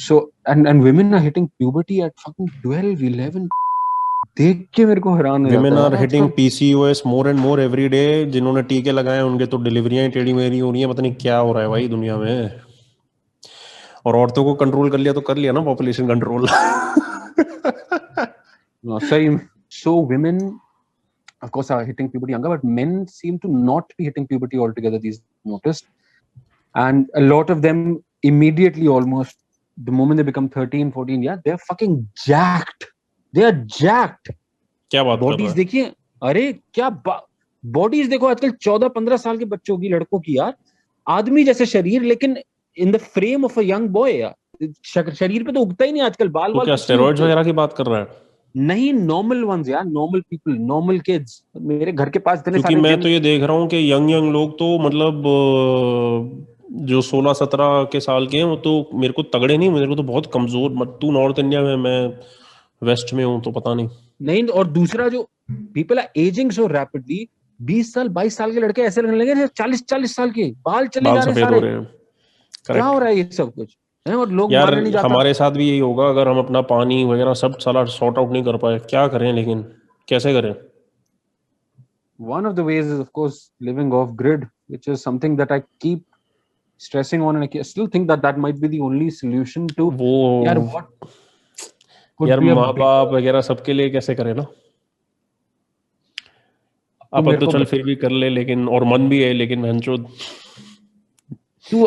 A: सो and women are hitting puberty at fucking 12, 11। देख के मेरे को हैरान हो
B: Women
A: जाता है
B: are
A: यार
B: hitting
A: आजकल।
B: PCOS more and more every day, जिन्होंने टीके लगाए हैं उनके तो डिलीवरियां टेढ़ी मेढ़ी हो रही हैं, पता नहीं क्या हो रहा है भाई दुनिया में। और औरतों को कंट्रोल कर लिया तो कर लिया ना पॉपुलेशन कंट्रोल।
A: सही में। So women of course are hitting puberty younger, but men seem to not be hitting puberty altogether these noticed. And a lot of them immediately, almost the moment they become 13, 14, yeah, they're fucking jacked. They are jacked.
B: क्या बात कर रहा
A: बॉडीज
B: है?
A: देखिए, अरे क्या बॉडीज देखो आजकल 14-15 साल के बच्चों की, लड़कों की यार, आदमी जैसे शरीर, लेकिन in the frame of a young boy यार। शरीर पे तो उगता ही नहीं आजकल, बाल
B: तो
A: वाल
B: क्या
A: कुछ नहीं
B: स्टेरॉइड्स
A: उगते।
B: वगैरह की बात कर रहा है?
A: नहीं, नॉर्मल वंस यार, नॉर्मल पीपल, नॉर्मल किड्स। मेरे घर के पास इतने
B: क्योंकि
A: सारे
B: मैं
A: जिम।
B: तो ये देख रहा हूँ कि यंग यंग लोग तो मतलब जो 16-17 के साल के हैं वो तो मेरे को तगड़े नहीं, मेरे को तो बहुत कमजोर, मत तू नॉर्थ इंडिया में, मैं वेस्ट में हूँ तो पता नहीं।
A: नहीं, और दूसरा जो people are ageing so rapidly, 20 साल 22 साल के लड़के ऐसे लगने लगे 40-40 साल के, बाल चले
B: बाल
A: जा रहे
B: सफेद हो
A: सारे।
B: रहे हैं।
A: क्या हो
B: करेक्ट।
A: रहा है ये सब कुछ है, और लोग
B: यार
A: माना नहीं जाता।
B: हमारे साथ भी यही होगा अगर हम अपना पानी वगैरह सब साला सॉर्ट आउट नहीं कर पाए, क्या करें, लेकिन कैसे करें?
A: One of the ways is of course living off grid, which is something that I keep stressing on, and I still think that that might be the only solution to,
B: वो
A: yeah, what could
B: यार
A: be a
B: माँ
A: bigger।
B: बाप वगैरह सबके लिए कैसे करें ना।
A: तू
B: अपन
A: मेरे
B: तो
A: को
B: चल
A: बता।
B: फिर भी कर ले, लेकिन और मन भी है, लेकिन भैंचोद
A: तू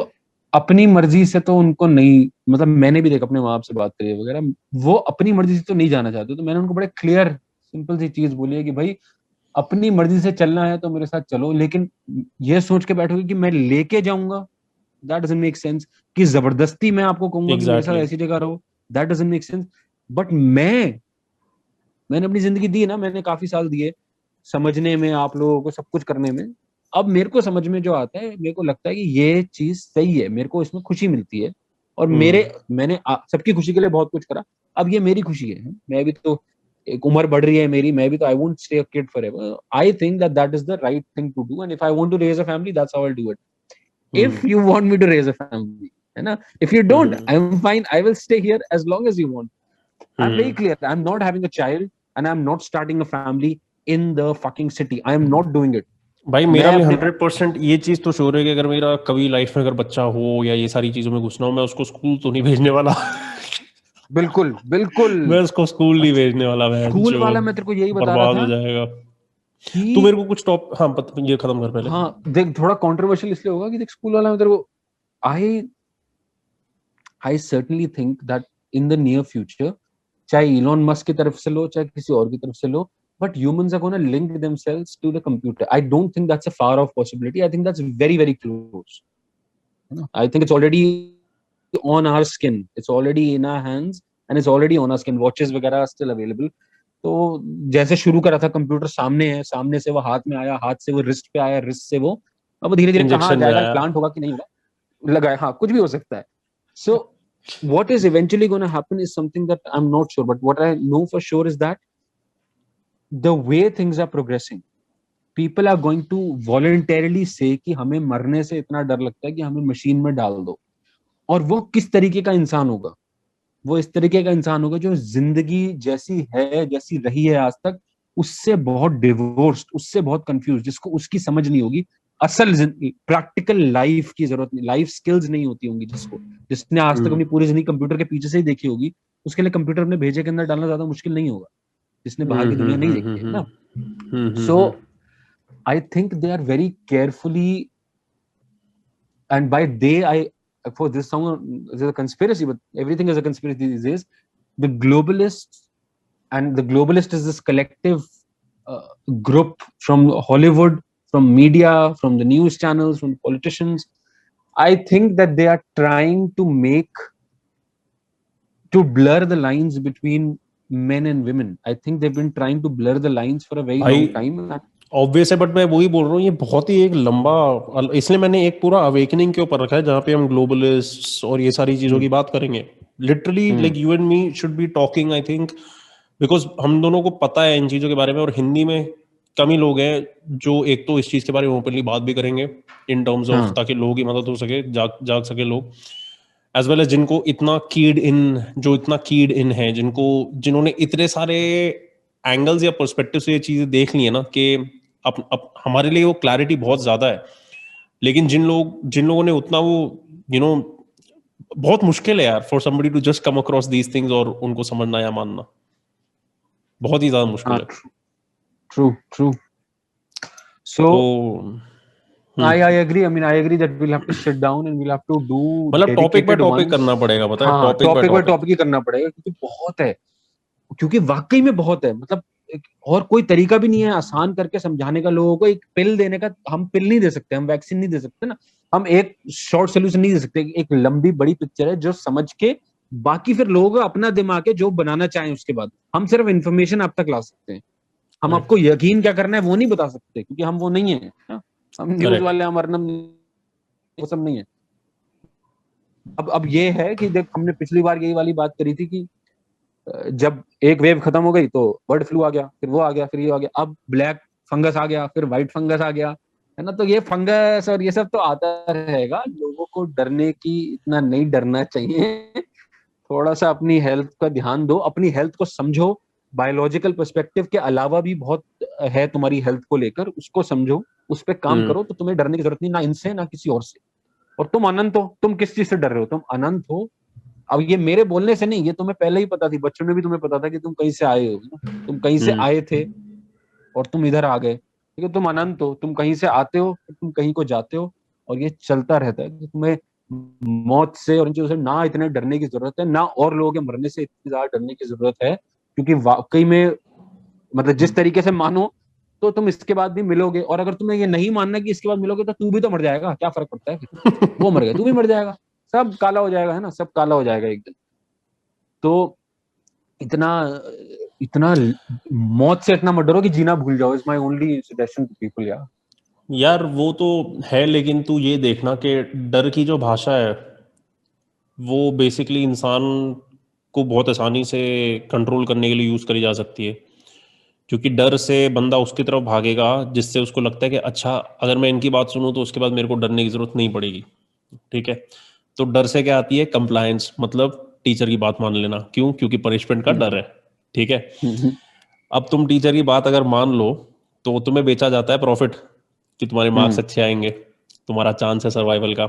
A: अपनी मर्जी से तो उनको नहीं, मतलब मैंने भी देख अपने माँ बाप से बात करी है वगैरह, वो अपनी मर्जी से तो नहीं जाना चाहते, तो मैंने उनको बड़े क्लियर सिंपल सी चीज बोली है कि भाई अपनी मर्जी से चलना है तो मेरे साथ चलो, लेकिन ये सोच के बैठोगे कि मैं लेके जाऊंगा, दैट डजंट मेक सेंस। कि जबरदस्ती मैं आपको कहूंगा कि मेरे साथ
B: एग्जैक्टली।
A: ऐसी जगह रहो, that doesn't make sense. But मैंने अपनी जिंदगी दी ना, मैंने काफी साल दिए समझने में, आप लोगों को सब कुछ करने में। अब मेरे को समझ में जो आता है, मेरे को लगता है कि ये चीज सही है, मेरे को इसमें खुशी मिलती है। और
B: हम्म।
A: मैंने सबकी खुशी के लिए बहुत कुछ करा, अब ये मेरी खुशी है। मैं भी तो, एक उम्र बढ़ रही है मेरी, मैं भी तो, I won't stay a kid forever. I think that that is the right thing to do, and if I want to raise a family, that's how I do it.
B: Hmm.
A: If you want me to raise a family, है ना, if you don't,
B: hmm.
A: I am fine, I will stay here as long as you want. I'm very
B: hmm.
A: clear. I'm not having a child and I'm not starting a family in the fucking city. I am not doing it.
B: भाई
A: मैं
B: मेरा भी
A: अपने
B: 100% ये चीज तो श्योर है कि अगर मेरा कभी लाइफ में अगर बच्चा हो या ये सारी चीजों में घुसना हो, मैं उसको स्कूल तो नहीं भेजने वाला।
A: बिल्कुल बिल्कुल।
B: मैं उसको स्कूल नहीं भेजने वाला, बहन
A: स्कूल
B: जो
A: वाला मैं तेरे को यही बता रहा
B: बर्बाद हो
A: था
B: जाएगा। तू
A: कि
B: मेरे को कुछ टॉप, हाँ ये खत्म कर पहले।
A: हाँ देख, थोड़ा कंट्रोवर्शियल इसलिए होगा कि देख स्कूल वाला मैं तेरे को, I I certainly think that in the near future, चाहे इलॉन मस्क की तरफ से लो चाहे किसी और की तरफ से लो, but humans are going to link themselves to the computer. I don't think that's a far off possibility. I think that's very very close. I think it's already on our skin. It's already in our hands and it's already on our skin. Watches वगैरह are still available. तो जैसे शुरू करा था कंप्यूटर सामने है, सामने से वो हाथ में आया, हाथ से वो रिस्ट पे आया, रिस्ट से वो अब धीरे धीरे कहाँ
B: इंजेक्शन में
A: जाएगा,
B: आया।
A: प्लांट होगा कि नहीं होगा, लगाए, हाँ कुछ भी हो सकता है। So what is eventually going to happen is something that I'm not sure, but what I know for sure is that the way things are progressing, people are going to voluntarily say कि हमें मरने से इतना डर लगता है कि हमें मशीन में डाल दो। और वो किस तरीके का इंसान होगा, वो इस तरीके का इंसान होगा जो जिंदगी जैसी है, जैसी रही है आज तक, उससे बहुत डिवोर्स्ड, उससे बहुत कंफ्यूज, जिसको उसकी समझ नहीं होगी, असल प्रैक्टिकल लाइफ की जरूरत नहीं, लाइफ स्किल्स नहीं होती होंगी, जिसने आज तक
B: हम्म।
A: अपनी पूरी जिंदगी कंप्यूटर के पीछे से ही देखी होगी, उसके लिए कंप्यूटर अपने भेजे के अंदर डालना ज्यादा मुश्किल नहीं होगा, जिसने बाहर
B: हम्म।
A: की
B: हम्म।
A: दुनिया नहीं
B: हम्म।
A: देखी है
B: हम्म।
A: ना।
B: हम्म।
A: सो
B: हम्म।
A: I think they are very carefully, and by they, I, for this sound is a conspiracy, but everything is a conspiracy these days. The globalists, and the globalist is this collective group from Hollywood, from media, from the news channels, from politicians. I think that they are trying to blur the lines between men and women. I think they've been trying to blur the lines for a very
B: भाई
A: long time.
B: ऑब्वियस है, बट मैं वही बोल रहा हूँ, ये बहुत ही एक लंबा, इसलिए मैंने एक पूरा अवेकनिंग के ऊपर रखा है जहाँ पे हम ग्लोबलिस्ट और ये सारी चीज़ों की बात करेंगे। Literally
A: Hmm.
B: Like you and me should be talking, I think, because हम दोनों को पता है इन चीज़ों के बारे में, और हिंदी में कम ही लोग हैं जो एक तो इस चीज़ के बारे में ओपनली बात भी करेंगे इन टर्म्स ऑफ,
A: हाँ
B: ताकि लोगों की मदद हो सके, जाग सके लोग, एज वेल एज जिनको इतना कीड इन, जो इतना कीड इन है, जिन्होंने इतने सारे एंगल्स या पर्सपेक्टिव से ये चीजें देख ली है ना, कि हमारे लिए वो क्लैरिटी बहुत ज्यादा है। लेकिन जिन लोगों ने उतना वो, यू नो, बहुत मुश्किल है यार for somebody to just come across these things और उनको समझना या मानना, बहुत ही ज्यादा मुश्किल
A: हाँ,
B: है।
A: true.
B: तो
A: So I agree. I mean, I agree that we'll have to sit down and we'll have to do
B: मतलब topic by
A: dedicated
B: topic
A: ones.
B: करना पड़ेगा, पता है,
A: हाँ,
B: topic by
A: topic by
B: topic.
A: Topic ही करना पड़ेगा, क्योंकि बहुत है, क्योंकि वाकई में बहुत है, मतलब और कोई तरीका भी नहीं है आसान करके समझाने का लोगों को। एक पिल देने का, हम पिल नहीं दे सकते, हम वैक्सीन नहीं दे सकते ना, हम एक शॉर्ट सोल्यूशन नहीं दे सकते, एक लंबी बड़ी पिक्चर है जो समझ के बाकी फिर लोगों को अपना दिमाग है जो बनाना चाहें उसके बाद, हम सिर्फ इंफॉर्मेशन आप तक ला सकते हैं। हम आपको यकीन क्या करना है वो नहीं बता सकते, क्योंकि हम वो नहीं है ना? हम न्यूज
B: करेक्ट।
A: वाले, हम अर्नब, वो सब नहीं है। अब ये है कि देख, हमने पिछली बार यही वाली बात करी थी कि जब एक वेव खत्म हो गई तो बर्ड फ्लू आ गया, फिर वो आ गया, फिर ये आ गया, अब ब्लैक फंगस आ गया, फिर व्हाइट फंगस आ गया, है ना? तो ये फंगस और ये सब तो आता रहेगा, लोगों को डरने की, इतना नहीं डरना चाहिए। थोड़ा सा अपनी हेल्थ का ध्यान दो, अपनी हेल्थ को समझो, बायोलॉजिकल पर्सपेक्टिव के अलावा भी बहुत है तुम्हारी हेल्थ को लेकर, उसको समझो, उस पर काम करो, तो तुम्हें डरने की जरूरत नहीं, ना इनसे ना किसी और से। और तुम अनंत हो, तुम किस चीज से डर रहे हो? तुम अनंत हो। अब ये मेरे बोलने से नहीं, ये तुम्हें पहले ही पता थी, बच्चों में भी तुम्हें पता था कि तुम कहीं से आए हो ना? तुम कहीं से आए थे और तुम इधर आ गए, ठीक है? तुम अनंत हो, तुम कहीं से आते हो, तुम कहीं को जाते हो, और ये चलता रहता है। तो तुम्हें मौत से और इन चीजों से ना इतने डरने की जरूरत है, ना और लोगों के मरने से इतनी ज्यादा डरने की जरूरत है, क्योंकि वाकई में मतलब जिस तरीके से मानो तो तुम इसके बाद भी मिलोगे, और अगर तुम्हें ये नहीं मानना कि इसके बाद मिलोगे तो तू भी तो मर जाएगा, क्या फर्क पड़ता है फिर? वो मर गया, तू भी मर जाएगा, सब काला हो जाएगा, है ना, सब काला हो जाएगा एक दिन। तो इतना इतना मौत से इतना मत डरो कि जीना भूल जाओ, is my only suggestion to people यार।
B: यार वो तो है, लेकिन तू ये देखना कि डर की जो भाषा है वो बेसिकली इंसान को बहुत आसानी से कंट्रोल करने के लिए यूज करी जा सकती है, क्योंकि डर से बंदा उसकी तरफ भागेगा जिससे उसको लगता है कि अच्छा अगर मैं इनकी बात सुनूं तो उसके बाद मेरे को डरने की जरूरत नहीं पड़ेगी। ठीक है, तो डर से क्या आती है? कंप्लायंस, मतलब टीचर की बात मान लेना। क्यों? क्योंकि पनिशमेंट का डर है। ठीक है, अब तुम टीचर की बात अगर मान लो तो तुम्हें बेचा जाता है प्रॉफिट, कि तुम्हारे मार्क्स अच्छे आएंगे, तुम्हारा चांस है सर्वाइवल का।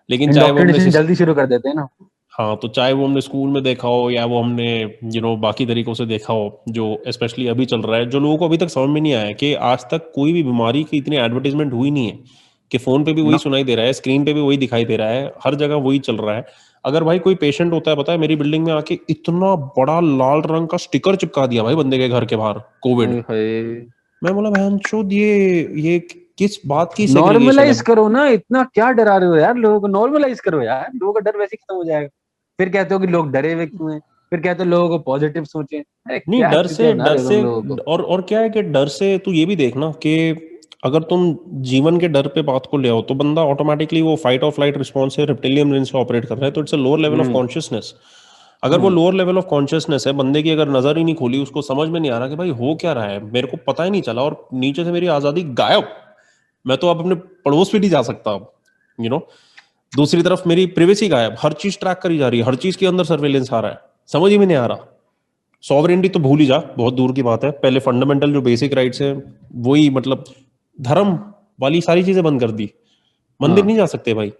B: लेकिन चाहे वो हमने
A: इंडोक्ट्रिनेशन जल्दी शुरू कर देते हैं ना।
B: हाँ, तो चाहे वो हमने स्कूल में देखा हो या वो हमने बाकी तरीकों से देखा हो, जो स्पेशली अभी चल रहा है, जो लोगों को अभी तक समझ में नहीं आया कि आज तक कोई भी बीमारी की इतनी एडवर्टाइजमेंट हुई नहीं है, कि फोन पे भी वही
A: ना,
B: सुनाई दे रहा है, स्क्रीन पे भी वही दिखाई दे रहा है, हर जगह वही चल रहा है। अगर भाई कोई पेशेंट होता है, पता है मेरी बिल्डिंग में आके इतना बड़ा लाल रंग का स्टिकर चिपका दिया भाई बंदे के घर के बाहर, कोविड। मैं बोला बहनचोद, ये किस बात की सेग्रीगेशन है?
A: नॉर्मलाइज करो ना, इतना क्या डरा रहे हो यार लोगों को, नॉर्मलाइज करो यार, लोगों का डर वैसे ही खत्म हो जाएगा। फिर कहते हो कि लोग डरे हुए क्यों हैं, फिर कहते हो लोगों को पॉजिटिव सोचें। अरे
B: नहीं,
A: क्या चीजें बना रहे हो तुम लोगों को।
B: और क्या है कि डर से तू ये भी देखना कि अगर तुम जीवन के डर पे बात को ले आओ तो बंदा ऑटोमेटिकली वो फाइट और फ्लाइट रिस्पॉन्स से रेप्टिलियन ब्रेन से ऑपरेट कर रहा है, तो it's a lower level of
A: hmm
B: consciousness. अगर वो
A: हम्म
B: लोअर लेवल ऑफ कॉन्शियसनेस है, बंदे की अगर नजर ही नहीं खोली, उसको समझ में नहीं आ रहा कि भाई हो क्या रहा है, मेरे को पता ही नहीं चला और नीचे से मेरी आजादी गायब, मैं तो अब अपने पड़ोस भी नहीं जा सकता अब, यू नो दूसरी तरफ मेरी प्रिवेसी गायब, हर चीज ट्रैक करी जा रही है, हर चीज के अंदर सर्वेलेंस आ रहा है, समझ ही में नहीं आ रहा। सॉवरेनिटी तो भूल ही जा, बहुत दूर की बात है। पहले फंडामेंटल जो बेसिक राइट्स है वही, मतलब धर्म वाली सारी चीजें बंद कर दी। मंदिर
A: हाँ,
B: नहीं जा सकते भाई,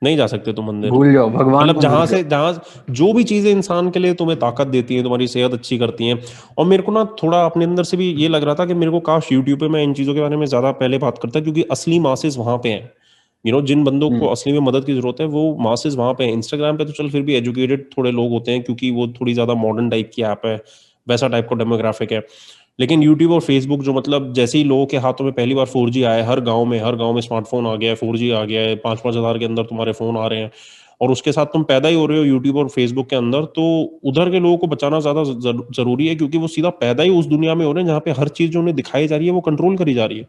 B: नहीं जा सकते तुम मंदिर।
A: भूल जाओ, भगवान
B: मतलब
A: को भूल जाओ।
B: जहां जो भी चीजें इंसान के लिए तुम्हें ताकत देती हैं, तुम्हारी सेहत अच्छी करती हैं। और मेरे को ना थोड़ा अपने अंदर से भी ये लग रहा था कि मेरे को काश यूट्यूब पे मैं इन चीजों के बारे में ज्यादा पहले बात करता, क्योंकि असली मासेस वहां पे हैं। जिन बंदों को
A: हम्म
B: असली में मदद की जरूरत है वो मासेस वहां पे हैं। इंस्टाग्राम पे तो चल फिर भी एजुकेटेड थोड़े लोग होते हैं, क्योंकि वो थोड़ी ज्यादा मॉडर्न टाइप की ऐप है, वैसा टाइप का डेमोग्राफिक है। लेकिन यूट्यूब और फेसबुक जो, मतलब जैसे ही लोगों के हाथों में पहली बार 4G आया है, हर गांव में स्मार्टफोन आ गया है, 4G आ गया है, 5-5 हज़ार के अंदर तुम्हारे फोन आ रहे हैं, और उसके साथ तुम पैदा ही हो रहे हो यूट्यूब और फेसबुक के अंदर, तो उधर के लोगों को बचाना ज्यादा जरूरी है, क्योंकि वो सीधा पैदा ही उस दुनिया में हो रहे हैं जहाँ पे हर चीज जो उन्हें दिखाई जा रही है वो कंट्रोल करी जा रही है,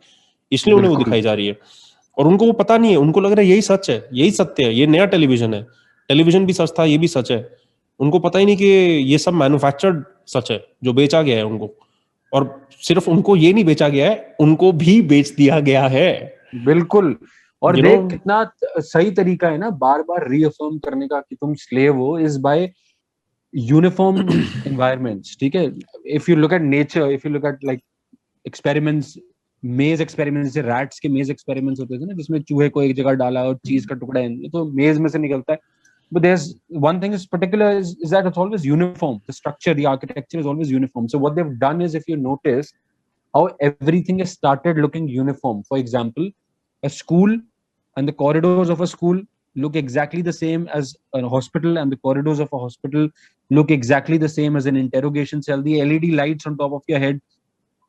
B: इसलिए उन्हें वो
A: बिल्कुल।
B: दिखाई जा रही है। और उनको वो पता नहीं है, उनको लग रहा है यही सच है, यही सत्य है, ये नया टेलीविजन है, टेलीविजन भी सच था, ये भी सच है। उनको पता ही नहीं कि ये सब मैन्युफैक्चर्ड सच है जो बेचा गया है उनको। और सिर्फ उनको ये नहीं बेचा गया है, उनको भी बेच दिया गया है।
A: बिल्कुल। और
B: यू नो
A: देख कितना सही तरीका है ना बार बार रीअफर्म करने का कि तुम स्लेव हो, इज बाय यूनिफॉर्म एनवायरमेंट्स। ठीक है, if you look at nature, if you look at like experiments, मेज एक्सपेरिमेंट्स, जैसे रैट्स के मेज एक्सपेरिमेंट्स होते थे ना, जिसमें चूहे को एक जगह डाला और चीज का टुकड़ा है तो मेज में से निकलता है। But there's one thing is particular is that it's always uniform. The structure, the architecture is always uniform. So what they've done is, if you notice how everything has started looking uniform. For example, a school and the corridors of a school look exactly the same as a hospital, and the corridors of a hospital look exactly the same as an interrogation cell. The LED lights on top of your head,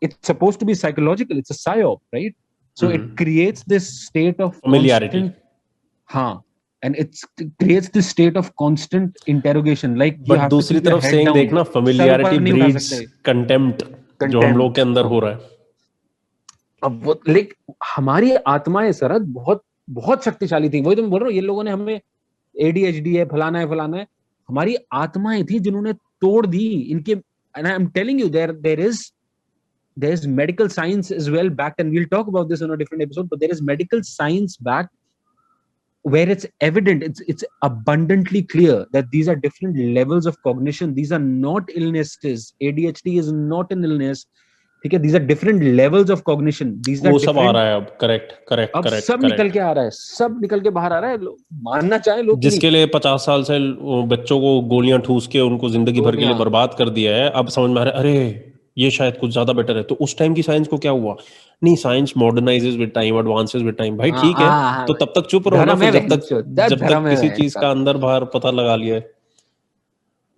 A: it's supposed to be psychological. It's a psyop, right? So it creates this state of
B: familiarity,
A: constant, हाँ, and it creates this state of constant interrogation. Like you
B: but
A: have to
B: दूसरी
A: keep your
B: तरफ
A: head
B: सेइंग
A: down.
B: देखना,
A: सर
B: फेमिलियरिटी
A: ऊपर नहीं उठा
B: ब्रीड्स
A: सकते,
B: कंटेम्प्ट, जो हम लोग
A: कंटेम्प्ट।
B: के अंदर हो रहा है।
A: अब वो लेक हमारी आत्माएं सरद बहुत बहुत शक्तिशाली थी। वही तो मैं बोल रहा हूँ, ये लोगों ने हमें ADHD है, फलाना है, फलाना है, हमारी आत्माएं थी जिन्होंने तोड़ दी इनके। And I am telling you, there is medical science as well backed, and we'll talk about this on a different episode, but there is medical science backed where it's evident, it's abundantly clear that these are different levels of cognition. These are not illnesses. ADHD is not an illness. ठीक है, these are different levels of cognition. These are
B: वो सब आ
A: different।
B: रहा है अब, करेक्ट करेक्ट
A: अब
B: करेक्ट
A: सब निकल
B: करेक्ट।
A: के आ रहा है, सब निकल के बाहर आ रहा है, मानना चाहे लोग कि नहीं।
B: जिसके लिए 50 साल से वो बच्चों को गोलियां ठूस के उनको जिंदगी भर के लिए
A: गोलियां,
B: बर्बाद कर दिया है, अब समझ में आ रहा है, अरे ये शायद कुछ ज्यादा बेटर है। तो उस टाइम की साइंस को क्या हुआ, नहीं science modernises with time, advances with time, भाई ठीक है,
A: हाँ
B: तो तब तक चुप रहो ना,
A: धर्म
B: फिर
A: है
B: जब तक जब तक
A: धर्म
B: किसी
A: है
B: चीज का अंदर बाहर पता लगा लिया है।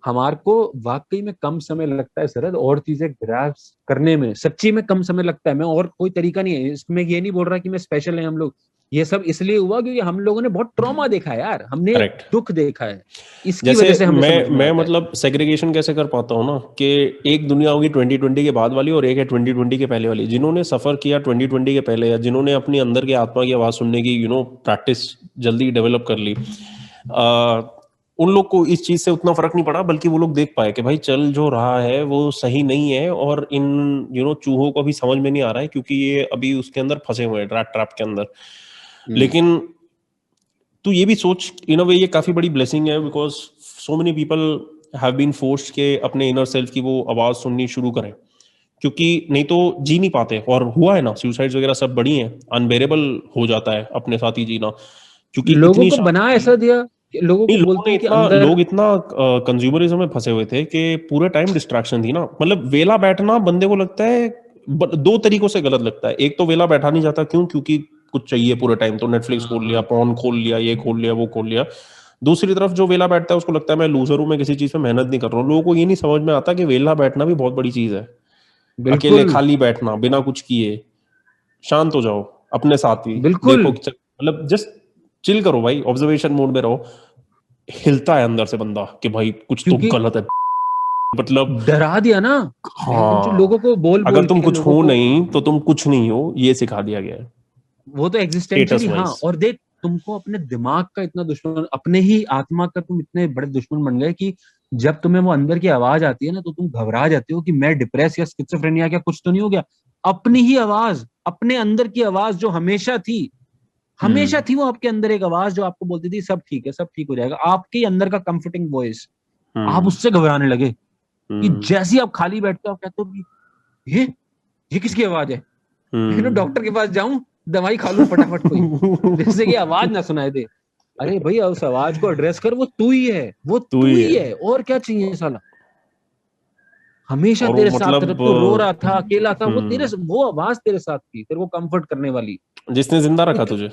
A: हमारे को वाकई में कम समय लगता है शरद और चीजें ग्रास्प करने में, सच्ची में कम समय लगता है। मैं और कोई तरीका नहीं है इसमें, ये नहीं बोल रहा कि मैं स्पेशल है हम लोग। ये सब इसलिए हुआ क्योंकि हम लोगों ने बहुत ट्रॉमा देखा है यार, हमने
B: करेक्ट।
A: दुख देखा है, इसकी
B: जैसे
A: वजह से हमें समझ में
B: मैं
A: आता है।
B: मतलब सेग्रीगेशन कैसे कर पाता हूँ ना, कि एक दुनिया होगी 2020 के बाद वाली और एक है 2020 के पहले वाली। जिन्होंने सफर किया 2020 के पहले, या जिन्होंने अपनी अंदर की आत्मा की आवाज सुनने की प्रैक्टिस जल्दी डेवलप कर ली, उन लोग को इस चीज से उतना फर्क नहीं पड़ा, बल्कि वो लोग देख पाए कि भाई चल जो रहा है वो सही नहीं है, और इन चूहों को अभी समझ में नहीं आ रहा है क्योंकि ये अभी उसके अंदर फंसे हुए हैं, रैट ट्रैप के अंदर। लेकिन तू ये भी सोच, इन अ वे ये काफी बड़ी ब्लेसिंग है, because so many people have been forced के अपने इनर सेल्फ की वो आवाज सुननी शुरू करें, क्योंकि नहीं तो जी नहीं पाते। और हुआ है ना, सुसाइड्स वगैरह सब बड़ी हैं, अनबेरेबल हो जाता है अपने साथ ही जीना, क्योंकि
A: लोगों
B: इतनी
A: को बना
B: शांति।
A: ऐसा दिया कि लोगों
B: नहीं,
A: को बोलते हैं कि अंदर।
B: लोग इतना कंज्यूमरिज्म में फंसे हुए थे कि पूरे टाइम डिस्ट्रैक्शन थी ना। मतलब वेला बैठना बंदे को लगता है दो तरीकों से गलत लगता है। एक तो वेला बैठा नहीं जाता, क्यों? क्योंकि कुछ चाहिए पूरे टाइम, तो नेटफ्लिक्स खोल लिया, पॉर्न खोल लिया, ये खोल लिया, वो खोल लिया। दूसरी तरफ जो वेला बैठता है उसको लगता है मैं लूजर हूं, मैं किसी चीज पे मेहनत नहीं कर रहा हूँ। लोगों को ये नहीं समझ में आता कि वेला बैठना भी बहुत बड़ी चीज है। अकेले
A: बिल्कुल
B: खाली बैठना बिना कुछ किए, शांत हो जाओ अपने साथ ही,
A: बिल्कुल।
B: देखो मतलब जस्ट चिल करो भाई, ऑब्जर्वेशन मोड में रहो। हिलता है अंदर से बंदा कि भाई कुछ तो
A: क्योंकि
B: गलत है, मतलब।
A: डरा दिया ना, जो
B: हाँ,
A: लोगों को बोल
B: अगर
A: बोल
B: तुम
A: के
B: कुछ
A: लोगों
B: हो
A: को,
B: नहीं तो तुम कुछ नहीं हो, ये सिखा दिया गया है
A: वो तो
B: स्टेटस
A: एग्जिस्टेंशियली हाँ।
B: वाइज।
A: और देख तुमको अपने दिमाग का इतना दुश्मन, अपने ही आत्मा का तुम इतने बड़े दुश्मन बन गए कि जब तुम्हें वो अंदर की आवाज आती है ना तो तुम घबरा जाते हो कि मैं डिप्रेस या स्किज़ोफ्रेनिया क्या कुछ तो नहीं हो गया। अपनी ही आवाज, अपने अंदर की आवाज जो हमेशा थी, हमेशा
B: हम्म।
A: थी वो आपके अंदर एक आवाज जो आपको बोलती थी सब ठीक है, सब ठीक हो जाएगा, आपके ही अंदर का कंफर्टिंग वॉइस। आप
B: हम्म।
A: उससे घबराने लगे कि
B: हम्म।
A: जैसे ही आप खाली बैठते हो आप कहते हो कि ये किसकी आवाज है, डॉक्टर के पास जाऊं, दवाई खा लूं फटाफट कोई, जिससे कि आवाज ना सुनाई दे। अरे भाई उस आवाज को एड्रेस कर, वो तू ही है, वो
B: तू
A: तू
B: ही
A: ही
B: है।
A: है, और क्या चाहिए साला। हमेशा
B: और वो
A: तेरे साथ,
B: मतलब
A: तू रो रहा था अकेला था, वो तेरे,
B: हम्म,
A: वो आवाज तेरे साथ थी, तेरे को कंफर्ट करने वाली।
B: जिसने जिंदा रखा
A: एक,
B: तुझे।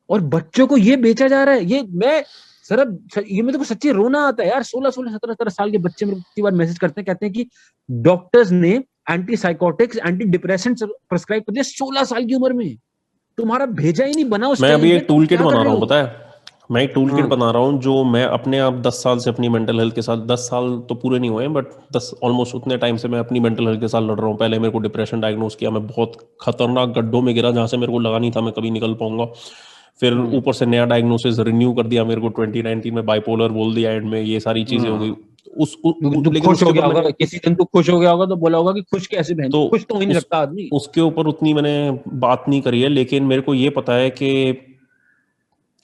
A: और बच्चों को ये बेचा जा रहा है। ये मैं सर, ये मेरे को सच्ची रोना आता है यार। 16 16 17 17 साल के बच्चे मेरे को कितनी बार मैसेज करते हैं, कहते हैं कि डॉक्टर्स ने anti psychotics anti depression prescribe कर दिया 16 साल की उम्र में। तुम्हारा भेजा ही नहीं बना उस
B: मैं अभी
A: टाइम पे,
B: एक
A: तुम
B: टूल किट
A: क्या कर
B: बना
A: रहे
B: रहा हूँ,
A: हो।
B: पता है? मैं एक टूल किट
A: हाँ
B: बना रहा हूँ जो मैं अपने आप 10 साल से अपनी मेंटल हेल्थ के साथ, 10 साल तो पूरे नहीं हुए बट 10 ऑलमोस्ट उतने टाइम से मैं अपनी मेंटल हेल्थ के साथ लड़ रहा हूँ। पहले मेरे को डिप्रेशन डायग्नोस किया, मैं बहुत खतरनाक गड्ढों में गिरा जहाँ से मेरे को लगा नहीं था मैं कभी निकल पाऊंगा। फिर
A: हम्म
B: ऊपर से नया डायग्नोसिस रिन्यू कर दिया मेरे को, 2019 में बाइपोलर बोल दिया एंड में, ये सारी चीजें हो गई।
A: हाँ। तू
B: लेकिन
A: खुश
B: उसके
A: हो
B: ऊपर
A: गया होगा,
B: मैंने,
A: किसी दिन तू खुश हो गया होगा तो बोला होगा कि खुश कैसे, बहन
B: तो
A: खुश तो हो ही नहीं
B: उस
A: सकता आदमी।
B: उसके ऊपर उतनी मैंने बात नहीं करी है, लेकिन मेरे को ये पता है कि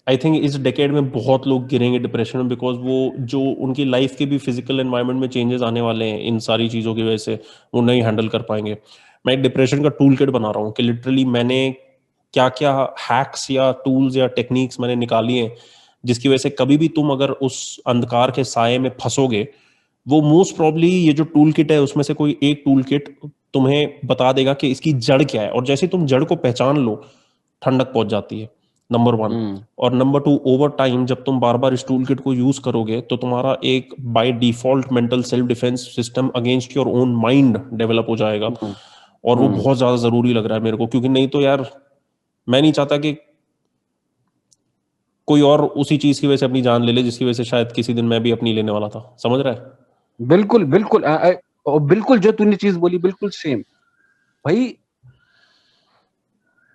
B: आई थिंक इस डेकेड में बहुत लोग गिरेंगे डिप्रेशन में, बिकॉज वो जो उनकी लाइफ के भी फिजिकल एनवायरनमेंट में चेंजेस आने वाले हैं इन सारी चीज़ों की वजह से, वो नहीं हैंडल कर पाएंगे। मैं एक डिप्रेशन का टूल किट बना रहा हूँ कि लिटरली मैंने क्या क्या हैक्स या टूल्स या टेक्निक्स मैंने निकाली हैं, जिसकी वजह से कभी भी तुम अगर उस अंधकार के साये में फंसोगे, वो मोस्ट प्रॉब्ली ये जो टूल किट है उसमें से कोई एक टूल किट तुम्हें बता देगा कि इसकी जड़ क्या है। और जैसे तुम जड़ को पहचान लो, ठंडक पहुंच जाती है, नंबर वन।
A: हम्म
B: और नंबर टू, ओवर टाइम जब तुम बार बार इस टूल किट को यूज करोगे तो तुम्हारा एक by default mental self defence system against your own mind develop हो जाएगा।
A: हम्म
B: और वो
A: हम्म।
B: बहुत ज्यादा जरूरी लग रहा है मेरे को, क्योंकि नहीं तो यार मैं नहीं चाहता कि कोई और उसी चीज की वजह से अपनी जान ले ले, जिसकी वजह से शायद किसी दिन मैं भी अपनी लेने वाला था, समझ रहा है?
A: बिल्कुल बिल्कुल और बिल्कुल जो तूने चीज बोली बिल्कुल सेम भाई।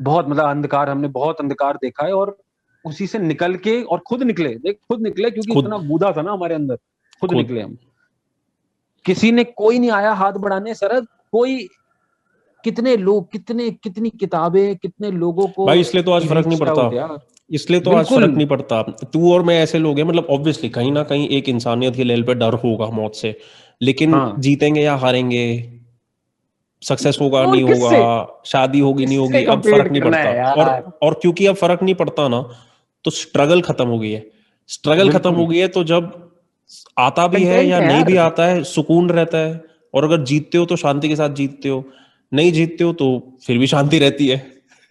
A: बहुत मतलब अंधकार, हमने बहुत अंधकार देखा है, और उसी से निकल के और खुद निकले, देख खुद निकले क्योंकि
B: खुद
A: इतना बूढ़ा था ना हमारे अंदर। खुद
B: खुद
A: निकले हम, किसी ने कोई नहीं आया हाथ बढ़ाने शरद, कोई, कितने लोग, कितने, कितनी किताबें, कितने लोगों को
B: भाई इसलिए तो आज फर्क नहीं
A: रीच
B: पड़ता,
A: आउट यार।
B: इसलिए तो आज
A: बिल्कुल
B: फर्क नहीं पड़ता। तू और मैं ऐसे लोग हैं, मतलब ऑब्वियसली कहीं ना कहीं एक इंसानियत के लेवल पे डर होगा मौत से, लेकिन
A: हाँ।
B: जीतेंगे या हारेंगे, सक्सेस होगा
A: और
B: नहीं होगा,
A: किससे,
B: शादी होगी नहीं
A: किससे
B: होगी, अब फर्क
A: कंपेयर
B: नहीं
A: करना
B: पड़ता।
A: है
B: और
A: यार।
B: और क्योंकि अब फर्क नहीं पड़ता ना, तो स्ट्रगल खत्म हो गई है। स्ट्रगल खत्म हो
A: बिल्कुल
B: गई है तो जब आता भी है या
A: कंटेंट है
B: नहीं भी
A: यार।
B: आता है, सुकून रहता है। और अगर जीतते हो तो शांति के साथ जीतते हो, नहीं जीतते हो तो फिर भी शांति रहती है।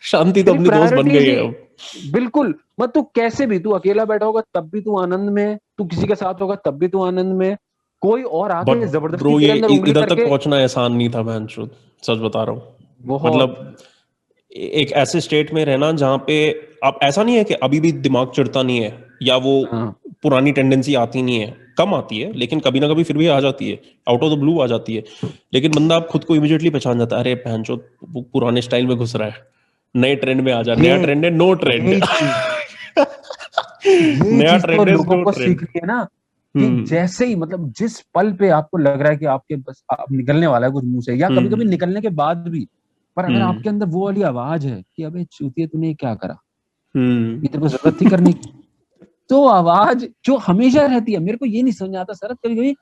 B: शांति तो
A: तेरी
B: अपनी दोस्त बन
A: प्रायोरिटीज
B: गई है
A: ही,
B: अब।
A: बिल्कुल मत, तू कैसे भी, तू अकेला बैठा होगा तब भी तू आनंद में, तू किसी के साथ होगा तब भी तू आनंद में, कोई और
B: बट
A: आके जबरदस्ती
B: ब्रो
A: तेरे
B: ये
A: अंदर उंगली
B: इधर तक
A: करके।
B: पहुंचना आसान नहीं था बहनचोद, सच बता रहा हूँ।
A: बहुत।
B: मतलब एक ऐसे स्टेट में रहना जहाँ पे आप, ऐसा नहीं है कि अभी भी दिमाग चिढ़ता नहीं है या वो
A: हाँ
B: पुरानी टेंडेंसी आती नहीं है, कम आती है लेकिन कभी ना कभी फिर भी आ जाती है, आउट ऑफ द ब्लू आ जाती है। लेकिन बंदा आप खुद को इमीडिएटली पहचान जाता है, अरे भैंचोद वो पुराने स्टाइल में घुस रहा है, नए ट्रेंड में आ जा, नया
A: ये
B: ट्रेंड है नो ट्रेंड।
A: यही चीज, ये
B: नया
A: चीज तो
B: ट्रेंड है
A: लोगों
B: नो
A: को
B: ट्रेंड।
A: सीखनी है ना, कि
B: हम्म
A: जैसे ही मतलब जिस पल पे आपको लग रहा है कि आपके बस आप निकलने वाला है कुछ मुंह से, या कभी कभी
B: हम्म
A: निकलने के बाद भी, पर अगर
B: हम्म
A: आपके अंदर वो वाली आवाज है कि अबे चूतिए तूने ये क्या करा,
B: हम्म
A: ये तेरे को जरूरत थी करने की, तो आवाज जो हमेशा रहती है। मेरे को ये नहीं समझ आता सर, कभी कभी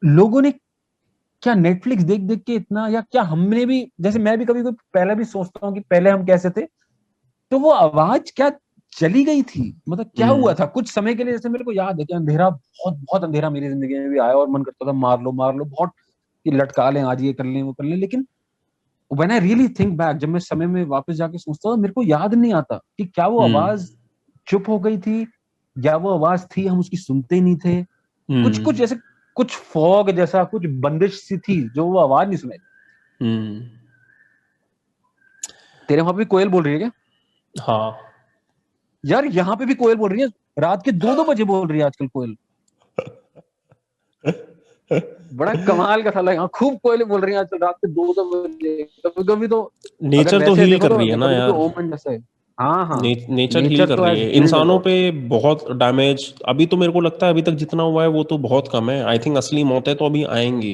A: लोगों ने क्या नेटफ्लिक्स देख देख के इतना, या क्या हमने भी, जैसे मैं भी कभी कभी पहले भी सोचता हूँ कि पहले हम कैसे थे, तो वो आवाज क्या चली गई थी, मतलब क्या हुआ
B: हम्म
A: था कुछ समय के लिए। जैसे मेरे को याद है कि अंधेरा, बहुत बहुत अंधेरा मेरी जिंदगी में भी आया और मन करता था मार लो बहुत, कि लटका लें आज, ये कर लें वो कर लें, लेकिन when I really think back, जब मैं समय में वापस जाके सोचता हूँ, मेरे को याद नहीं आता कि क्या वो
B: हम्म
A: आवाज चुप हो गई थी, या वो आवाज थी हम उसकी सुनते ही नहीं थे। कुछ कुछ
B: हम्म
A: जैसे, कुछ फॉग जैसा, कुछ बंदिश सी थी जो वो आवाज नहीं सुनाई।
B: हम्म
A: तेरे वहां पे भी कोयल बोल रही है क्या?
B: हाँ।
A: यार यहाँ पे भी कोयल बोल रही है, रात के 2-2 बजे बोल रही है आजकल कोयल। बड़ा कमाल का साला, यहाँ खूब कोयलें बोल रही हैं आजकल रात के 2-2 बजे। कभी कभी तो, अगर
B: नेचर तो
A: वैसे
B: हील
A: देखो
B: कर
A: तो
B: रही है ना
A: कभी कभी
B: यार,
A: ओमन जैसा है। हाँ हाँ,
B: नेचर हील
A: नेचर
B: कर
A: तो
B: रही
A: हैज
B: है।
A: हील्ड
B: इंसानों
A: अबाउट।
B: पे बहुत डैमेज अभी तो मेरे को लगता है अभी तक जितना हुआ है वो तो बहुत कम है। आई थिंक असली मौतें तो अभी आएंगी,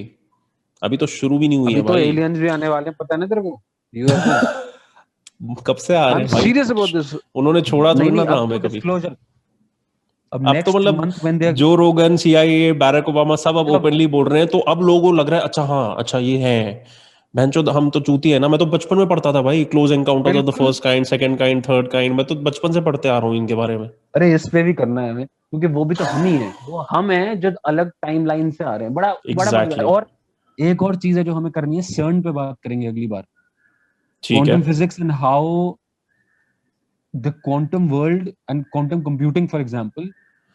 B: अभी तो शुरू भी नहीं हुई है
A: अभी तो
B: भाई।
A: एलियंस भी आने वाले हैं, पता नहीं तेरे को, यूएस में।
B: कब से आ
A: आई
B: रहे
A: एम
B: हैं भाई,
A: सीरियस अबाउट दिस।
B: उन्होंने छोड़ा
A: नहीं
B: थोड़ी
A: नहीं,
B: ना था
A: अब तो
B: हमें कभी।
A: डिस्क्लोजर, अब
B: अब तो
A: नेक्स्ट
B: मतलब
A: मंथ व्हेन दे,
B: जो रोगन, सीआईए, बैरक ओबामा सब अब
A: सब,
B: ओपनली बोल रहे हैं, तो अब लोगों को लग रहा है अच्छा हाँ अच्छा ये है। भैंचोद हम तो चूती है ना, मैं तो बचपन में पढ़ता था भाई, क्लोज एनकाउंटर्स ऑफ द
A: बिल्कुल।
B: First kind, second kind, third kind, मैं तो बचपन से पढ़ते आ रहा हूँ इनके बारे में।
A: अरे इस पे भी करना है हमें, क्योंकि वो भी तो हम ही हैं, वो हम हैं जो अलग टाइमलाइन से आ रहे हैं। बड़ा बड़ा मजेदार है।
B: एग्जैक्टली
A: और एक और चीज है जो हमें करनी है, CERN पे बात करेंगे अगली बार,
B: ठीक है।
A: Quantum physics and how the quantum world and quantum computing, for example,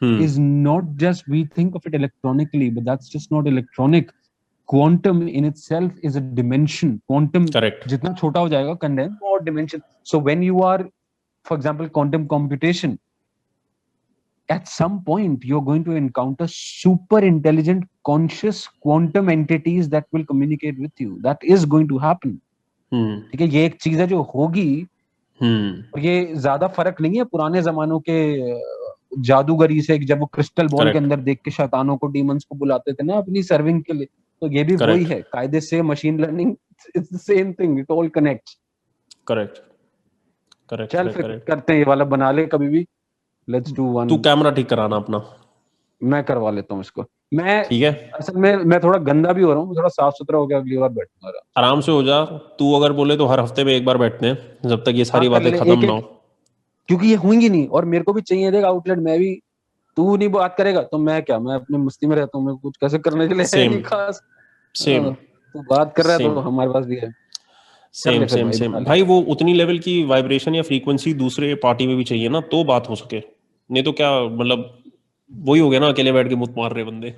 B: hmm
A: is not just, we think of it electronically, but that's just not electronic. Quantum in itself is a dimension. Quantum
B: correct
A: जितना छोटा हो जाएगा, condense more dimension. So when you are, for example, quantum computation, at some point you're going to encounter super intelligent conscious quantum entities that will communicate with you. That is going to happen.
B: हम्म
A: ठीक है, ये एक चीज है जो होगी।
B: हम्म
A: और ये ज्यादा फर्क नहीं है पुराने जमानों के जादूगरी से, जब वो क्रिस्टल बॉल के
B: करेक्ट
A: अंदर देख के शैतानों को, डीमंस को बुलाते थे ना अपनी सर्विंग के लिए, तो ये भी वही
B: करेक्ट
A: है कायदे से, machine learning, it's the same thing, it all connects.
B: Correct correct
A: चल
B: करेक्ट
A: फिर
B: करेक्ट।
A: करते हैं ये वाला, बना ले कभी भी, लेट्स डू
B: तू
A: वन।
B: कैमरा ठीक कराना अपना।
A: मैं करवा लेता हूँ इसको। मैं
B: ठीक है,
A: असल में मैं थोड़ा गंदा भी हो रहा हूँ, थोड़ा साफ सुथरा हो गया, अगली बार बैठूंगा।
B: आराम से हो जा। तू अगर बोले तो हर हफ्ते में एक बार बैठते हैं जब तक ये
A: हाँ
B: सारी
A: कर
B: बातें
A: ले
B: खत्म
A: एक
B: ना
A: एक,
B: हो।
A: क्योंकि ये होंगी नहीं, और मेरे को भी चाहिए देगा आउटलेट। मैं भी, तू नहीं बात करेगा तो मैं क्या, मैं अपनी मस्ती में रहता हूँ, मैं कुछ कैसे करने के लिए है
B: सेम
A: नहीं खास।
B: सेम
A: तू बात कर रहा है
B: सेम
A: तो हमारे पास भी है। कर
B: सेम
A: ले फिर
B: सेम
A: भाई,
B: सेम
A: बना ले।
B: भाई, वो उतनी लेवल की वाइब्रेशन या फ्रीक्वेंसी दूसरे पार्टी में भी चाहिए ना, तो बात हो सके। नहीं तो क्या मतलब, वही हो गया ना, अकेले बैठ के मुत मार रहे बंदे।